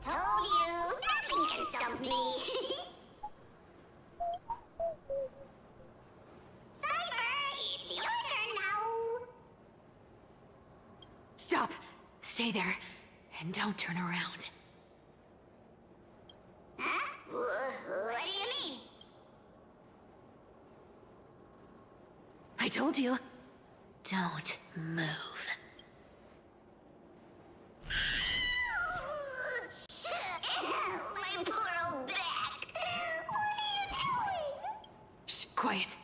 Told you, nothing can stump me. Cyber, it's your turn now. Stop. Stay there. And don't turn around. Huh? What do you mean? I told you. Don't move. My poor old back. What are you doing? Shh, quiet.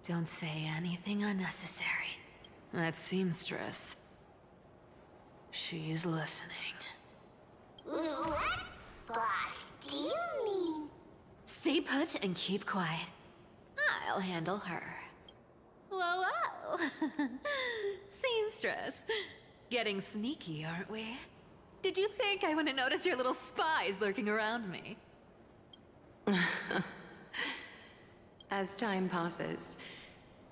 Don't say anything unnecessary. That seamstress. She's listening. What? Boss, do you mean? Stay put and keep quiet. I'll handle her. Whoa, whoa. Seamstress. Getting sneaky, aren't we? Did you think I wouldn't notice your little spies lurking around me? As time passes,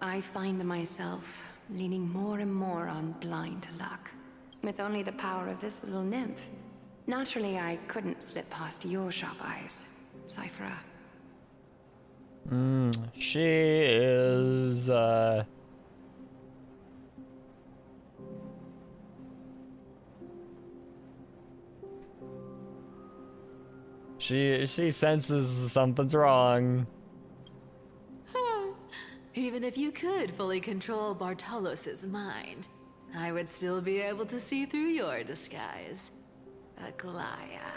I find myself leaning more and more on blind luck. With only the power of this little nymph. Naturally, I couldn't slip past your sharp eyes, Cyphera. She is, She senses something's wrong. Even if you could fully control Bartolos's mind, I would still be able to see through your disguise. Aglaya.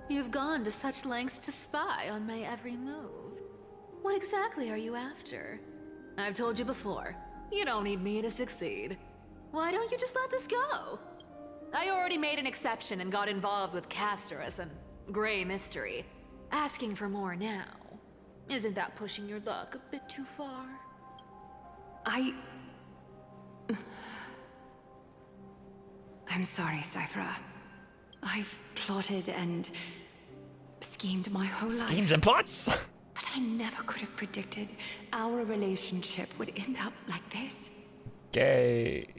You've gone to such lengths to spy on my every move. What exactly are you after? I've told you before, you don't need me to succeed. Why don't you just let this go? I already made an exception and got involved with Castorus and Grey Mystery. Asking for more now. Isn't that pushing your luck a bit too far? I'm sorry, Cyphera. I've plotted and schemed my whole life. Schemes and plots? But I never could have predicted our relationship would end up like this. Gay.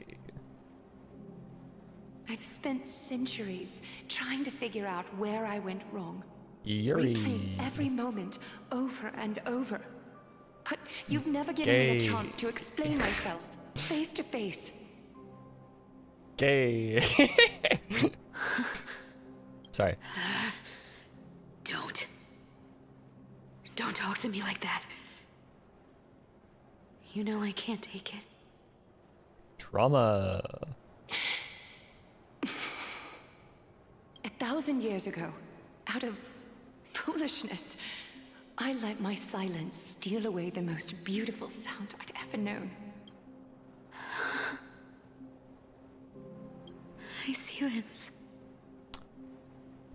I've spent centuries trying to figure out where I went wrong. Yuri. Replaying every moment over and over. But you've never given me a chance to explain myself face to face. Gay. Sorry. Don't talk to me like that. You know I can't take it. Trauma. 1,000 years ago, out of foolishness, I let my silence steal away the most beautiful sound I'd ever known. Hycelins.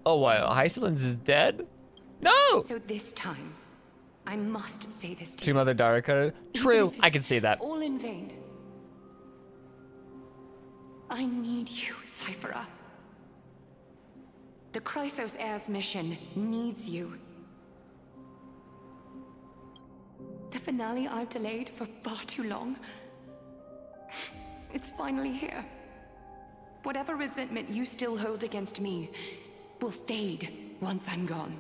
Oh wow, Hycelins is dead? No! So this time, I must say this to To you. Mother Daraka. True, I can see that. All in vain. I need you, Cyphera. The Chrysos Heir's mission needs you. The finale I've delayed for far too long. It's finally here. Whatever resentment you still hold against me will fade once I'm gone.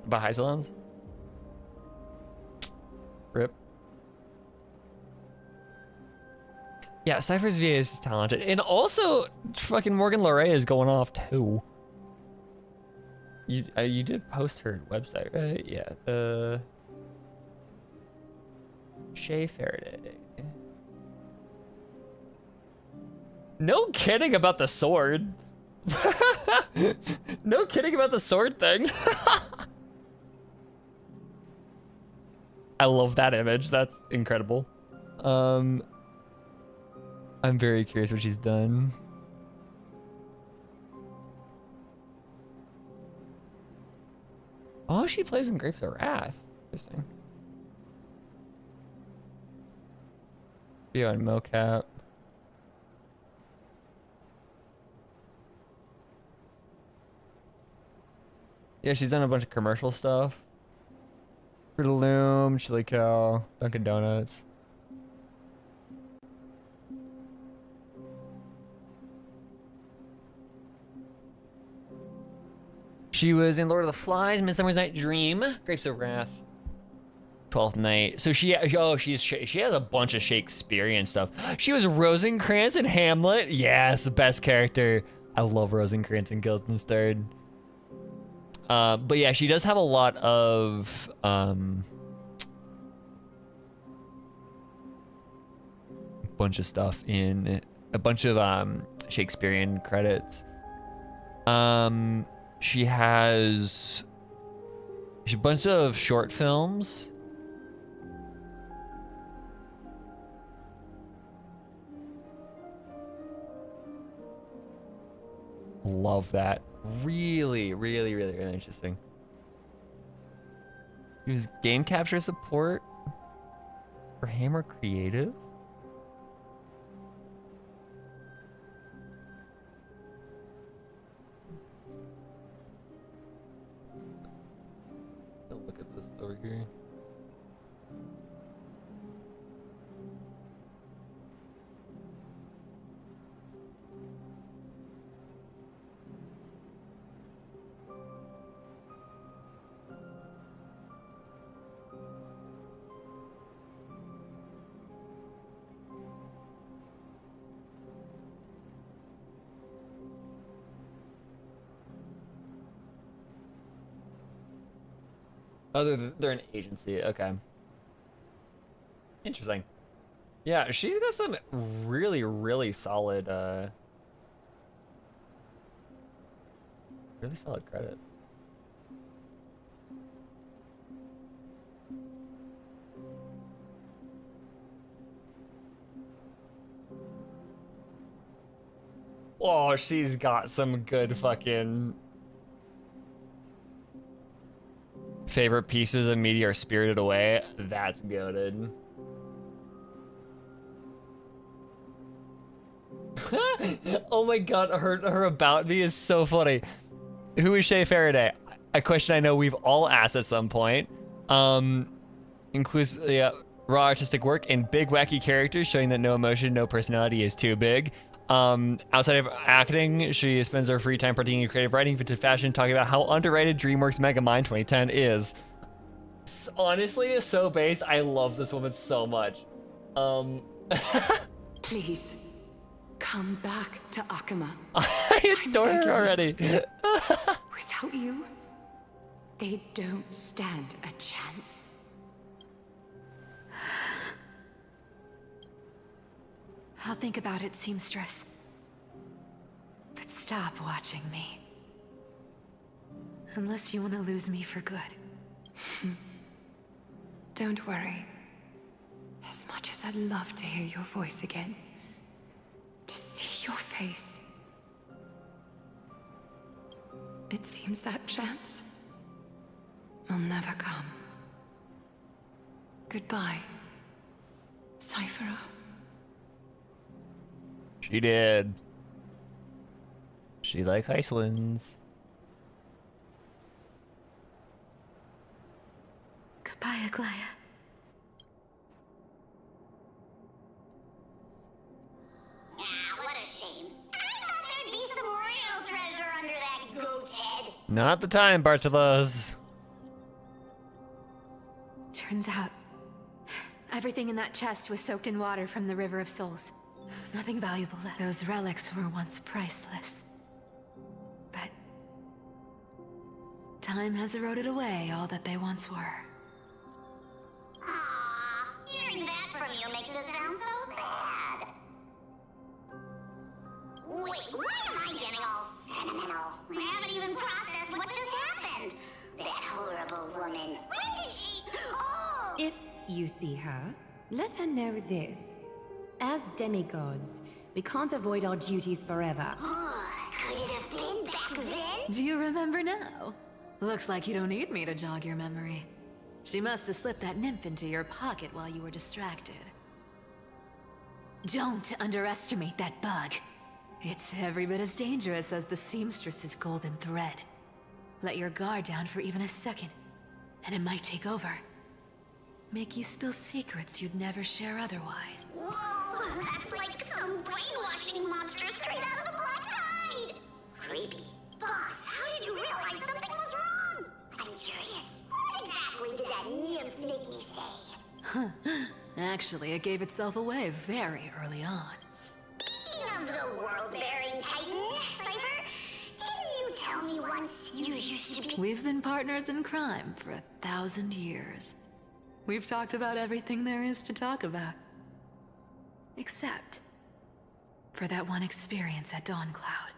About Hysolans? Rip. Yeah, Cypher's VA is talented. And also, fucking Morgan Lorray is going off too. You did post her website, right? Yeah. Shay Faraday. No kidding about the sword. No kidding about the sword thing. I love that image. That's incredible. I'm very curious what she's done. Oh, she plays in Grapes of Wrath. Interesting. Video on mocap. Yeah, she's done a bunch of commercial stuff. Fruit of the Loom, Chili Cow, Dunkin' Donuts. She was in Lord of the Flies, Midsummer's Night Dream, Grapes of Wrath, 12th Night. So she has a bunch of Shakespearean stuff. She was Rosencrantz in Hamlet. Yes, best character. I love Rosencrantz and Guildenstern. But yeah, she does have a lot of bunch of stuff in a bunch of Shakespearean credits. She has a bunch of short films. Love that. Really, really, really, really interesting. Use game capture support for Hammer Creative. Look at this over here. Oh, they're an agency. Okay. Interesting. Yeah, she's got some really, really solid, really solid credit. Oh, she's got some good fucking favorite pieces of media are Spirited Away. That's goated. Oh my god, her about me is so funny. Who is Shay Faraday? A question I know we've all asked at some point. Includes raw artistic work and big wacky characters showing that no emotion, no personality is too big. Outside of acting, she spends her free time partaking in creative writing, vintage fashion, talking about how underrated DreamWorks Megamind 2010 is. Honestly, it's so based. I love this woman so much. Please, come back to Akama. I adore her already. Without you, they don't stand a chance. I'll think about it, seamstress. But stop watching me. Unless you want to lose me for good. Don't worry. As much as I'd love to hear your voice again, to see your face, it seems that chance will never come. Goodbye, Cyphera. She did. She like Iceland's. Goodbye, Aglaya. Not the time, Bartolos. Turns out, everything in that chest was soaked in water from the River of Souls. Nothing valuable left. Those relics were once priceless. But time has eroded away all that they once were. Aww, hearing that from you makes it sound so sad. Wait, why am I getting all sentimental? I haven't even processed what just happened. That horrible woman. When did she... Oh! If you see her, let her know this. As demigods, we can't avoid our duties forever. Could it have been back then? Do you remember now? Looks like you don't need me to jog your memory. She must have slipped that nymph into your pocket while you were distracted. Don't underestimate that bug. It's every bit as dangerous as the seamstress's golden thread. Let your guard down for even a second, and it might take over. Make you spill secrets you'd never share otherwise. Whoa, that's like some brainwashing monster straight out of the Black Tide! Creepy. Boss, how did you realize something was wrong? I'm curious. What exactly did that nymph make me say? Huh. Actually, it gave itself away very early on. Speaking of the world-bearing titan, Cypher, didn't you tell me once you used to be... We've been partners in crime for 1,000 years. We've talked about everything there is to talk about. Except for that one experience at Dawncloud.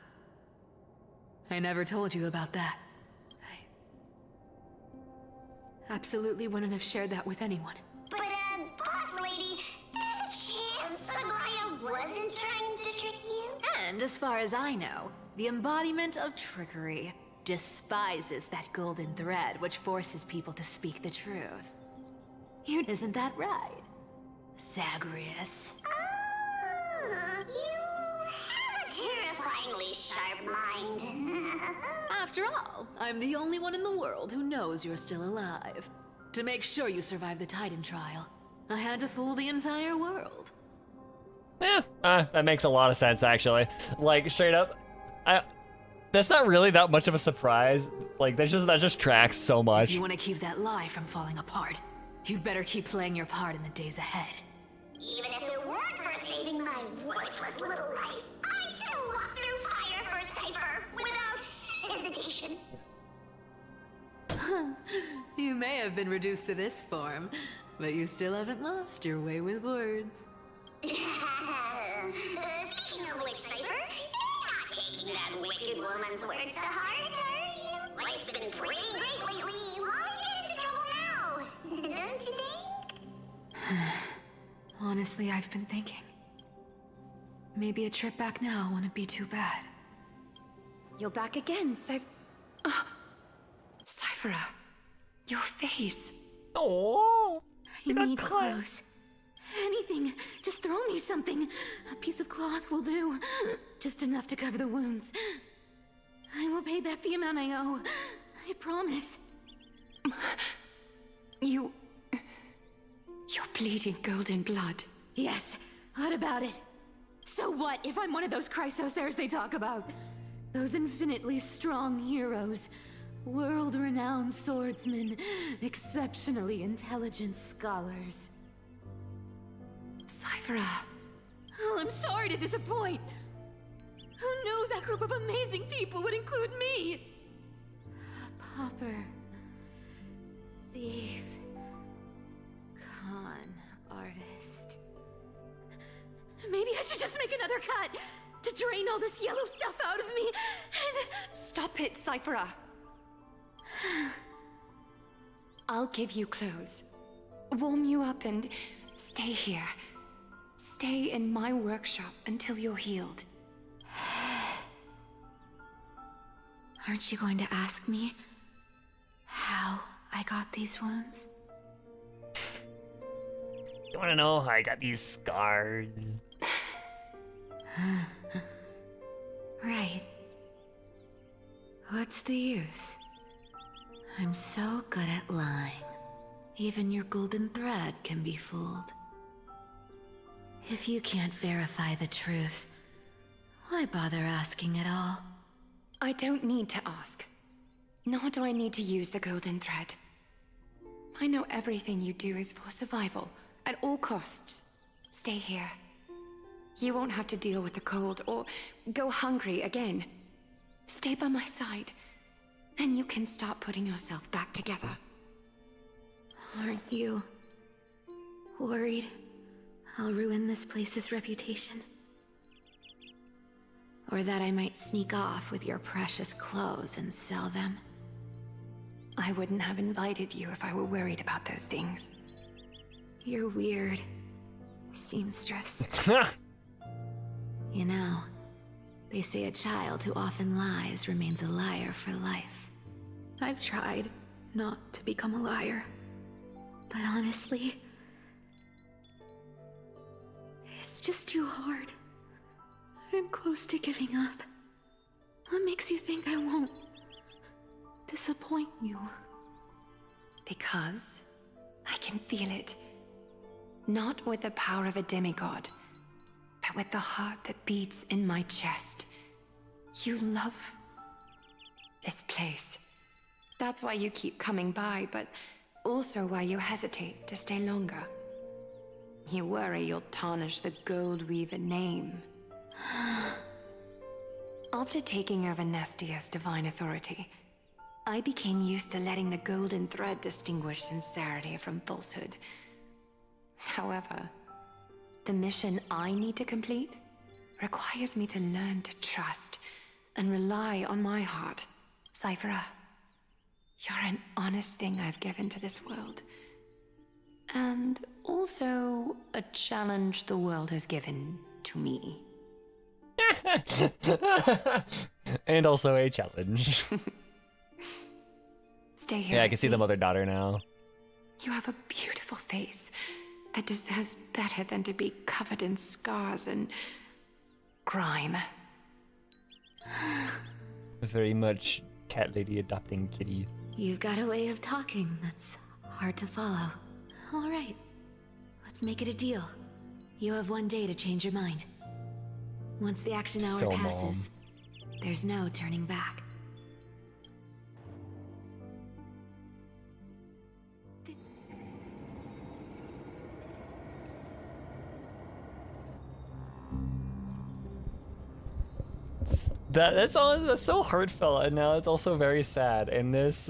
I never told you about that. I absolutely wouldn't have shared that with anyone. But, boss lady, there's a chance Aglaya wasn't trying to trick you? And as far as I know, the embodiment of trickery despises that golden thread which forces people to speak the truth. Isn't that right, Zagreus? You have a terrifyingly sharp mind. After all, I'm the only one in the world who knows you're still alive. To make sure you survive the Titan trial, I had to fool the entire world. Yeah, that makes a lot of sense, actually. Like, straight up, that's not really that much of a surprise. Like, that just tracks so much. If you want to keep that lie from falling apart, you'd better keep playing your part in the days ahead. Even if it weren't for saving my worthless little life, I'd still walk through fire for Cypher without hesitation. You may have been reduced to this form, but you still haven't lost your way with words. Speaking of which, Cypher, you're not taking that wicked woman's words to heart, are you? Life's been pretty great lately. Why get into trouble now? Don't you think? Honestly, I've been thinking. Maybe a trip back now wouldn't be too bad. You're back again, Cyphera, your face. Oh, I need clothes. Anything. Just throw me something. A piece of cloth will do. Just enough to cover the wounds. I will pay back the amount I owe. I promise. You're bleeding golden blood. Yes. What about it? So what if I'm one of those Chrysosairs they talk about? Those infinitely strong heroes. World-renowned swordsmen. Exceptionally intelligent scholars. Cyphera. Oh, I'm sorry to disappoint. Who knew that group of amazing people would include me? A pauper. Thief. Con artist. Maybe I should just make another cut to drain all this yellow stuff out of me and... Stop it, Cyphera. I'll give you clothes. Warm you up and stay here. Stay in my workshop until you're healed. Aren't you going to ask me how I got these wounds? You wanna know how I got these scars? Right. What's the use? I'm so good at lying. Even your golden thread can be fooled. If you can't verify the truth, why bother asking at all? I don't need to ask. Nor do I need to use the golden thread. I know everything you do is for survival, at all costs. Stay here. You won't have to deal with the cold or go hungry again. Stay by my side, and you can start putting yourself back together. Aren't you worried I'll ruin this place's reputation? Or that I might sneak off with your precious clothes and sell them? I wouldn't have invited you if I were worried about those things. You're weird, seamstress. You know, they say a child who often lies remains a liar for life. I've tried not to become a liar, but honestly, it's just too hard. I'm close to giving up. What makes you think I won't disappoint you? Because I can feel it. Not with the power of a demigod, but with the heart that beats in my chest. You love this place. That's why you keep coming by, but also why you hesitate to stay longer. You worry you'll tarnish the Gold Weaver name. After taking over Nestia's divine authority, I became used to letting the golden thread distinguish sincerity from falsehood. However, the mission I need to complete requires me to learn to trust and rely on my heart. Cyphera, you're an honest thing I've given to this world. And also a challenge the world has given to me. And also a challenge. Stay here. Yeah, I can see the mother-daughter now. You have a beautiful face that deserves better than to be covered in scars and grime. Very much cat lady adopting kitty. You've got a way of talking that's hard to follow. All right, let's make it a deal. You have 1 day to change your mind. Once the action hour So passes, there's no turning back. That's so heartfelt, and now it's also very sad. And this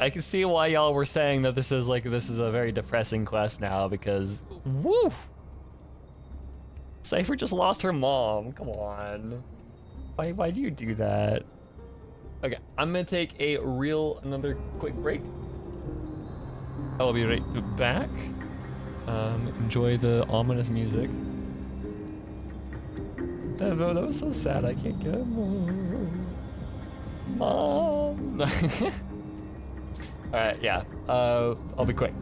I can see why y'all were saying that this is a very depressing quest now, because woo, Cypher just lost her mom. Come on, why do you do that? Okay, I'm gonna take another quick break. I will be right back. Enjoy the ominous music. That was so sad. I can't get more. Mom. All right, yeah. I'll be quick.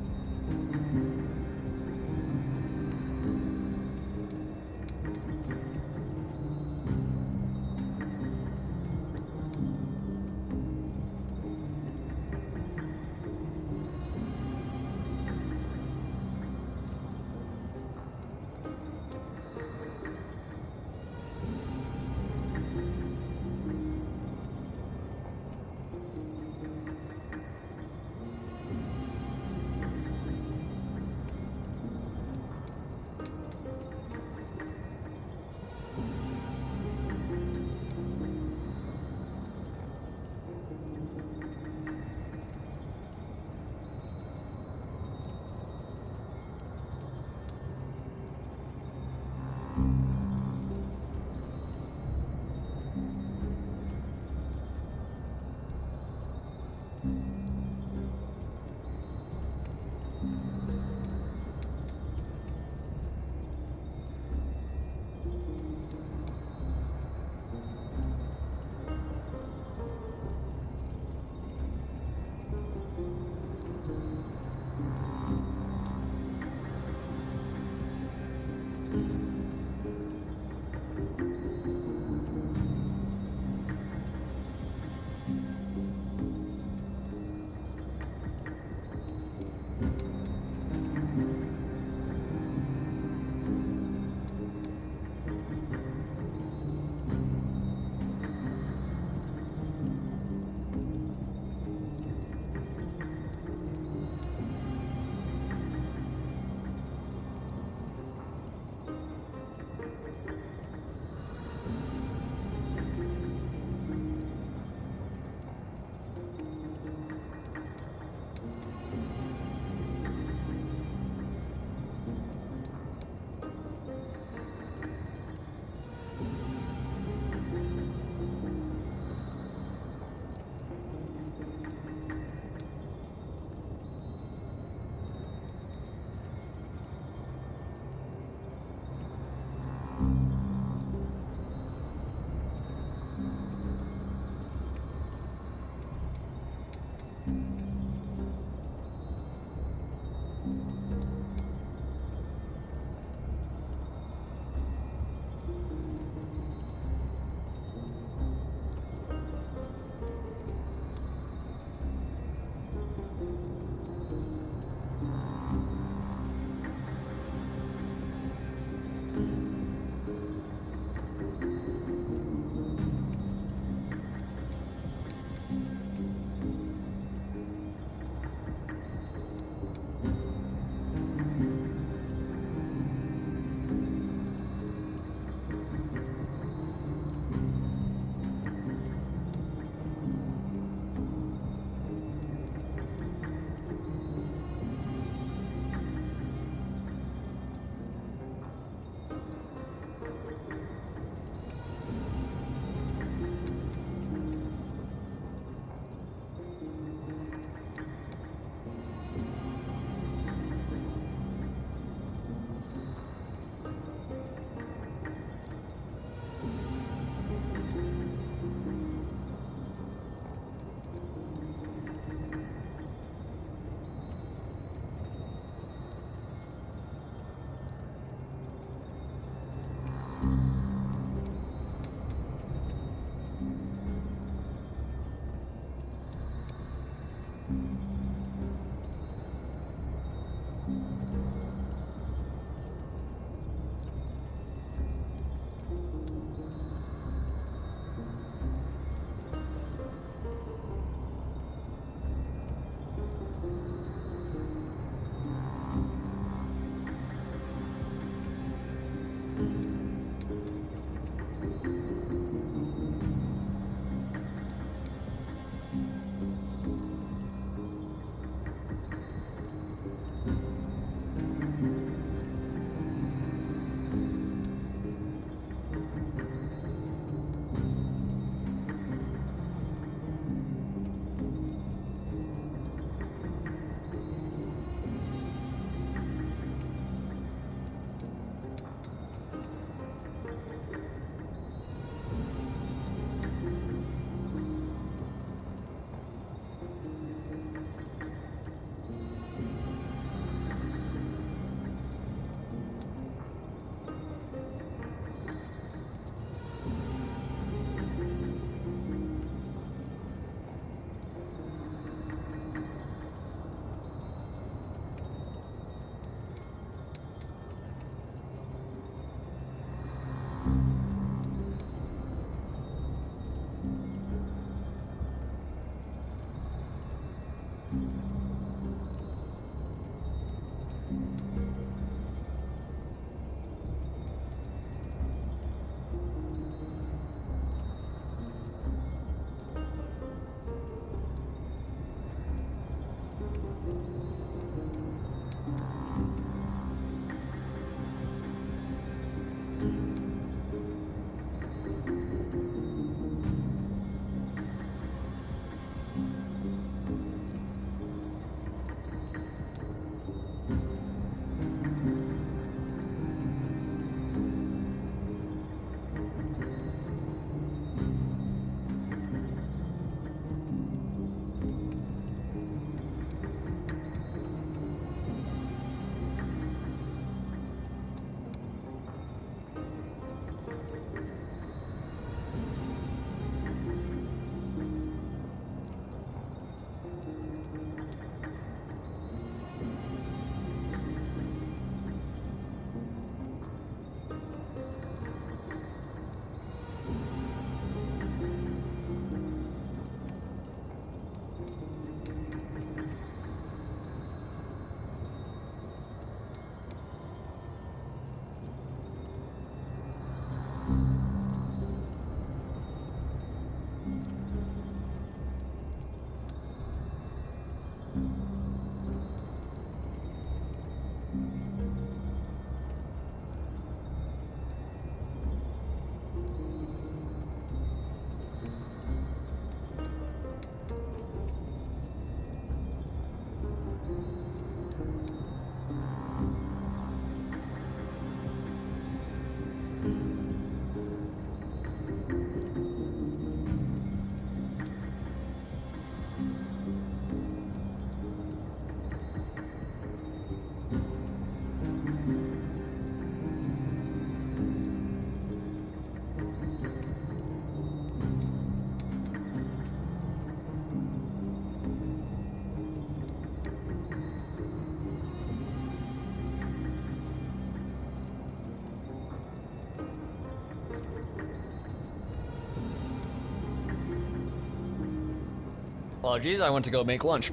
Apologies, I went to go make lunch.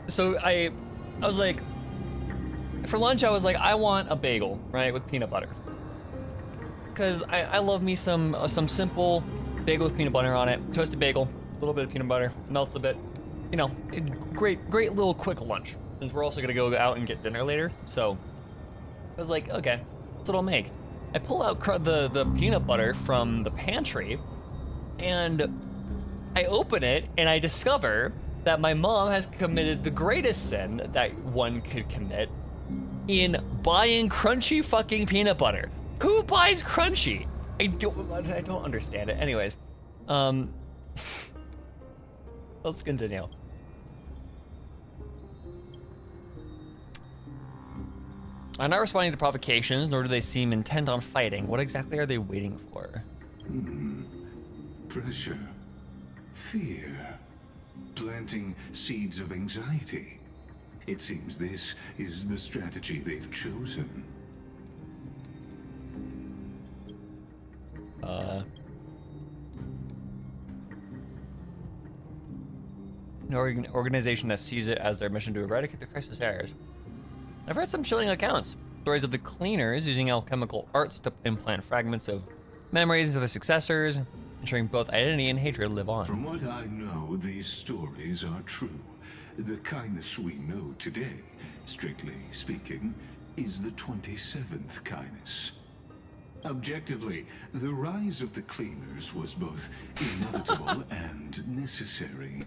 So I was like, for lunch I was like, I want a bagel, right, with peanut butter. Cause I love me some simple bagel with peanut butter on it, toasted bagel, a little bit of peanut butter, melts a bit, you know, great little quick lunch. Since we're also gonna go out and get dinner later, so I was like, okay, that's what I'll make. I pull out the peanut butter from the pantry, and I open it, and I discover that my mom has committed the greatest sin that one could commit in buying crunchy fucking peanut butter. Who buys crunchy? I don't understand it. Anyways, let's continue. I'm not responding to provocations, nor do they seem intent on fighting. What exactly are they waiting for? Pressure. Fear. Planting seeds of anxiety. It seems this is the strategy they've chosen. An organization that sees it as their mission to eradicate the crisis errors. I've read some chilling accounts. Stories of the cleaners using alchemical arts to implant fragments of memories into their successors, ensuring both identity and hatred live on. From what I know, these stories are true. The kindness we know today, strictly speaking, is the 27th kindness. Objectively, the rise of the cleaners was both inevitable and necessary.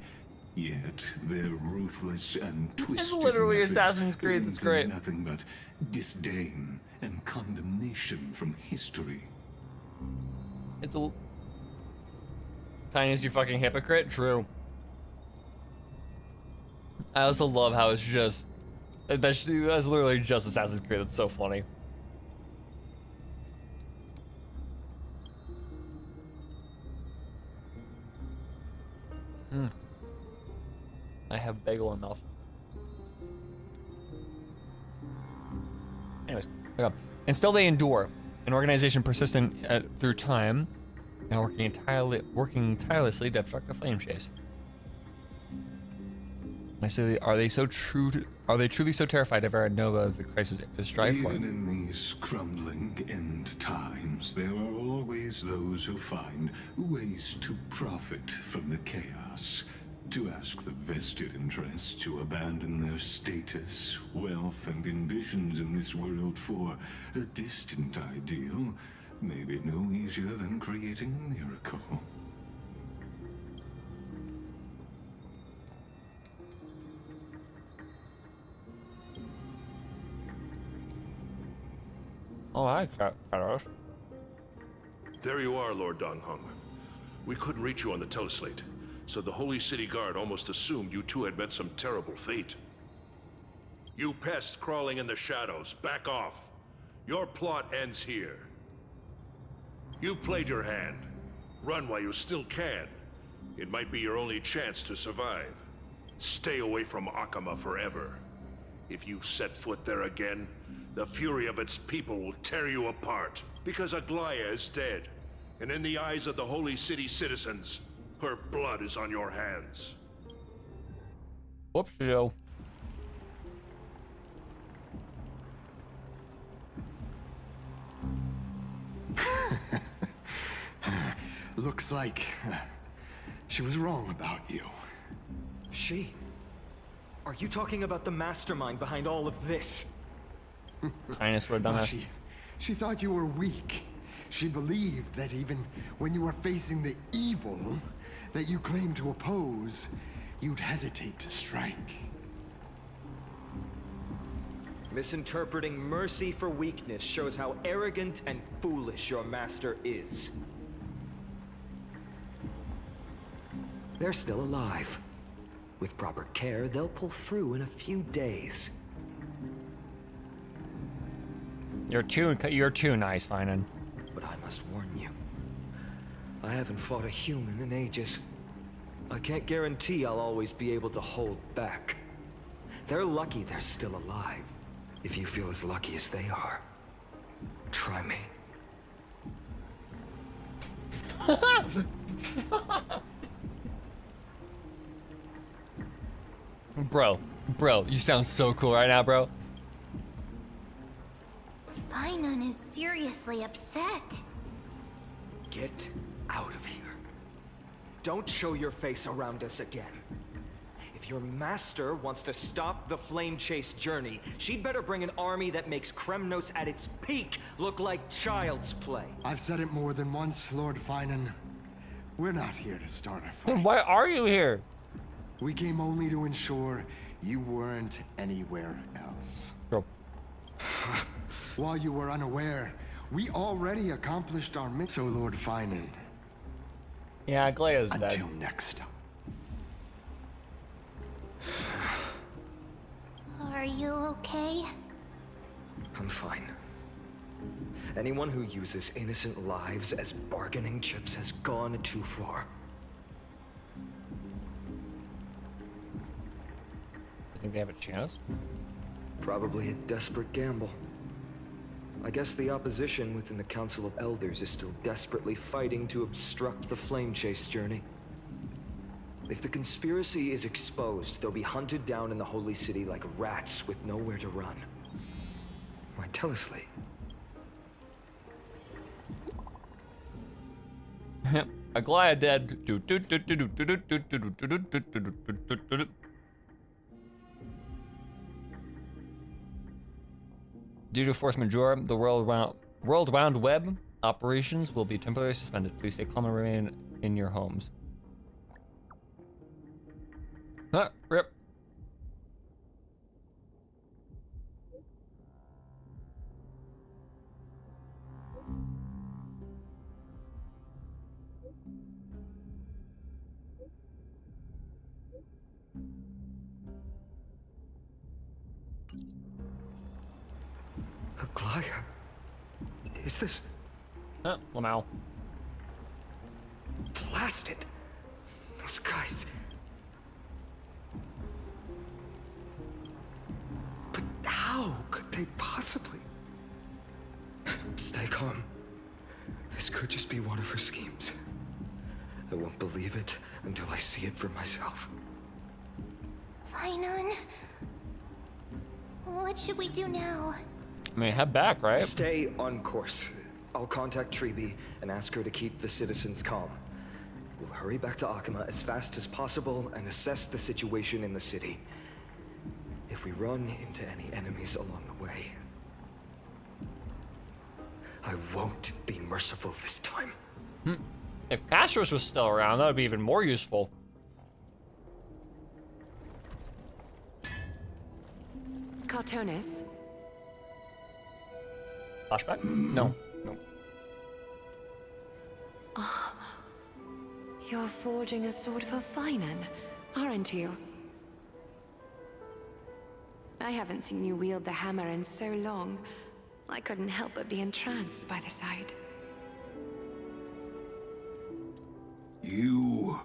Yet their ruthless and twisted It's literally methods Assassin's Creed. That's great. Nothing but disdain and condemnation from history. It's a kindness, you fucking hypocrite. True. I also love how it's just that's literally just Assassin's Creed. That's so funny. I have bagel enough. Anyways, okay. And still they endure. An organization persistent through time, now working tirelessly to obstruct the flame chase. I say, are they truly so terrified of Era Nova the crisis is strive for? Even in these crumbling end times, there are always those who find ways to profit from the chaos. To ask the vested interests to abandon their status, wealth, and ambitions in this world for a distant ideal may be no easier than creating a miracle. Oh, hi, Carlos. There you are, Lord Donghung. We couldn't reach you on the teleslate, so the Holy City Guard almost assumed you two had met some terrible fate. You pests crawling in the shadows, back off. Your plot ends here. You played your hand. Run while you still can. It might be your only chance to survive. Stay away from Akama forever. If you set foot there again, the fury of its people will tear you apart. Because Aglaya is dead, and in the eyes of the Holy City citizens, her blood is on your hands. Whoopsie-o. Looks like she was wrong about you. She? Are you talking about the mastermind behind all of this? Kindness, what a dumbass. She thought you were weak. She believed that even when you were facing the evil that you claimed to oppose, you'd hesitate to strike. Misinterpreting mercy for weakness shows how arrogant and foolish your master is. They're still alive. With proper care, they'll pull through in a few days. You're too nice, Finan. But I must warn you. I haven't fought a human in ages. I can't guarantee I'll always be able to hold back. They're lucky they're still alive. If you feel as lucky as they are, try me. Bro, you sound so cool right now, bro. Finon is seriously upset. Get out of here. Don't show your face around us again. If your master wants to stop the Flame Chase journey, she'd better bring an army that makes Kremnos at its peak look like child's play. I've said it more than once, Lord Finan. We're not here to start a fight. Then why are you here? We came only to ensure you weren't anywhere else. Bro. While you were unaware, we already accomplished our mission. So, Lord Finan. Yeah, Glea's dead. Until next time. Are you okay? I'm fine. Anyone who uses innocent lives as bargaining chips has gone too far. You think they have a chance? Probably a desperate gamble. I guess the opposition within the Council of Elders is still desperately fighting to obstruct the Flame Chase journey. If the conspiracy is exposed, they'll be hunted down in the Holy City like rats with nowhere to run. Why, Teleslate? Aglaia dead. Due to force majeure, the world-round web operations will be temporarily suspended. Please stay calm and remain in your homes. Huh, rip. Aglaia? Is this... Lamau. Blasted! Those guys... But how could they possibly... Stay calm. This could just be one of her schemes. I won't believe it until I see it for myself. Finon? What should we do now? I mean, head back, right? Stay on course. I'll contact Treeby and ask her to keep the citizens calm. We'll hurry back to Akima as fast as possible and assess the situation in the city. If we run into any enemies along the way, I won't be merciful this time. If Castros was still around, that would be even more useful. Cartonis? Flashback? No. No. Oh, you're forging a sword for Finan, aren't you? I haven't seen you wield the hammer in so long. I couldn't help but be entranced by the sight. You,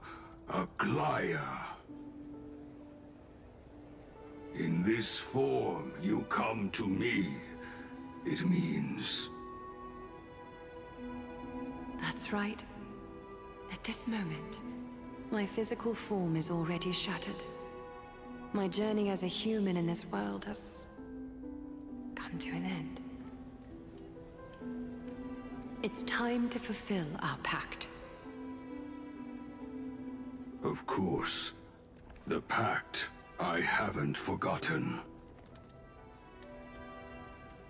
Aglaia. In this form, you come to me. It means... That's right. At this moment, my physical form is already shattered. My journey as a human in this world has come to an end. It's time to fulfill our pact. Of course. The pact I haven't forgotten.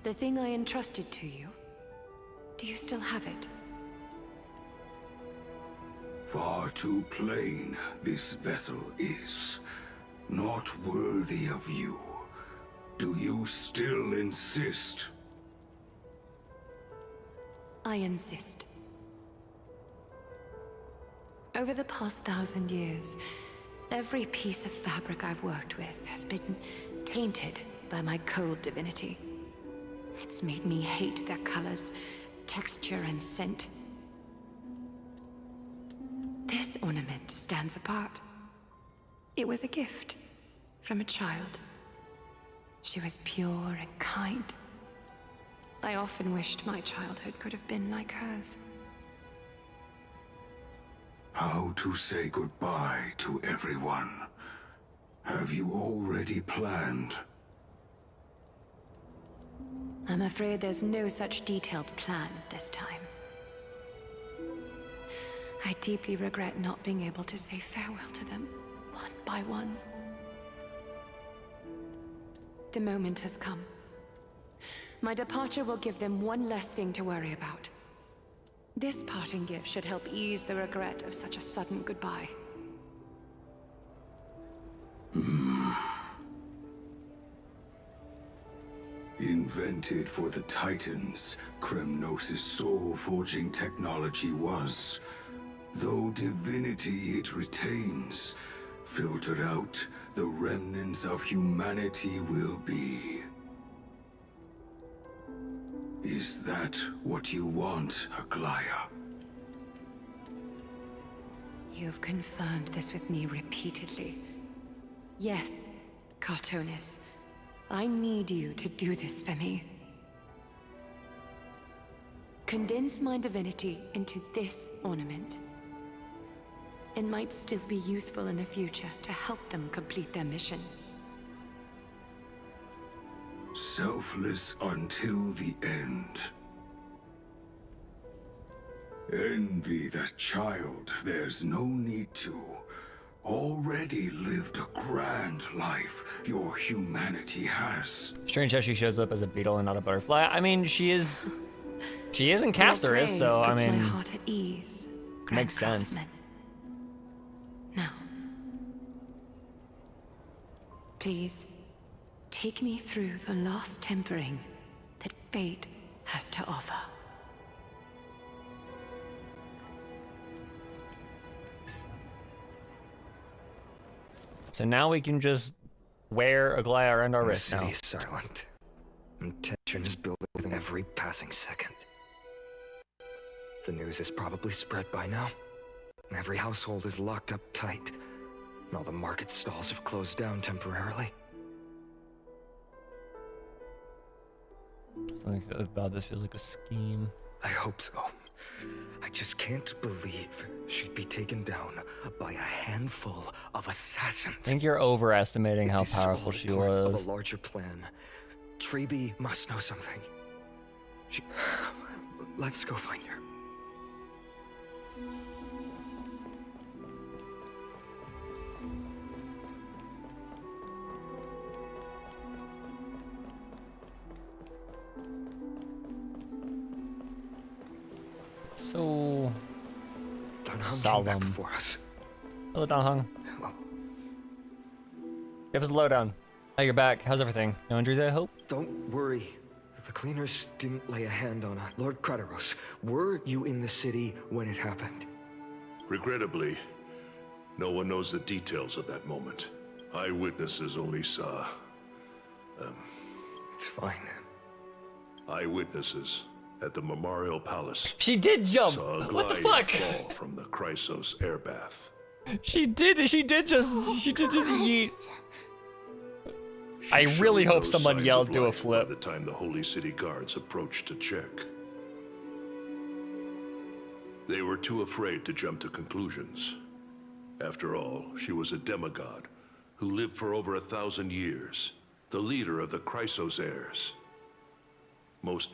The thing I entrusted to you, do you still have it? Far too plain this vessel is. Not worthy of you. Do you still insist? I insist. Over the past 1,000 years, every piece of fabric I've worked with has been tainted by my cold divinity. It's made me hate their colors, texture, and scent. This ornament stands apart. It was a gift from a child. She was pure and kind. I often wished my childhood could have been like hers. How to say goodbye to everyone. Have you already planned? I'm afraid there's no such detailed plan at this time. I deeply regret not being able to say farewell to them, one by one. The moment has come. My departure will give them one less thing to worry about. This parting gift should help ease the regret of such a sudden goodbye. Invented for the Titans, Kremnos' soul-forging technology was, though divinity it retains, filtered out, the remnants of humanity will be. Is that what you want, Aglaya? You've confirmed this with me repeatedly. Yes, Cartonis. I need you to do this for me. Condense my divinity into this ornament. It might still be useful in the future to help them complete their mission. Selfless until the end. Envy that child, there's no need to. Already lived a grand life your humanity has. Strange how she shows up as a beetle and not a butterfly. I mean, she is in Castoris, so I mean, my heart at ease, makes sense. Craftsman. Now, please take me through the last tempering that fate has to offer. So now we can just wear Aglaya around our wrist now. The city is silent, and tension is building with every passing second. The news is probably spread by now. Every household is locked up tight, and all the market stalls have closed down temporarily. Something about this feels like a scheme. I hope so. I just can't believe she'd be taken down by a handful of assassins. I think you're overestimating how powerful she was. Of a larger plan. Treeby must know something. Let's go find her. So solemn for us. Hello, Don Hung. Give us a lowdown. Oh, you're back. How's everything? No injuries, I hope? Don't worry. The cleaners didn't lay a hand on Lord Krateros. Were you in the city when it happened? Regrettably, no one knows the details of that moment. Eyewitnesses only saw... It's fine. Eyewitnesses at the Memorial Palace. She did jump! Saw What the Aglaya fuck? fall from the Chrysos air bath. She did just yeet. She I really showed hope no someone signs yelled of do a life flip. By the time the Holy City guards approached to check. They were too afraid to jump to conclusions. After all, she was a demigod who lived for over 1,000 years, the leader of the Chrysos heirs.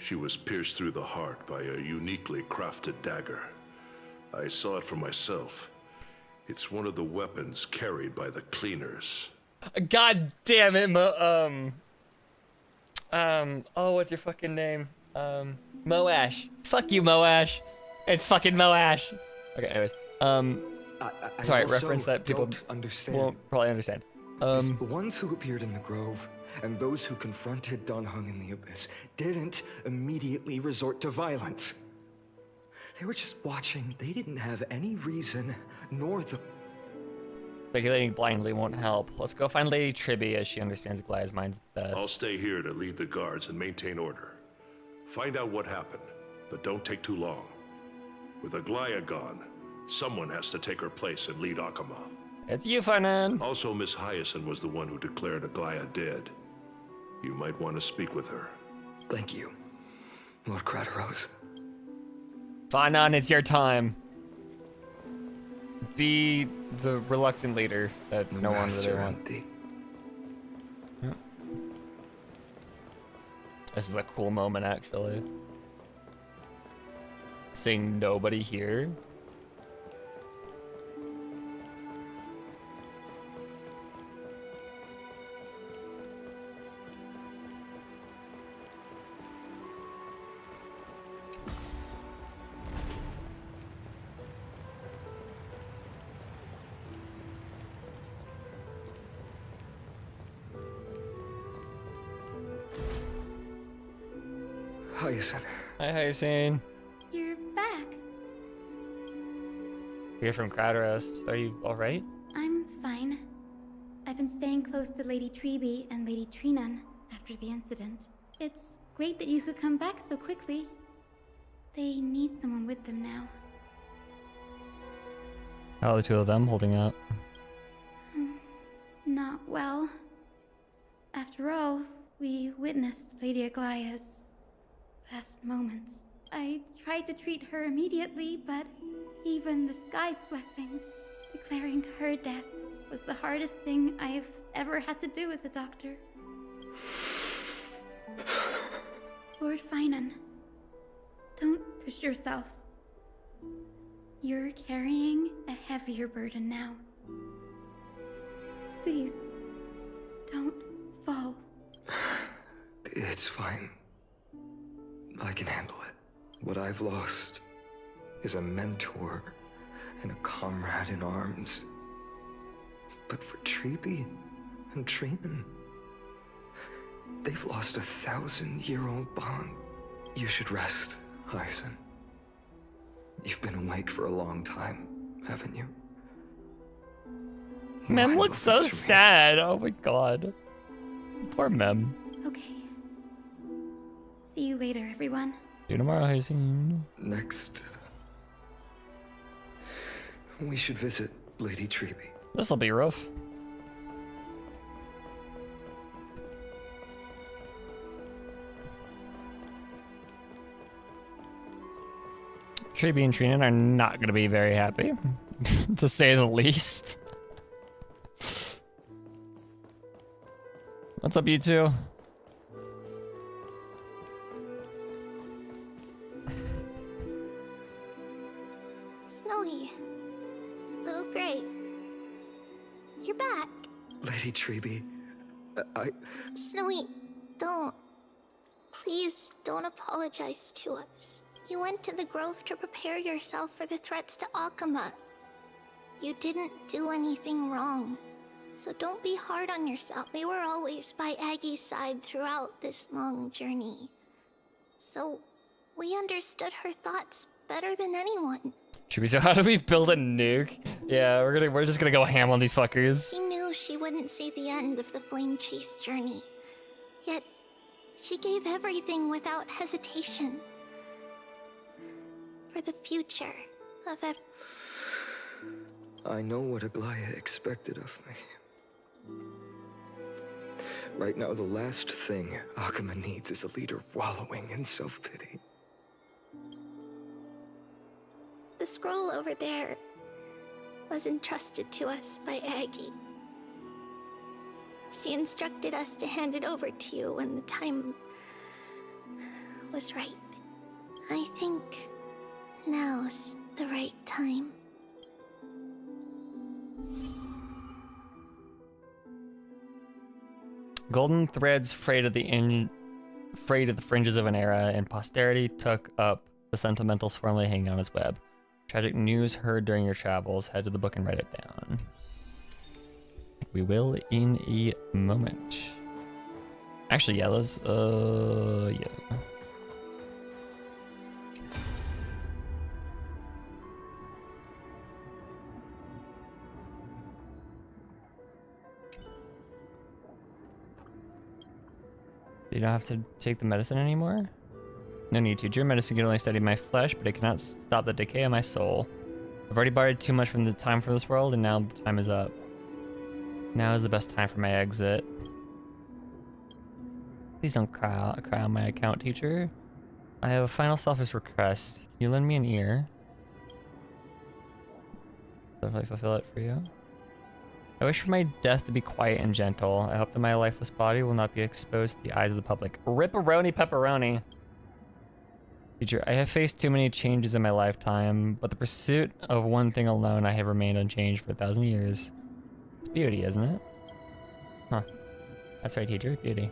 She was pierced through the heart by a uniquely crafted dagger. I saw it for myself. It's one of the weapons carried by the cleaners. God damn it, oh, what's your fucking name? Moash. Fuck you, Moash. It's fucking Moash. Okay, anyways. Sorry, also reference that people won't probably understand. The ones who appeared in the Grove and those who confronted Don Hung in the Abyss didn't immediately resort to violence. They were just watching. They didn't have any reason, nor the... Speculating blindly won't help. Let's go find Lady Tribby as she understands Aglaya's mind best. I'll stay here to lead the guards and maintain order. Find out what happened, but don't take too long. With Aglaya gone, someone has to take her place and lead Akama. It's you, Fernan. Also, Miss Hyacinth was the one who declared Aglaya dead. You might want to speak with her. Thank you, Lord Krateros. Fernan, it's your time. Be the reluctant leader that no one really wants. This is a cool moment, actually. Seeing nobody here. Hyacinth. Hi, Hyacinth. You're back. You're from Kratos. Are you alright? I'm fine. I've been staying close to Lady Treeby and Lady Trinan after the incident. It's great that you could come back so quickly. They need someone with them now. How are the two of them holding up? Not well. After all, we witnessed Lady Aglaya's last moments. I tried to treat her immediately, but even the sky's blessings, declaring her death was the hardest thing I've ever had to do as a doctor. Lord Finan, don't push yourself. You're carrying a heavier burden now. Please, don't fall. It's fine. I can handle it. What I've lost is a mentor and a comrade in arms. But for Treeby and Trinan, they've lost a 1,000-year-old bond. You should rest, Hyacinth. You've been awake for a long time, haven't you? Mem looks so sad. Oh my god. Poor Mem. Okay. See you later, everyone. See you tomorrow, Hyacinth. Next, we should visit Lady Treeby. This'll be rough. Treeby and Trinan are not going to be very happy, to say the least. What's up, you two? Snowy. Little Gray. You're back. Lady Treeby, Snowy, don't. Please don't apologize to us. You went to the Grove to prepare yourself for the threats to Akama. You didn't do anything wrong. So don't be hard on yourself. We were always by Aggie's side throughout this long journey. So we understood her thoughts better than anyone. Should we say, how do we build a nuke? Yeah, we're just gonna go ham on these fuckers. She knew she wouldn't see the end of the Flame Chase journey. Yet, she gave everything without hesitation. For the future of I know what Aglaya expected of me. Right now, the last thing Akama needs is a leader wallowing in self-pity. The scroll over there was entrusted to us by Aggie. She instructed us to hand it over to you when the time was right. I think now's the right time. Golden threads frayed at the fringes of an era, and posterity took up the sentimentals formerly hanging on its web. Tragic news heard during your travels. Head to the book and write it down. We will in a moment. Actually, yeah, let's, yeah. You don't have to take the medicine anymore? No need to. Your medicine can only steady my flesh, but it cannot stop the decay of my soul. I've already borrowed too much from the time for this world, and now the time is up. Now is the best time for my exit. Please don't cry on my account, teacher. I have a final selfish request. Can you lend me an ear? Definitely fulfill it for you. I wish for my death to be quiet and gentle. I hope that my lifeless body will not be exposed to the eyes of the public. Ripperoni pepperoni. Teacher, I have faced too many changes in my lifetime, but the pursuit of one thing alone I have remained unchanged for 1,000 years. It's beauty, isn't it? Huh. That's right, teacher. Beauty.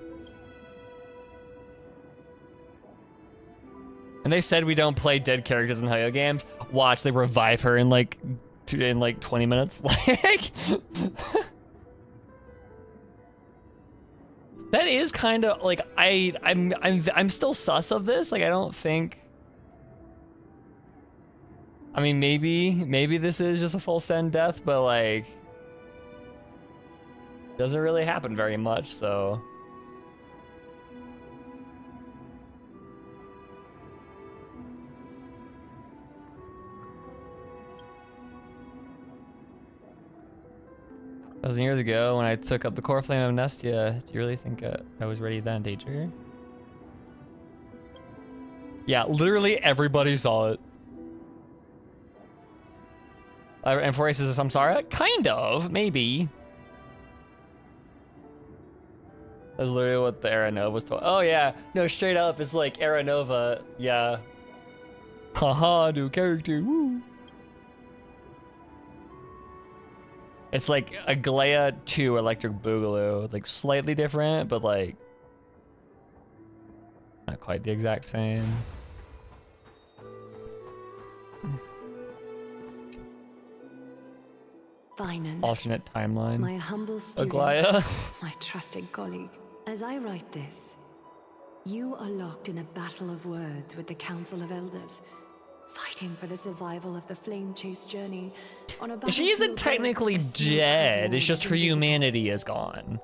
And they said we don't play dead characters in Hoyo games. Watch, they revive her in like 20 minutes. Like that is kind of like I'm still sus of this. Like I don't think. I mean, maybe this is just a full send death, but like doesn't really happen very much. So. $1,000 years ago, when I took up the core flame of Nestia, do you really think I was ready then, teacher? Yeah, literally everybody saw it. And Foray says, I'm sorry? Kind of, maybe. That's literally what the Era Nova was told. Oh yeah, no, straight up, it's like Era Nova, yeah. Haha, new character, woo. It's like a Glea 2 Electric Boogaloo, like slightly different, but like not quite the exact same. Finan, Alternate timeline. my humble student, Aglaya. my trusted colleague. As I write this, you are locked in a battle of words with the Council of Elders, fighting for the survival of the Flame Chase journey on a She isn't technically dead. It's just her humanity is gone.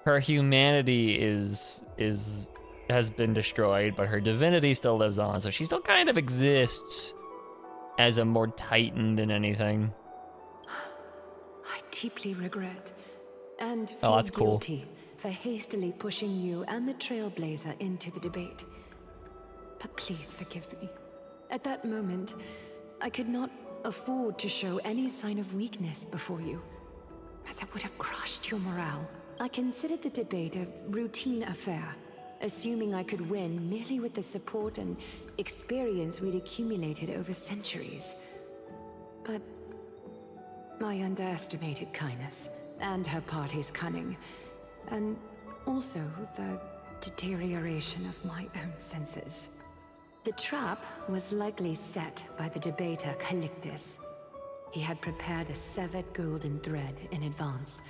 Her humanity has been destroyed, but her divinity still lives on. So she still kind of exists as a more Titan than anything. I deeply regret and Oh, feel that's cool. guilty for hastily pushing you and the Trailblazer into the debate. But please forgive me. At that moment, I could not afford to show any sign of weakness before you, as it would have crushed your morale. I considered the debate a routine affair, assuming I could win merely with the support and experience we'd accumulated over centuries. But I underestimated Kindness and her party's cunning, and also the deterioration of my own senses. The trap was likely set by the debater Calictus. He had prepared a severed golden thread in advance,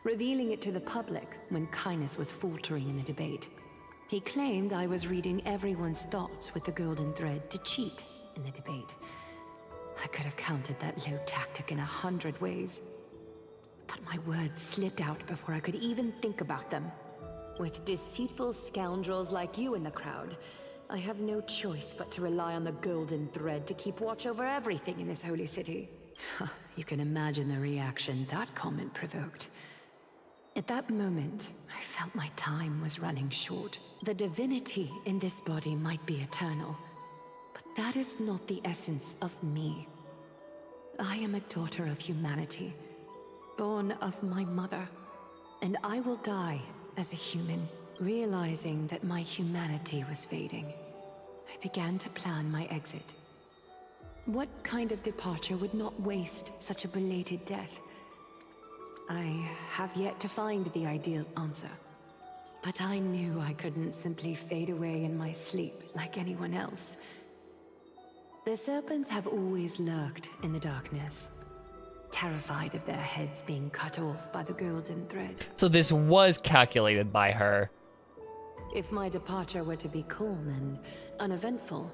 revealing it to the public when Kindness was faltering in the debate. He claimed I was reading everyone's thoughts with the golden thread to cheat in the debate. I could have countered that low tactic in 100 ways, but my words slipped out before I could even think about them. With deceitful scoundrels like you in the crowd, I have no choice but to rely on the golden thread to keep watch over everything in this holy city. You can imagine the reaction that comment provoked. At that moment, I felt my time was running short. The divinity in this body might be eternal, but that is not the essence of me. I am a daughter of humanity, born of my mother, and I will die as a human. Realizing that my humanity was fading, I began to plan my exit. What kind of departure would not waste such a belated death? I have yet to find the ideal answer, but I knew I couldn't simply fade away in my sleep like anyone else. The serpents have always lurked in the darkness, terrified of their heads being cut off by the golden thread. So this was calculated by her. If my departure were to be calm and uneventful,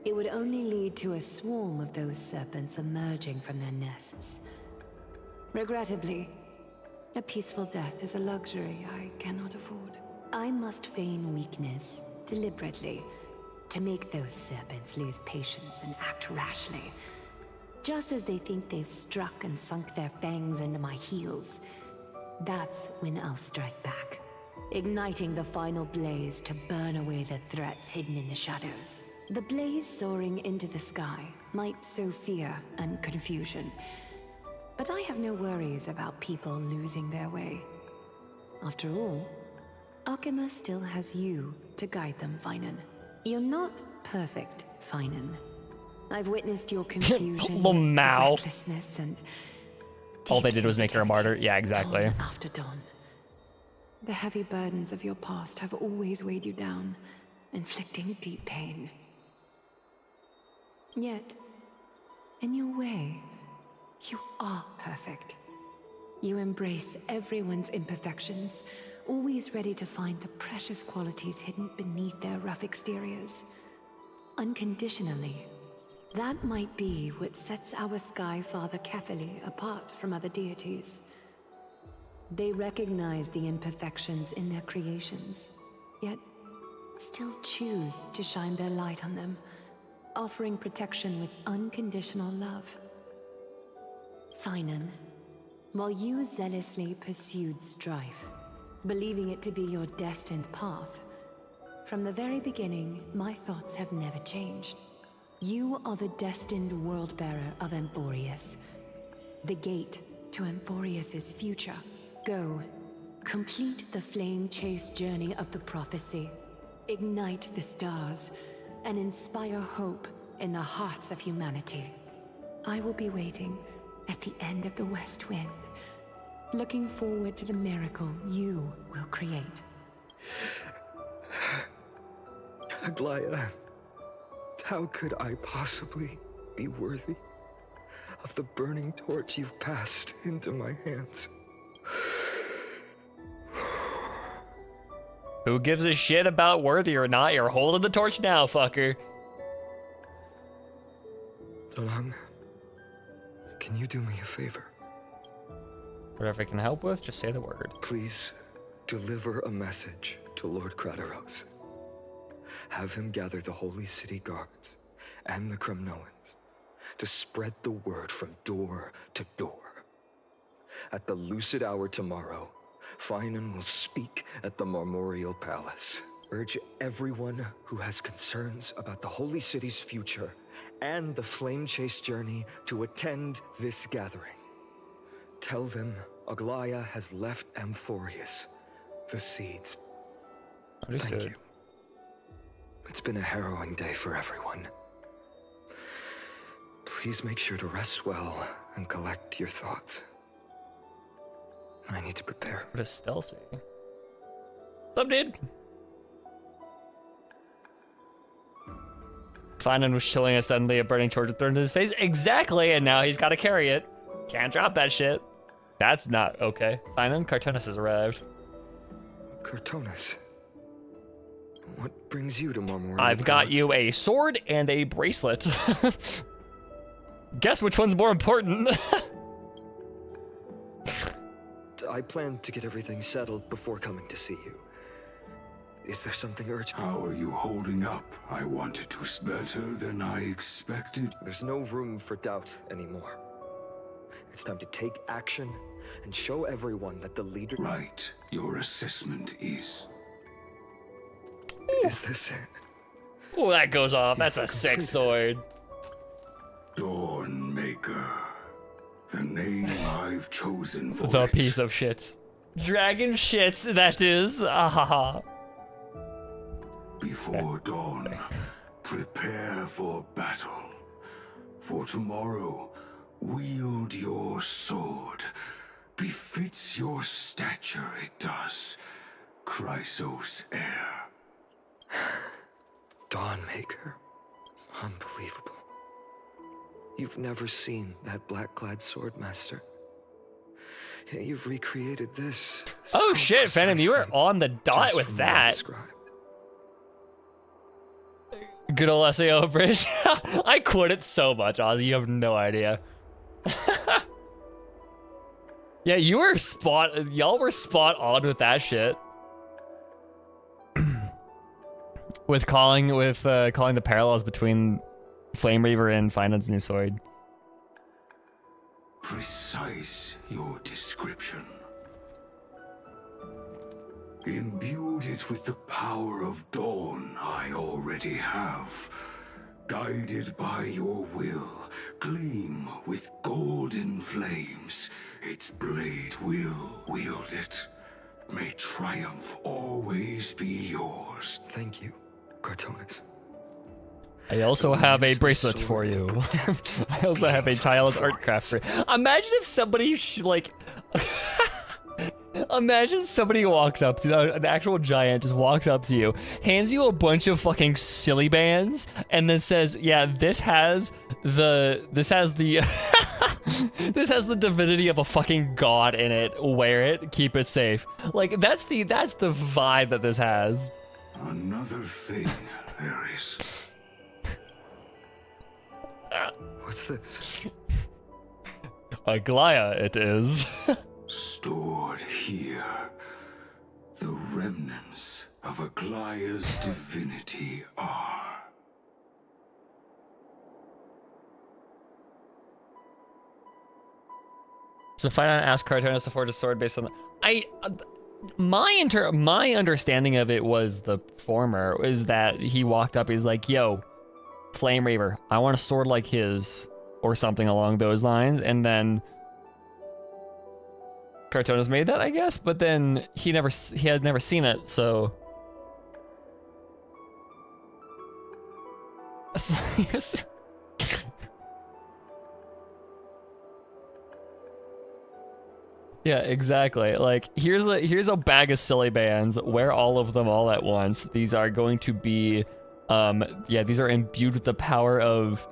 it would only lead to a swarm of those serpents emerging from their nests. Regrettably, a peaceful death is a luxury I cannot afford. I must feign weakness deliberately to make those serpents lose patience and act rashly. Just as they think they've struck and sunk their fangs into my heels, that's when I'll strike back, igniting the final blaze to burn away the threats hidden in the shadows. The blaze soaring into the sky might sow fear and confusion, But I have no worries about people losing their way. After all, Arkema still has you to guide them, Finan. You're not perfect, Finan. I've witnessed your confusion, Lamau. recklessness, and All they did was make her a martyr. Yeah, exactly. dawn after dawn. The heavy burdens of your past have always weighed you down, inflicting deep pain. Yet, in your way, you are perfect. You embrace everyone's imperfections, always ready to find the precious qualities hidden beneath their rough exteriors. Unconditionally. That might be what sets our Sky Father Kefili apart from other deities. They recognize the imperfections in their creations, yet still choose to shine their light on them, offering protection with unconditional love. Finan, while you zealously pursued strife, believing it to be your destined path, from the very beginning, my thoughts have never changed. You are the destined world-bearer of Amphorius, the gate to Amphorius's future. Go, complete the flame-chased journey of the prophecy, ignite the stars, and inspire hope in the hearts of humanity. I will be waiting at the end of the West Wind, looking forward to the miracle you will create. Aglaya, how could I possibly be worthy of the burning torch you've passed into my hands? Who gives a shit about worthy or not? You're holding the torch now, fucker. Donhung, can you do me a favor? Whatever I can help with, just say the word. Please deliver a message to Lord Krateros. Have him gather the Holy City guards and the Kremnoans to spread the word from door to door. At the lucid hour tomorrow, Finan will speak at the Marmorial Palace. Urge everyone who has concerns about the Holy City's future and the Flame Chase journey to attend this gathering. Tell them Aglaya has left Amphorius the seeds. Understood. Thank you. It's been a harrowing day for everyone. Please make sure to rest well and collect your thoughts. I need to prepare. What does Stell say? What's up, dude? Finan was chilling as suddenly a burning torch was thrown into his face. Exactly, and now he's got to carry it. Can't drop that shit. That's not okay. Finan, Cartonus has arrived. Cartonus, what brings you to Marmorial I've got Palace? you a sword and a bracelet. Guess which one's more important? I plan to get everything settled before coming to see you. Is there something urgent? How are you holding up? I wanted to better than I expected. There's no room for doubt anymore. It's time to take action and show everyone that the leader... Right. Your assessment is... Is this it? Oh, that goes off. That's a sick sword. Dawnmaker. The name I've chosen for The it. piece of shit. Dragon shits, that is. Ahaha. Before dawn, prepare for battle. For tomorrow, wield your sword. Befits your stature, it does. Chrysos heir. Dawnmaker. Unbelievable. You've never seen that black-clad sword master. Yet you've recreated this. Oh shit, Phantom, you were on the dot just with from what I that. described. Good old SAO bridge. I quote it so much, Ozzy, you have no idea. Yeah, y'all were spot on with that shit. with calling the parallels between Flame Reaver and Finan's new sword. Precise your description. Imbued it with the power of dawn I already have. Guided by your will, gleam with golden flames. Its blade will wield it. May triumph always be yours. Thank you, Cartonis. I also have a bracelet for you. I also have a child's art craft for you. Imagine if somebody like imagine somebody walks up to you, an actual giant just walks up to you, hands you a bunch of fucking silly bands, and then says, "Yeah, this has the this has the divinity of a fucking god in it. Wear it, keep it safe." Like that's the vibe that this has. Another thing there is. What's this? A Glaya, it is. Stored here, the remnants of Aglaya's divinity are. So Phidon asked Cartonis to forge a sword based on my understanding of it was the former, is that he walked up, he's like, "Yo, Flame Reaver, I want a sword like his," or something along those lines, and then Cartonis made that, I guess, but then he had never seen it, so yeah, exactly. Like here's a bag of silly bands. Wear all of them all at once. These are going to be these are imbued with the power of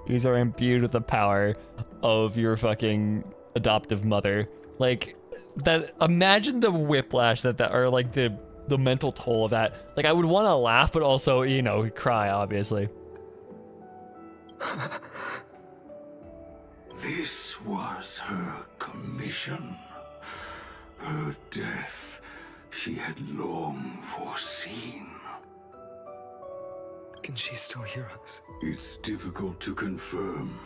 these are imbued with the power of your fucking adoptive mother. Like that, imagine the whiplash that or like the mental toll of that. Like I would want to laugh, but also, you know, cry, obviously. This was her commission. Her death she had long foreseen. Can she still hear us? It's difficult to confirm.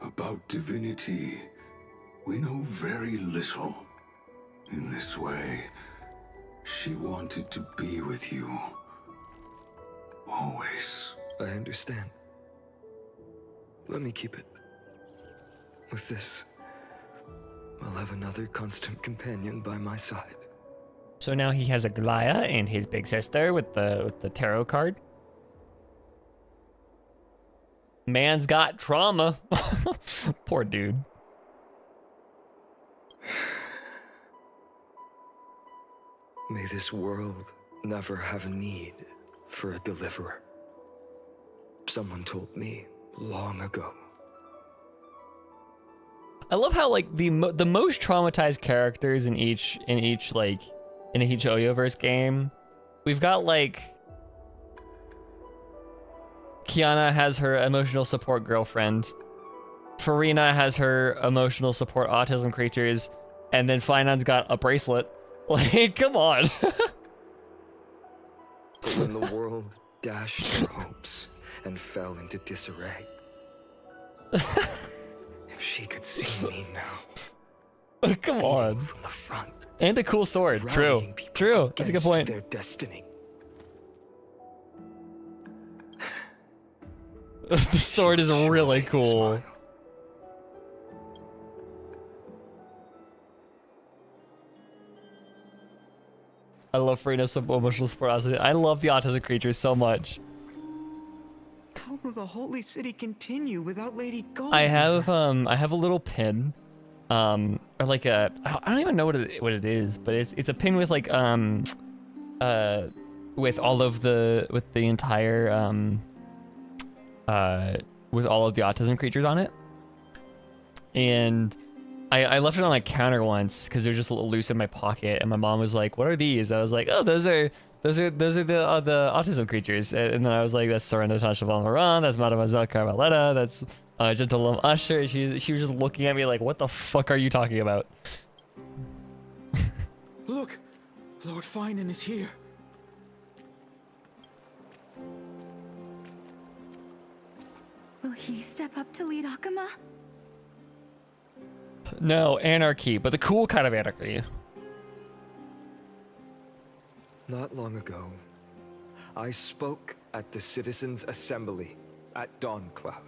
About divinity, we know very little. In this way, she wanted to be with you. Always. I understand. Let me keep it. With this, I'll have another constant companion by my side. So now he has a Glaya and his big sister with the tarot card. Man's got trauma. Poor dude. May this world never have a need for a deliverer. Someone told me long ago. I love how like the most traumatized characters in each Oyoverse game, we've got like Kiana has her emotional support girlfriend, Farina has her emotional support autism creatures, and then Finon's got a bracelet. Like, come on. But when the world dashed their hopes and fell into disarray, if she could see me now. Come on. From the front. And a cool sword. True. True. That's a good point. Their destiny. The sword is really cool. I love Farina's emotional support. I love the autism creatures so much. How will the Holy City continue without Lady Gold? I have a little pin, or like I don't even know what it is, but it's a pin with like with all of the entire with all of the autism creatures on it, and I left it on a counter once because they're just a little loose in my pocket, and my mom was like, "What are these?" I was like, "Oh, those are the autism creatures." And then I was like, "That's Sorrento Tasha Valmaran, that's Mademoiselle Carvaletta, that's Gentilum Usher." She was just looking at me like, "What the fuck are you talking about?" Look, Lord Finan is here. Will he step up to lead Akama? No, anarchy, but the cool kind of anarchy. Not long ago, I spoke at the Citizens' Assembly at Dawncloud.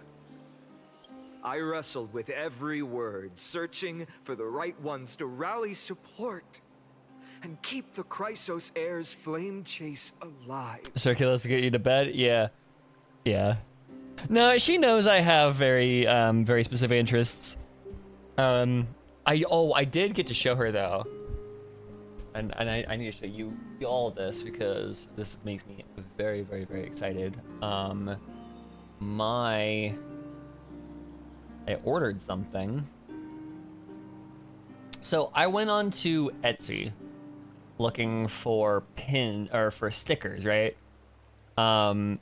I wrestled with every word, searching for the right ones to rally support and keep the Chrysos heir's flame chase alive. So okay, let's get you to bed. Yeah, yeah. No, she knows I have very very specific interests. I did get to show her though, and I need to show you all this because this makes me very very very excited. I ordered something. So I went on to Etsy looking for for stickers, right? And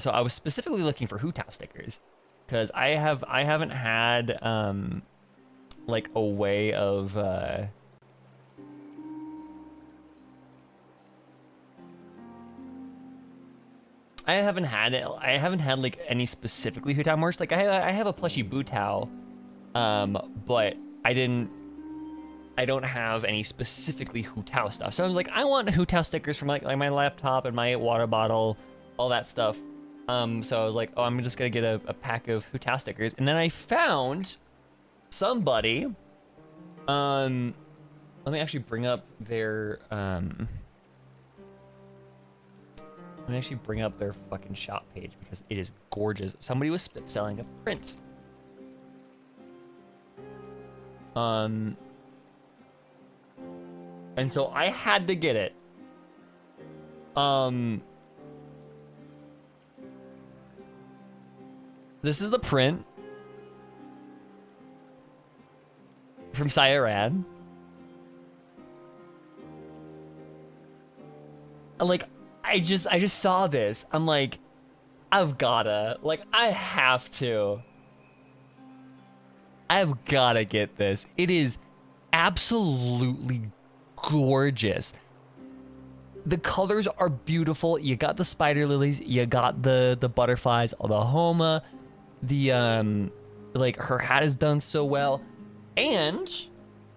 so I was specifically looking for Hu Tao stickers because I haven't had like a way of I haven't had like any specifically Hu Tao merch. Like I have a plushie Bu Tao, but I don't have any specifically Hu Tao stuff. So I was like, I want Hu Tao stickers from like my laptop and my water bottle, all that stuff. So I was like, oh, I'm just gonna get a pack of Hu Tao stickers. And then I found somebody, let me actually bring up their, fucking shop page because it is gorgeous. Somebody was selling a print. And so I had to get it. This is the print from Sayarad. Like, I just saw this. I'm like, I've gotta get this. It is absolutely gorgeous. The colors are beautiful. You got the spider lilies, you got the butterflies, the Homa, the like her hat is done so well. And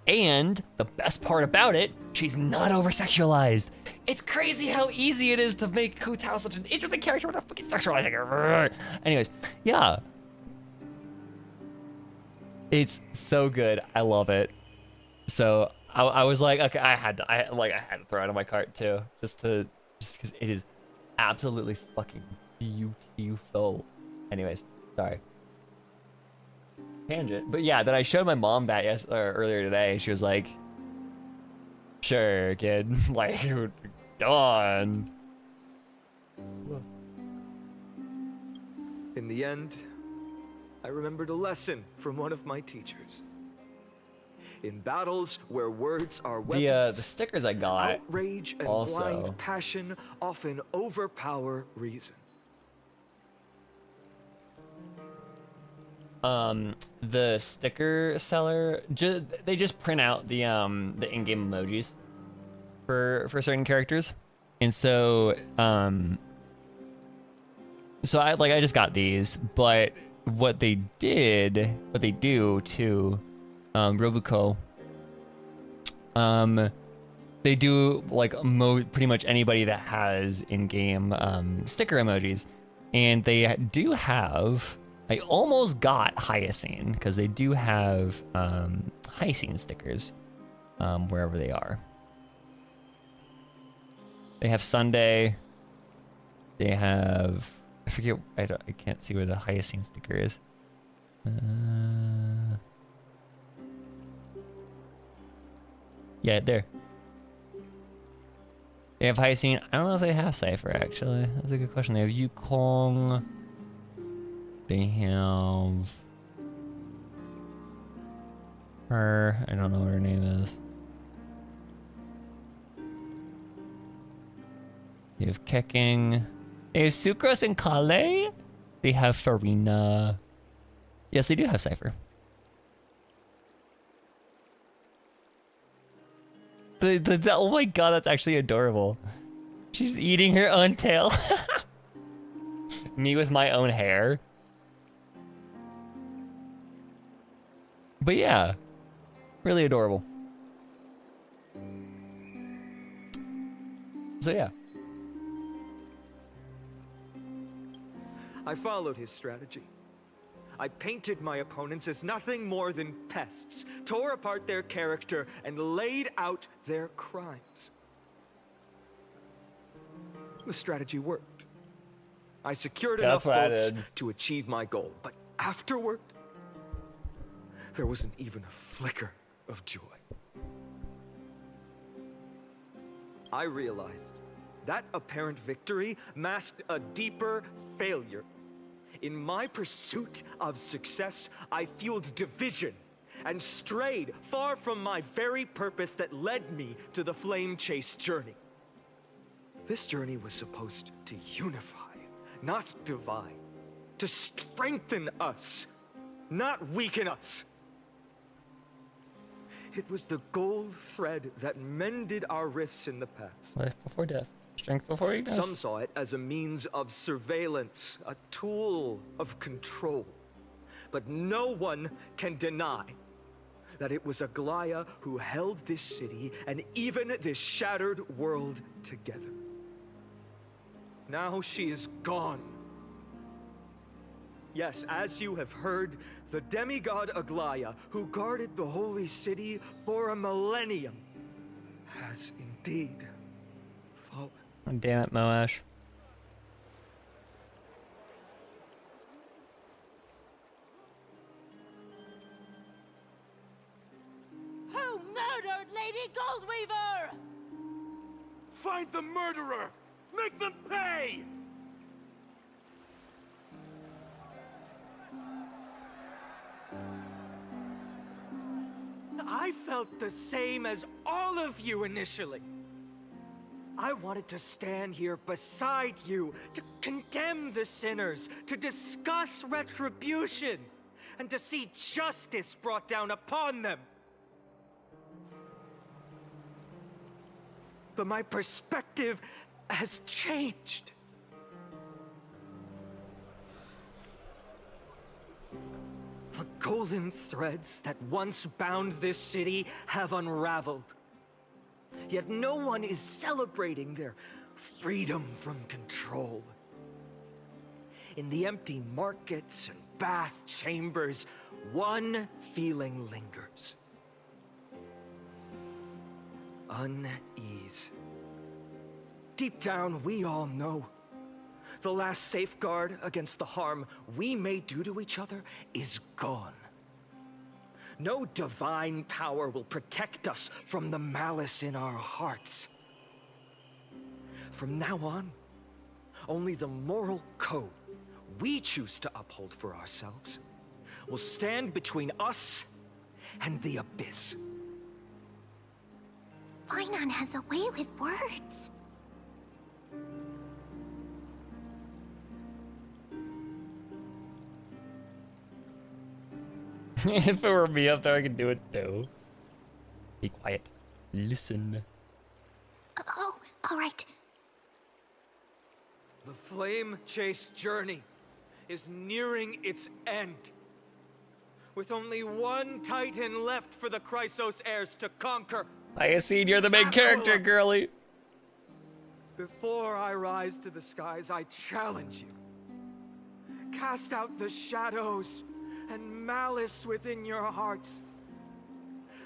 the best part about it, she's not over-sexualized. It's crazy how easy it is to make Hu Tao such an interesting character without fucking sexualizing her. Anyways, yeah. It's so good. I love it. So I was like, okay, I had to throw it in my cart too, just because it is absolutely fucking beautiful. Anyways, sorry. Tangent. But yeah, then I showed my mom that earlier today. She was like, sure, kid. Like, go on. In the end, I remembered a lesson from one of my teachers. In battles where words are weapons, the stickers I got outrage and also blind passion often overpower reason. The sticker seller, they just print out the in-game emojis for certain characters, and so I just got these, but what they do to Robuko, they do like pretty much anybody that has in-game sticker emojis, and they do have. I almost got Hyacine because they do have Hyacine stickers wherever they are. They have Sunday. They have I forget. I can't see where the Hyacine sticker is. Yeah, there. They have Hyacine. I don't know if they have Cypher actually. That's a good question. They have Yukong. They have her. I don't know what her name is. They have Keking. They have Sucrose and Kale. They have Farina. Yes, they do have Cypher. Oh my god, that's actually adorable. She's eating her own tail. Me with my own hair. But yeah, really adorable. So yeah. I followed his strategy. I painted my opponents as nothing more than pests, tore apart their character, and laid out their crimes. The strategy worked. I secured enough votes to achieve my goal, but afterward, there wasn't even a flicker of joy. I realized that apparent victory masked a deeper failure. In my pursuit of success, I fueled division and strayed far from my very purpose that led me to the Flame Chase journey. This journey was supposed to unify, not divide, to strengthen us, not weaken us. It was the gold thread that mended our rifts in the past. Life before death, strength before weakness. Some saw it as a means of surveillance, a tool of control. But no one can deny that it was Aglaya who held this city and even this shattered world together. Now she is gone. Yes, as you have heard, the demigod Aglaya, who guarded the holy city for a millennium, has indeed fallen. Oh, damn it, Moash. Who murdered Lady Goldweaver? Find the murderer! Make them pay! I felt the same as all of you initially. I wanted to stand here beside you, to condemn the sinners, to discuss retribution, and to see justice brought down upon them. But my perspective has changed. The golden threads that once bound this city have unraveled. Yet no one is celebrating their freedom from control. In the empty markets and bath chambers, one feeling lingers. Unease. Deep down, we all know the last safeguard against the harm we may do to each other is gone. No divine power will protect us from the malice in our hearts. From now on, only the moral code we choose to uphold for ourselves will stand between us and the abyss. Fainan has a way with words. If it were me up there, I could do it too. Be quiet. Listen. Oh, all right. The Flame Chase journey is nearing its end. With only one Titan left for the Chrysos heirs to conquer. I see you're the main character, girly. Before I rise to the skies, I challenge you. Cast out the shadows and malice within your hearts.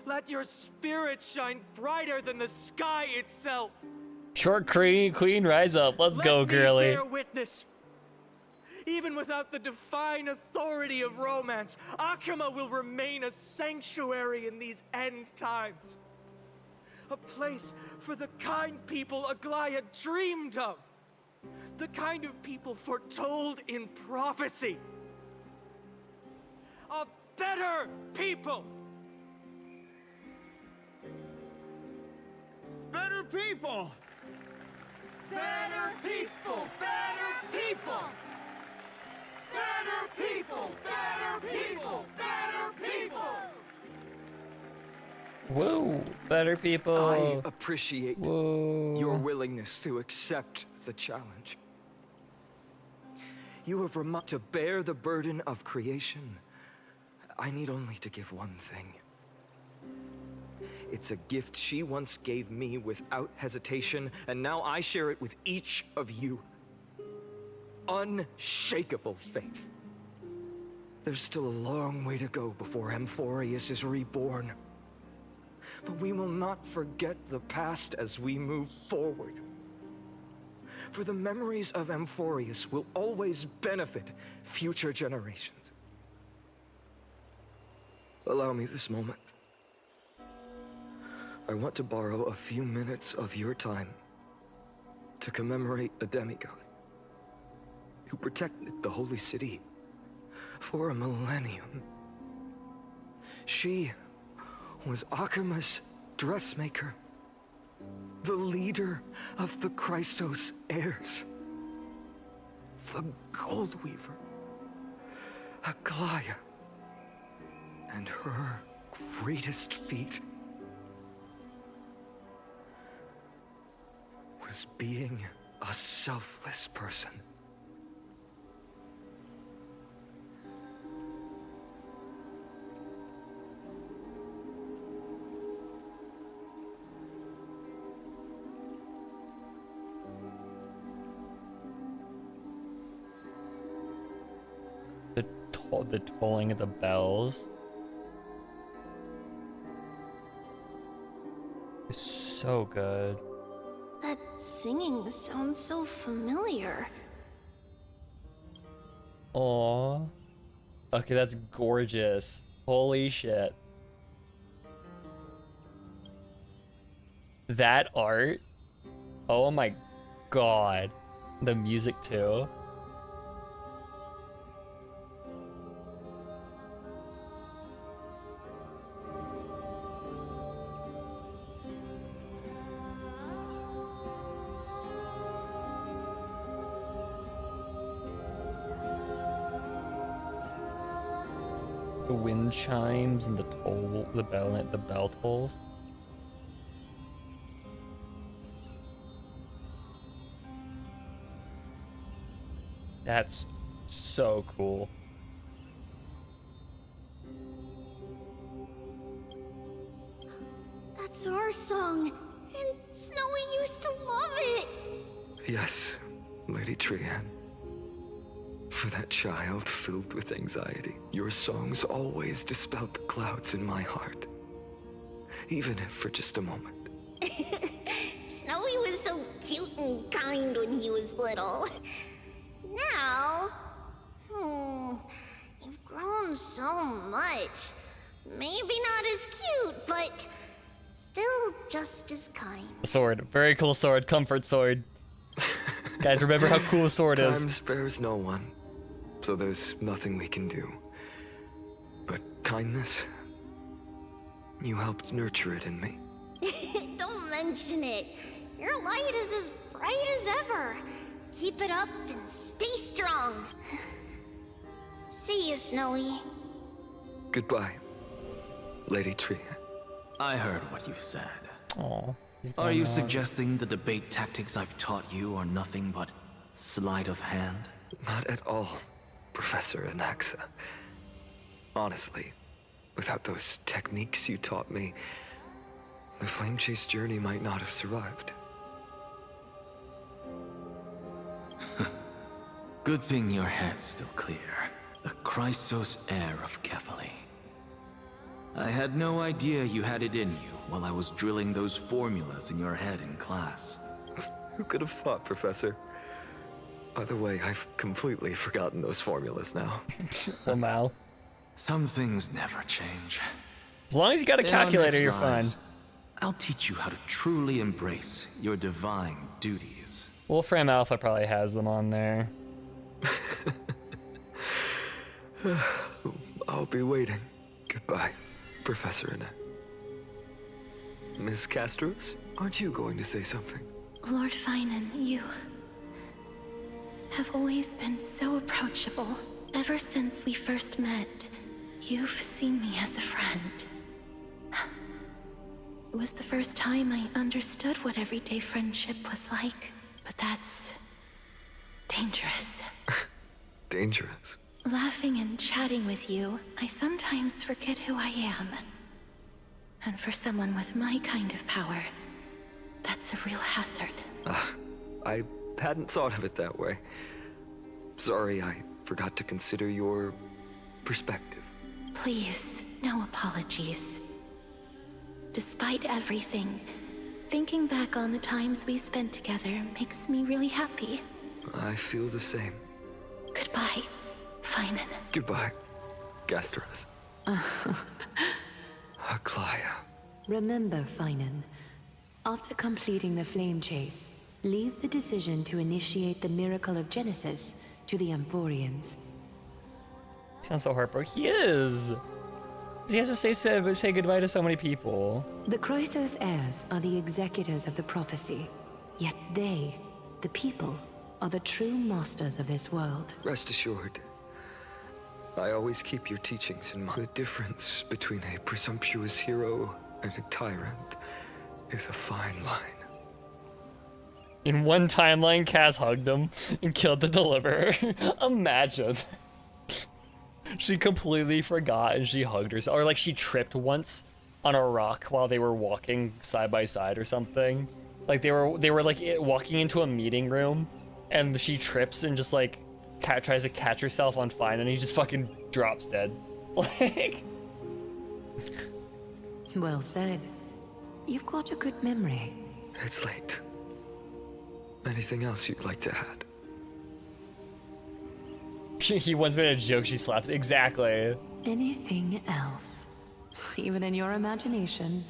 Let your spirit shine brighter than the sky itself. Short queen, rise up. Let's go, girly. Let me bear witness. Even without the divine authority of romance, Akama will remain a sanctuary in these end times. A place for the kind people Aglaya dreamed of. The kind of people foretold in prophecy. A better people! Better people! Better people! Better people! Better people! Better people! Better people! Whoa, better people. I appreciate your willingness to accept the challenge. You have reminded to bear the burden of creation. I need only to give one thing. It's a gift she once gave me without hesitation, and now I share it with each of you. unshakable faith. There's still a long way to go before Amphorius is reborn. But we will not forget the past as we move forward. For the memories of Amphorius will always benefit future generations. Allow me this moment. I want to borrow a few minutes of your time to commemorate a demigod who protected the Holy City for a millennium. She was Akima's dressmaker, the leader of the Chrysos heirs, the Gold Weaver, Aglaia, and her greatest feat was being a selfless person. The tolling of the bells is so good. That singing sounds so familiar. Aww. Okay, that's gorgeous. Holy shit. That art. Oh my god. The music too. The wind chimes and the bell tolls. That's so cool. That's our song, and Snowy used to love it. Yes, Lady Trian. For that child filled with anxiety, your songs always dispelled the clouds in my heart. Even if for just a moment. Snowy was so cute and kind when he was little. Now, you've grown so much. Maybe not as cute, but still just as kind. Sword. Very cool sword. Comfort sword. Guys, remember how cool a sword is. Time spares no one, so there's nothing we can do. But kindness, you helped nurture it in me. Don't mention it. Your light is as bright as ever. Keep it up and stay strong. See you, Snowy. Goodbye, Lady Trian. I heard what you said. Aww. Are you suggesting the debate tactics I've taught you are nothing but sleight of hand? Not at all, Professor Anaxa. Honestly, without those techniques you taught me, the Flame Chase journey might not have survived. Good thing your head's still clear. The Chrysos heir of Kefali. I had no idea you had it in you while I was drilling those formulas in your head in class. Who could have thought, Professor? By the way, I've completely forgotten those formulas now. Well, Mal. Some things never change. As long as you got a calculator, you're fine. I'll teach you how to truly embrace your divine duties. Wolfram Alpha probably has them on there. I'll be waiting. Goodbye, Professor Annette. Miss Castros, aren't you going to say something? Lord Finan, you have always been so approachable. Ever since we first met, you've seen me as a friend. It was the first time I understood what everyday friendship was like, but that's dangerous. Dangerous? Laughing and chatting with you, I sometimes forget who I am. And for someone with my kind of power, that's a real hazard. I hadn't thought of it that way. Sorry I forgot to consider your perspective. Please, no apologies. Despite everything, thinking back on the times we spent together makes me really happy. I feel the same. Goodbye, Finan. Goodbye, Gastras. Aglaya. Remember, Finan, after completing the flame chase, leave the decision to initiate the miracle of Genesis to the Amphorians. Sounds so heartbroken. He is. He has to say goodbye to so many people. The Chrysos heirs are the executors of the prophecy, yet they, the people, are the true masters of this world. Rest assured, I always keep your teachings in mind. The difference between a presumptuous hero and a tyrant is a fine line. In one timeline, Kaz hugged him and killed the Deliverer. Imagine. She completely forgot and she hugged herself. Or like she tripped once on a rock while they were walking side by side or something. Like they were like walking into a meeting room and she trips and just like tries to catch herself on fire and he just fucking drops dead. Like. Well said. You've got a good memory. It's late. Anything else you'd like to add? He once made a joke she slapped. Exactly. Anything else? Even in your imagination,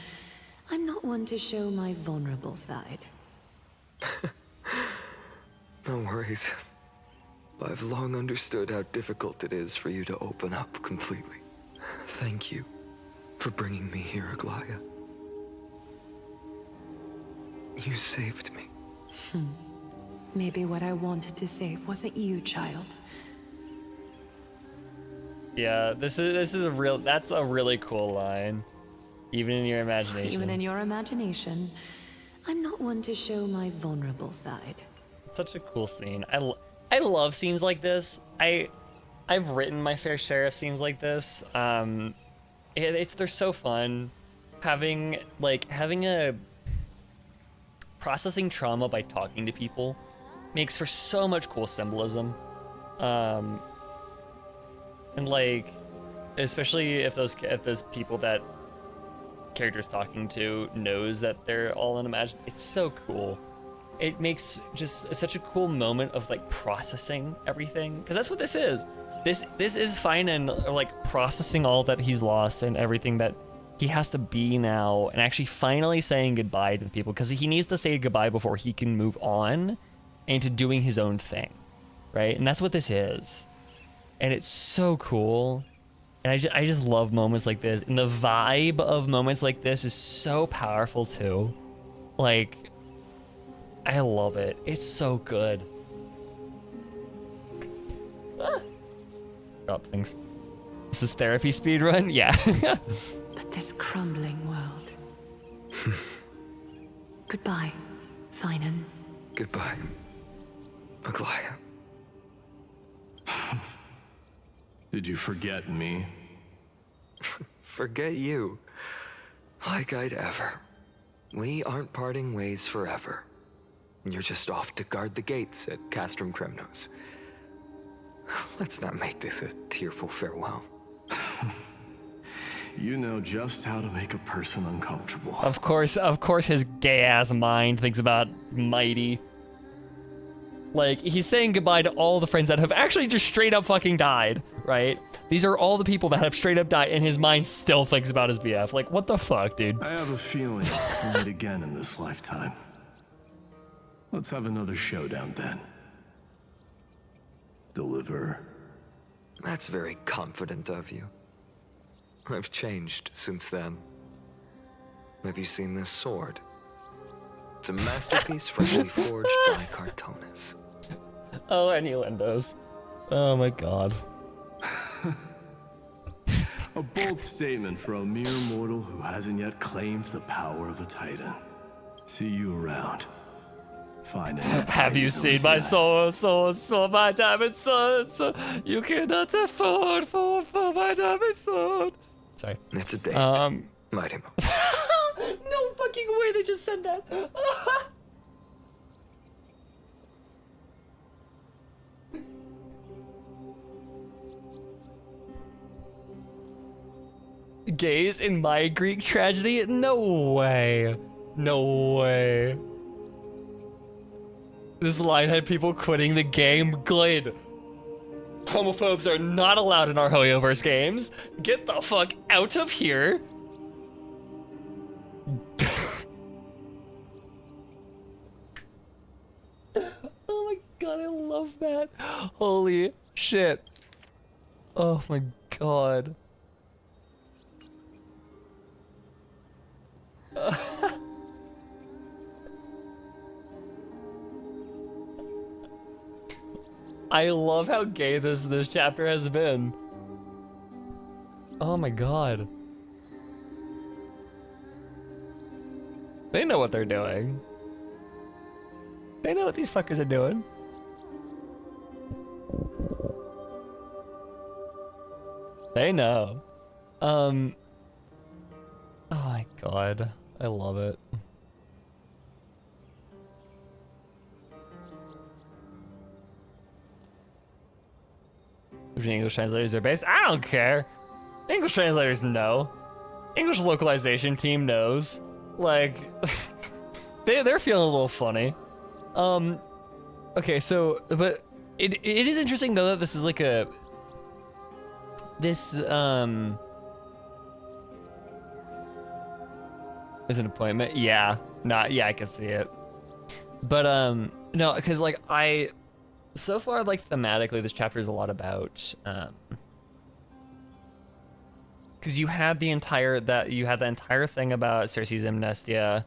I'm not one to show my vulnerable side. No worries. I've long understood how difficult it is for you to open up completely. Thank you for bringing me here, Aglaya. You saved me. Maybe what I wanted to save wasn't you, child. Yeah, this is a real. That's a really cool line. Even in your imagination. Even in your imagination, I'm not one to show my vulnerable side. Such a cool scene. I love scenes like this. I've written my fair share of scenes like this. They're so fun. Having a processing trauma by talking to people makes for so much cool symbolism. And like, especially if those people that character's talking to knows that they're all in imagination, it's so cool. It makes just such a cool moment of like processing everything, because that's what this is. This is Finan like processing all that he's lost and everything that he has to be now, and actually finally saying goodbye to the people, because he needs to say goodbye before he can move on into doing his own thing, right? And that's what this is. And it's so cool. And I just love moments like this. And the vibe of moments like this is so powerful too. Like, I love it. It's so good. Drop things. This is therapy speedrun? Yeah. But this crumbling world. Goodbye, Finan. Goodbye, Aglaya. Did you forget me? Forget you? Like I'd ever. We aren't parting ways forever. You're just off to guard the gates at Castrum Kremnos. Let's not make this a tearful farewell. You know just how to make a person uncomfortable. Of course his gay-ass mind thinks about Mighty. Like, he's saying goodbye to all the friends that have actually just straight up fucking died, right? These are all the people that have straight up died, and his mind still thinks about his BF. Like, what the fuck, dude? I have a feeling we'll meet again in this lifetime. Let's have another showdown then. Deliver. That's very confident of you. I've changed since then. Have you seen this sword? It's a masterpiece freshly forged by Cartonis. Oh, innuendos. Oh my god. A bold statement for a mere mortal who hasn't yet claimed the power of a titan. See you around. Find it. Have you seen my sword, my diamond sword? You cannot afford for my diamond sword. Sorry. It's a date. Mighty Mo. No fucking way they just said that. gays in my Greek tragedy? No way. No way. This line had people quitting the game. Good. Homophobes are not allowed in our Hoyoverse games. Get the fuck out of here. Oh my god, I love that. Holy shit. Oh my god. I love how gay this chapter has been. Oh my god. They know what they're doing. They know what these fuckers are doing. They know. Oh my god. I love it. If the English translators are based, I don't care. English translators know. English localization team knows. Like, they're feeling a little funny. Okay, so, but it is interesting though that this is like a, this, is an appointment. Yeah, yeah, I can see it. But, no, because like so far, like thematically, this chapter is a lot about, because you had the entire thing about Cersei's amnestia.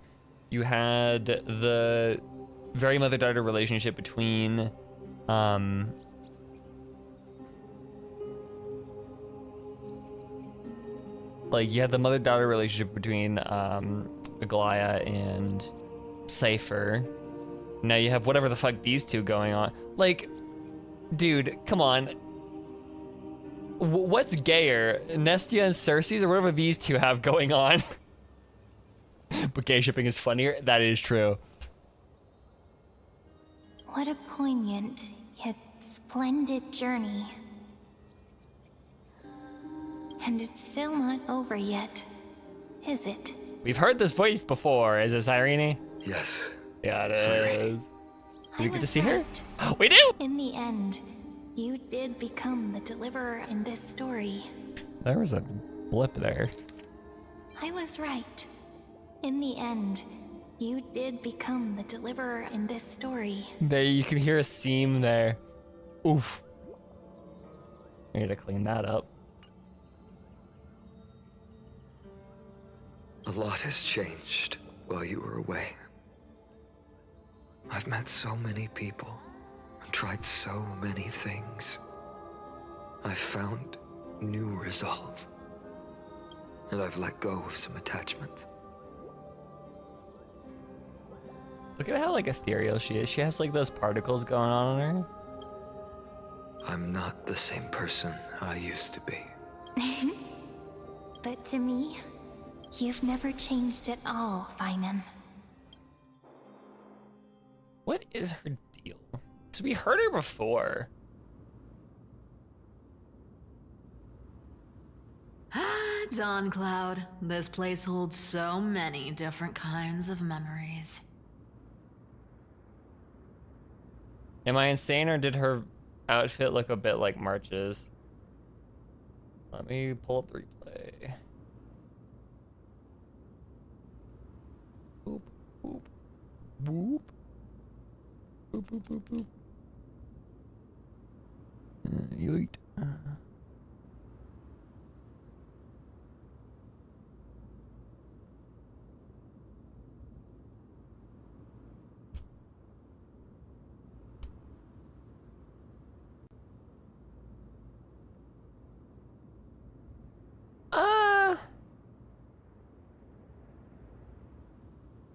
You had the very mother-daughter relationship between, like you had the mother-daughter relationship between Aglaia and Cypher. Now you have whatever the fuck these two going on. Like, dude, come on. What's gayer, Nestia and Cersei's, or whatever these two have going on? But gay shipping is funnier. That is true. What a poignant, yet splendid journey. And it's still not over yet, is it? We've heard this voice before. Is it Cyrene? Yes. Yeah, it is. Do we get to see her? Right. We do! In the end, you did become the deliverer in this story. There was a blip there. I was right. In the end, you did become the deliverer in this story. There, you can hear a seam there. Oof. I need to clean that up. A lot has changed while you were away. I've met so many people and tried so many things. I've found new resolve. And I've let go of some attachments. Look at how like ethereal she is. She has like those particles going on in her. I'm not the same person I used to be. But to me, you've never changed at all, Finan. What is her deal? Because we heard her before. Ah, Dawn Cloud. This place holds so many different kinds of memories. Am I insane, or did her outfit look a bit like March's? Let me pull up the replay. Boop, boop, boop. Boop, boop, boop, boop. Yoit.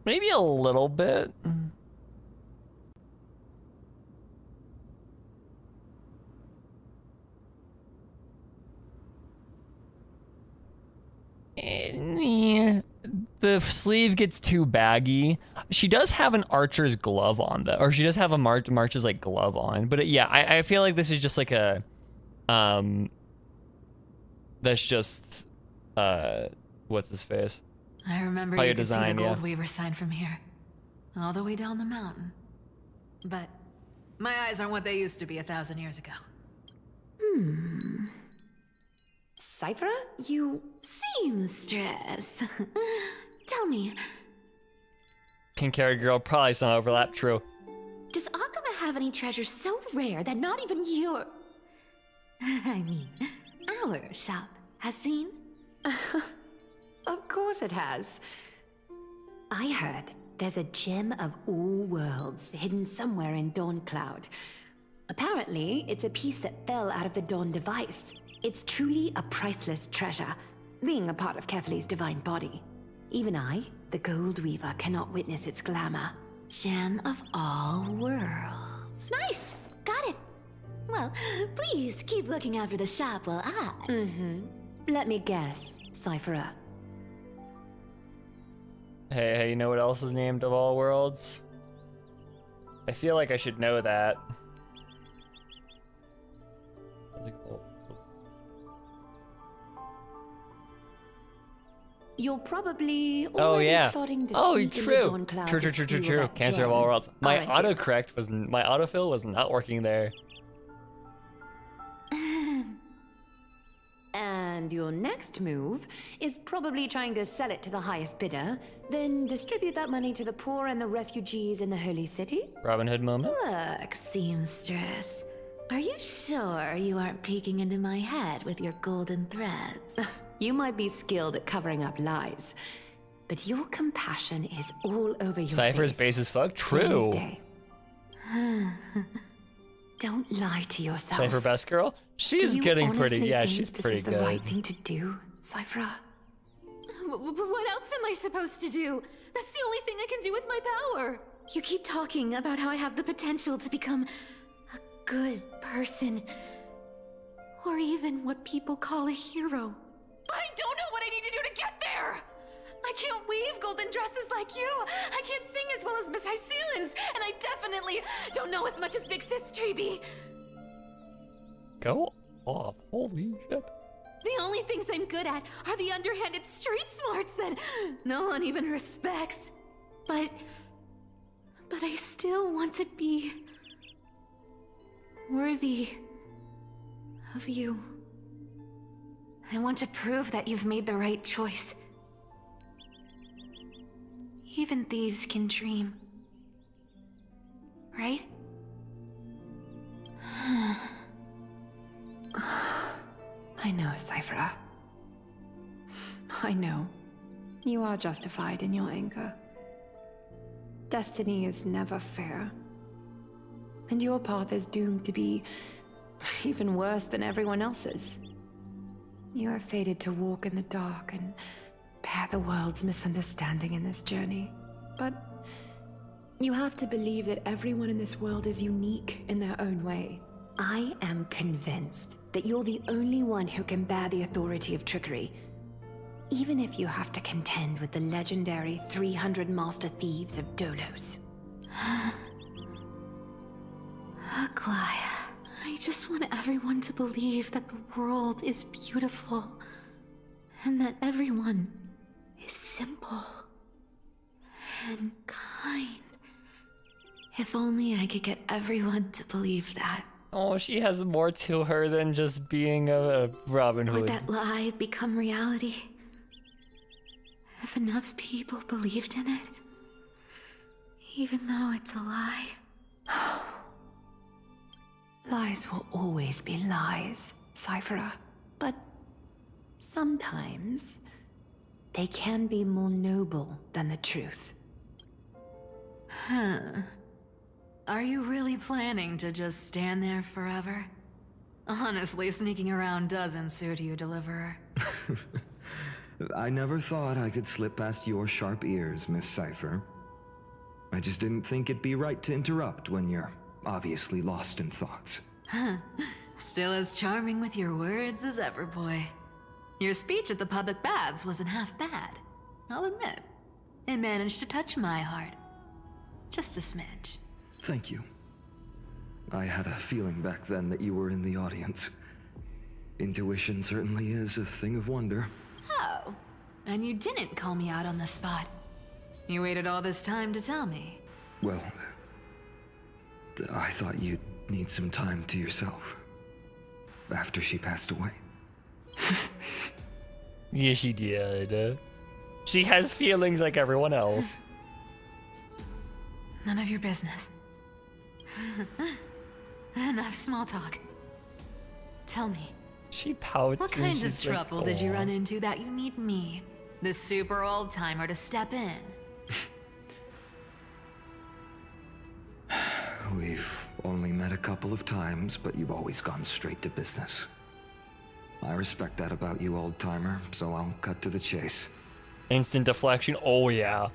Maybe a little bit. Yeah. The sleeve gets too baggy. She does have an archer's glove on though, or she does have a March's like glove on. But yeah, I feel like this is just like a that's just what's his face? I remember How you you could see the design, yeah. gold weaver sign from here. All the way down the mountain. But my eyes aren't what they used to be 1,000 years ago. Cypher, you seamstress. Tell me, Pink haired girl, probably some overlap, true. does Akuma have any treasures so rare that not even your... I mean, our shop has seen? Of course it has. I heard there's a gem of all worlds hidden somewhere in Dawn Cloud. Apparently, it's a piece that fell out of the Dawn device. It's truly a priceless treasure, being a part of Kefali's divine body. Even I, the Gold Weaver, cannot witness its glamour. Gem of all worlds. Nice! Got it. Well, please keep looking after the shop while I... Let me guess, Cypherer. Hey, you know what else is named of all worlds? I feel like I should know that. Really cool. You're probably Oh already yeah. plotting to Oh, sneak into true. Dawn Cloud True. to steal that Cancer of gem, all worlds. My aren't you? autocorrect was my autofill was not working there. And your next move is probably trying to sell it to the highest bidder, then distribute that money to the poor and the refugees in the Holy City? Robin Hood moment. Look, seamstress. Are you sure you aren't peeking into my head with your golden threads? You might be skilled at covering up lies, but your compassion is all over your Cypher's face. base as fuck. True. Plain as day. Don't lie to yourself. Cypher best girl. Do She's you getting pretty. honestly Yeah, think she's this pretty is the good. right thing to do, Cypher? What else am I supposed to do? That's the only thing I can do with my power. You keep talking about how I have the potential to become a good person. Or even what people call a hero. But I don't know what I need to do to get there! I can't weave golden dresses like you! I can't sing as well as Miss Hyceelins! And I definitely don't know as much as Big Sis Treby! Go off. Holy shit. The only things I'm good at are the underhanded street smarts that no one even respects. But I still want to be worthy of you. I want to prove that you've made the right choice. Even thieves can dream. Right? I know, Cypher. I know. You are justified in your anger. Destiny is never fair. And your path is doomed to be even worse than everyone else's. You are fated to walk in the dark and bear the world's misunderstanding in this journey. But you have to believe that everyone in this world is unique in their own way. I am convinced that you're the only one who can bear the authority of trickery, even if you have to contend with the legendary 300 master thieves of Dolos. Aglaya, I just want everyone to believe that the world is beautiful and that everyone is simple and kind. If only I could get everyone to believe that. Oh, she has more to her than just being a Robin Hood. Would that lie become reality? If enough people believed in it, even though it's a lie. Lies will always be lies, Cypher. But sometimes they can be more noble than the truth. Huh. Are you really planning to just stand there forever? Honestly, sneaking around doesn't suit you, Deliverer. I never thought I could slip past your sharp ears, Miss Cypher. I just didn't think it'd be right to interrupt when you're obviously lost in thoughts. Huh. Still as charming with your words as ever, boy. Your speech at the public baths wasn't half bad. I'll admit. It managed to touch my heart. Just a smidge. Thank you. I had a feeling back then that you were in the audience. Intuition certainly is a thing of wonder. Oh, and you didn't call me out on the spot. You waited all this time to tell me. Well, I thought you'd need some time to yourself. After she passed away. Yeah, she did. She has feelings like everyone else. None of your business. Enough small talk. Tell me. She pouts. What kind of trouble did you run into that you need me, the super old timer, to step in? We've only met a couple of times, but you've always gone straight to business. I respect that about you, old timer, so I'll cut to the chase. Instant deflection, oh yeah.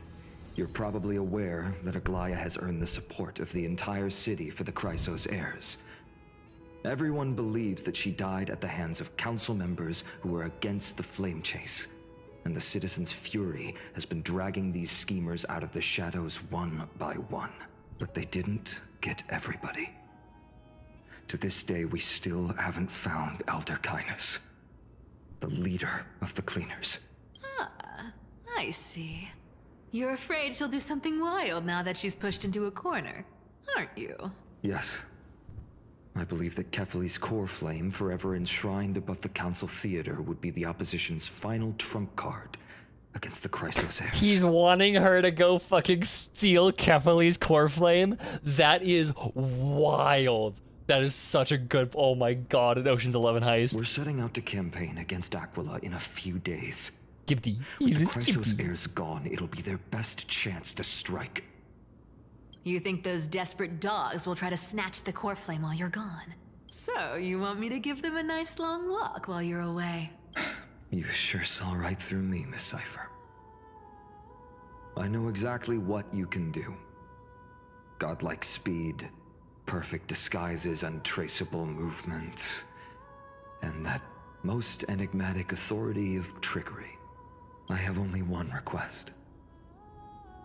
You're probably aware that Aglaya has earned the support of the entire city for the Chrysos heirs. Everyone believes that she died at the hands of council members who were against the flame chase. And the citizens' fury has been dragging these schemers out of the shadows one by one. But they didn't get everybody. To this day, we still haven't found Elder Kynus, the leader of the cleaners. Ah, I see. You're afraid she'll do something wild now that she's pushed into a corner, aren't you? Yes. I believe that Kefali's core flame, forever enshrined above the council theater, would be the opposition's final trump card against the Chrysos heirs. He's wanting her to go fucking steal Kefali's core flame? That is wild. That is such a good, oh my god, an Ocean's 11 heist. We're setting out to campaign against Aquila in a few days. With the Chrysos heirs gone, it'll be their best chance to strike. You think those desperate dogs will try to snatch the core flame while you're gone? So, you want me to give them a nice long walk while you're away? You sure saw right through me, Miss Cypher. I know exactly what you can do. Godlike speed, perfect disguises, untraceable movement, and that most enigmatic authority of trickery. I have only one request.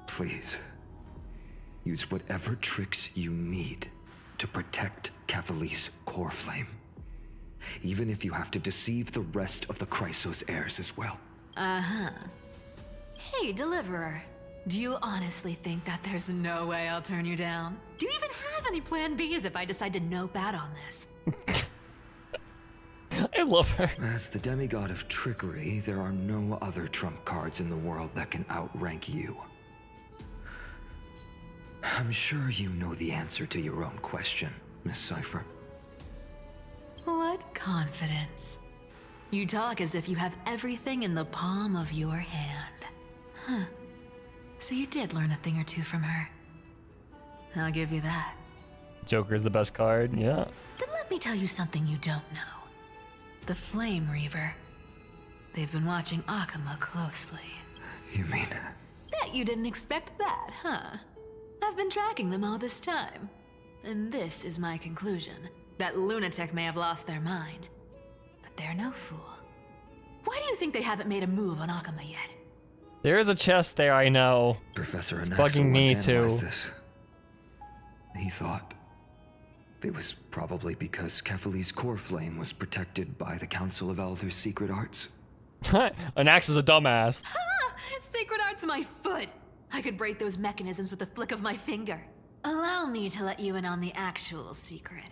Please, use whatever tricks you need to protect Kefali's core flame. Even if you have to deceive the rest of the Chrysos heirs as well. Uh-huh. Hey, Deliverer. Do you honestly think that there's no way I'll turn you down? Do you even have any plan Bs if I decide to nope out on this? I love her. As the demigod of trickery, there are no other trump cards in the world that can outrank you. I'm sure you know the answer to your own question, Miss Cypher. What confidence. You talk as if you have everything in the palm of your hand. Huh. So you did learn a thing or two from her. I'll give you that. Joker's the best card, yeah. Then let me tell you something you don't know. The Flame Reaver. They've been watching Akama closely. You mean? Bet you didn't expect that, huh? I've been tracking them all this time. And this is my conclusion. That lunatic may have lost their mind. But they're no fool. Why do you think they haven't made a move on Akama yet? There is a chest there, I know. Professor it's Anaxa bugging me once too. analyzed this. He thought it was probably because Kefali's core flame was protected by the Council of Elders' secret arts. Anax is a dumbass. Ha! Sacred art's my foot! I could break those mechanisms with the flick of my finger. Allow me to let you in on the actual secret.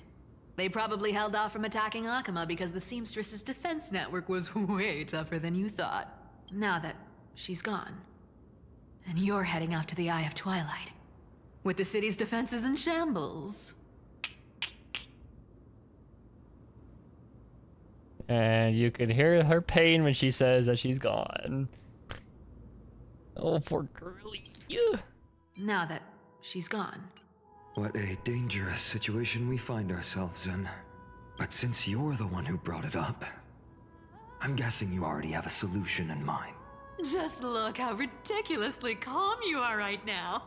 They probably held off from attacking Akama because the Seamstress's defense network was way tougher than you thought. Now that she's gone, and you're heading off to the Eye of Twilight, with the city's defenses in shambles. And you can hear her pain when she says that she's gone. Oh, poor girlie. Yeah. Now that she's gone. What a dangerous situation we find ourselves in. But since you're the one who brought it up, I'm guessing you already have a solution in mind. Just look how ridiculously calm you are right now.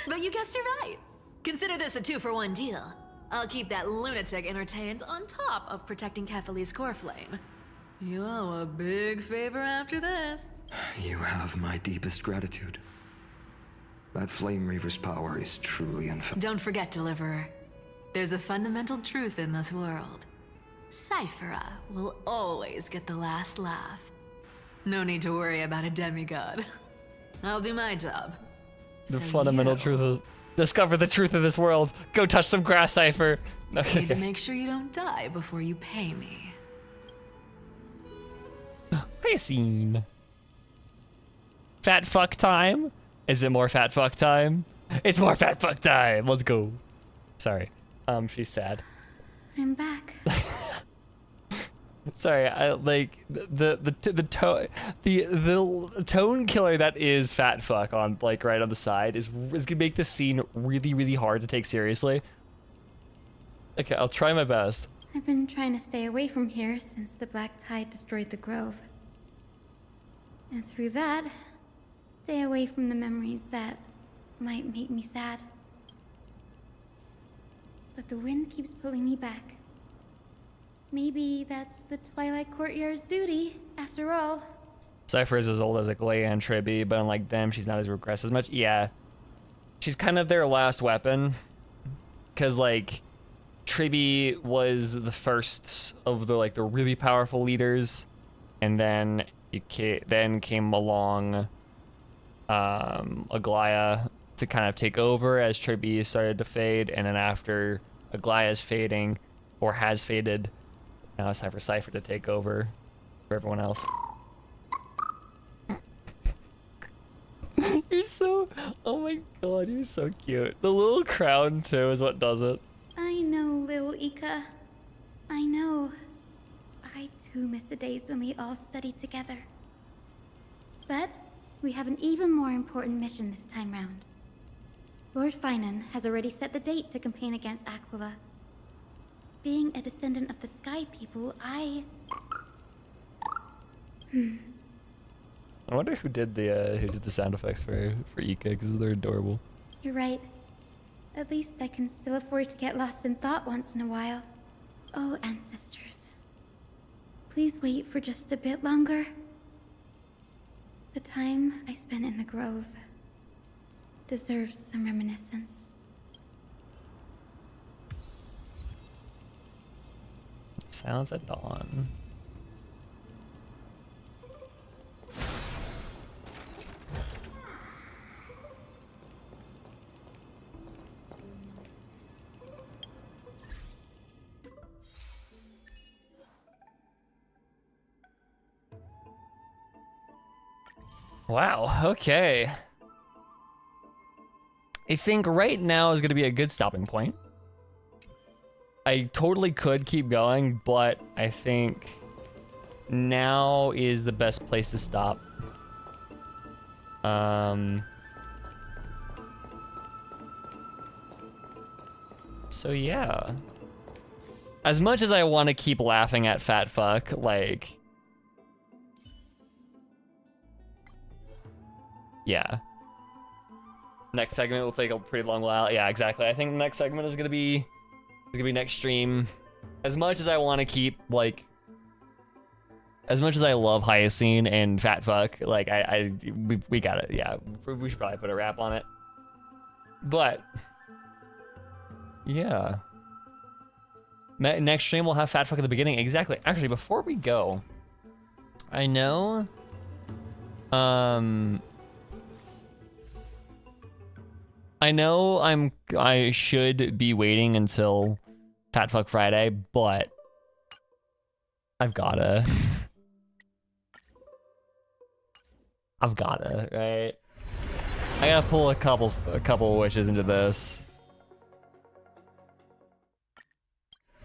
But you guessed it right. Consider this a 2-for-1 deal. I'll keep that lunatic entertained on top of protecting Kefali's core flame. You owe a big favor after this. You have my deepest gratitude. That Flame Reaver's power is truly infinite. Don't forget, Deliverer. There's a fundamental truth in this world. Cyphera will always get the last laugh. No need to worry about a demigod. I'll do my job. The So fundamental you truth is discover the truth of this world. Go touch some grass, Cypher. need to Okay. make sure you don't die before you pay me. Scene. Fat fuck time? Is it more fat fuck time? It's more fat fuck time. Let's go. Sorry. She's sad. I'm back. Sorry, I like the tone killer that is fat fuck on like right on the side is gonna make this scene really hard to take seriously. Okay, I'll try my best. I've been trying to stay away from here since the black tide destroyed the grove. And through that, stay away from the memories that might make me sad. But the wind keeps pulling me back. Maybe that's the Twilight Courtyard's duty, after all. Cypher is as old as Leia and Tribby, but unlike them, she's not as regressed as much. Yeah, she's kind of their last weapon, because like Tribby was the first of the like the really powerful leaders, and then then came along Aglaya to kind of take over as Tribby started to fade, and then after Aglaya's fading or has faded, now it's time for Cypher to take over for everyone else. You're so, oh my god, you're so cute. The little crown too is what does it. I know, little Ika. I know. I too miss the days when we all studied together. But we have an even more important mission this time round. Lord Finan has already set the date to campaign against Aquila. Being a descendant of the Sky People, I wonder who did the sound effects for Ika, because they're adorable. You're right. At least I can still afford to get lost in thought once in a while. Oh, ancestors. Please wait for just a bit longer. The time I spent in the grove deserves some reminiscence. Sounds at dawn. Wow, okay. I think right now is going to be a good stopping point. I totally could keep going, but I think now is the best place to stop. So yeah. As much as I want to keep laughing at fat fuck, like, yeah. Next segment will take a pretty long while. Yeah, exactly. I think the next segment is gonna be next stream. As much as I want to keep like, as much as I love Hyacine and fat fuck, like we got it. Yeah, we should probably put a wrap on it. But yeah, next stream we'll have fat fuck at the beginning. Exactly. Actually, before we go, I know, I should be waiting until Fat Fuck Friday, but I've gotta, right? I gotta pull a couple wishes into this.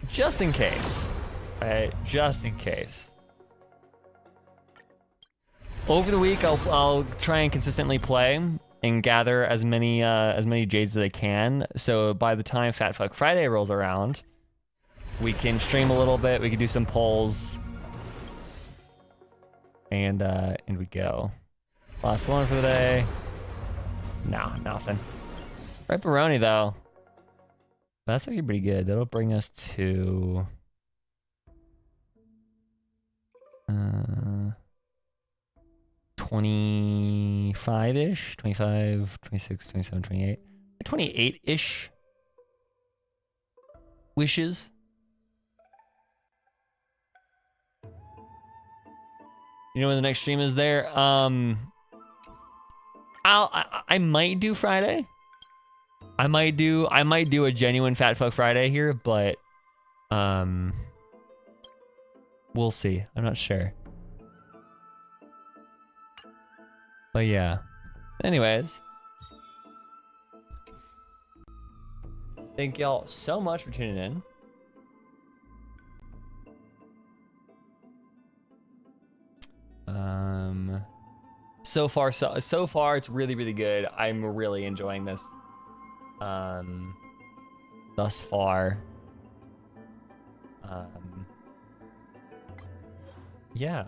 Just in case, right? Just in case. Over the week, I'll try and consistently play and gather as many jades as I can. So by the time Fat Fuck Friday rolls around, we can stream a little bit. We can do some polls, and we go. Last one for the day. No, nothing. Pepperoni though. That's actually pretty good. That'll bring us to 25-ish, 25, 26, 27, 28, 28-ish wishes. You know when the next stream is there. I might do Friday. I might do a genuine Fat Fuck Friday here, but we'll see. I'm not sure. But yeah. Anyways. Thank y'all so much for tuning in. So far it's really, really good. I'm really enjoying this. Thus far. Yeah.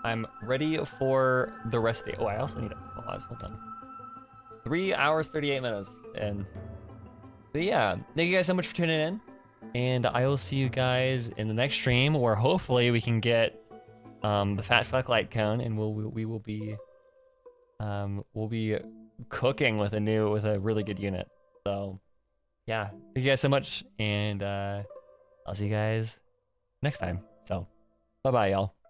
I'm ready for the rest of the. Oh, I also need a pause. Hold on. 3 hours, 38 minutes. But yeah, thank you guys so much for tuning in. And I will see you guys in the next stream where hopefully we can get the Fat Fuck Light Cone, and we will be we'll be cooking with a really good unit. So yeah, thank you guys so much, and I'll see you guys next time. So bye bye, y'all.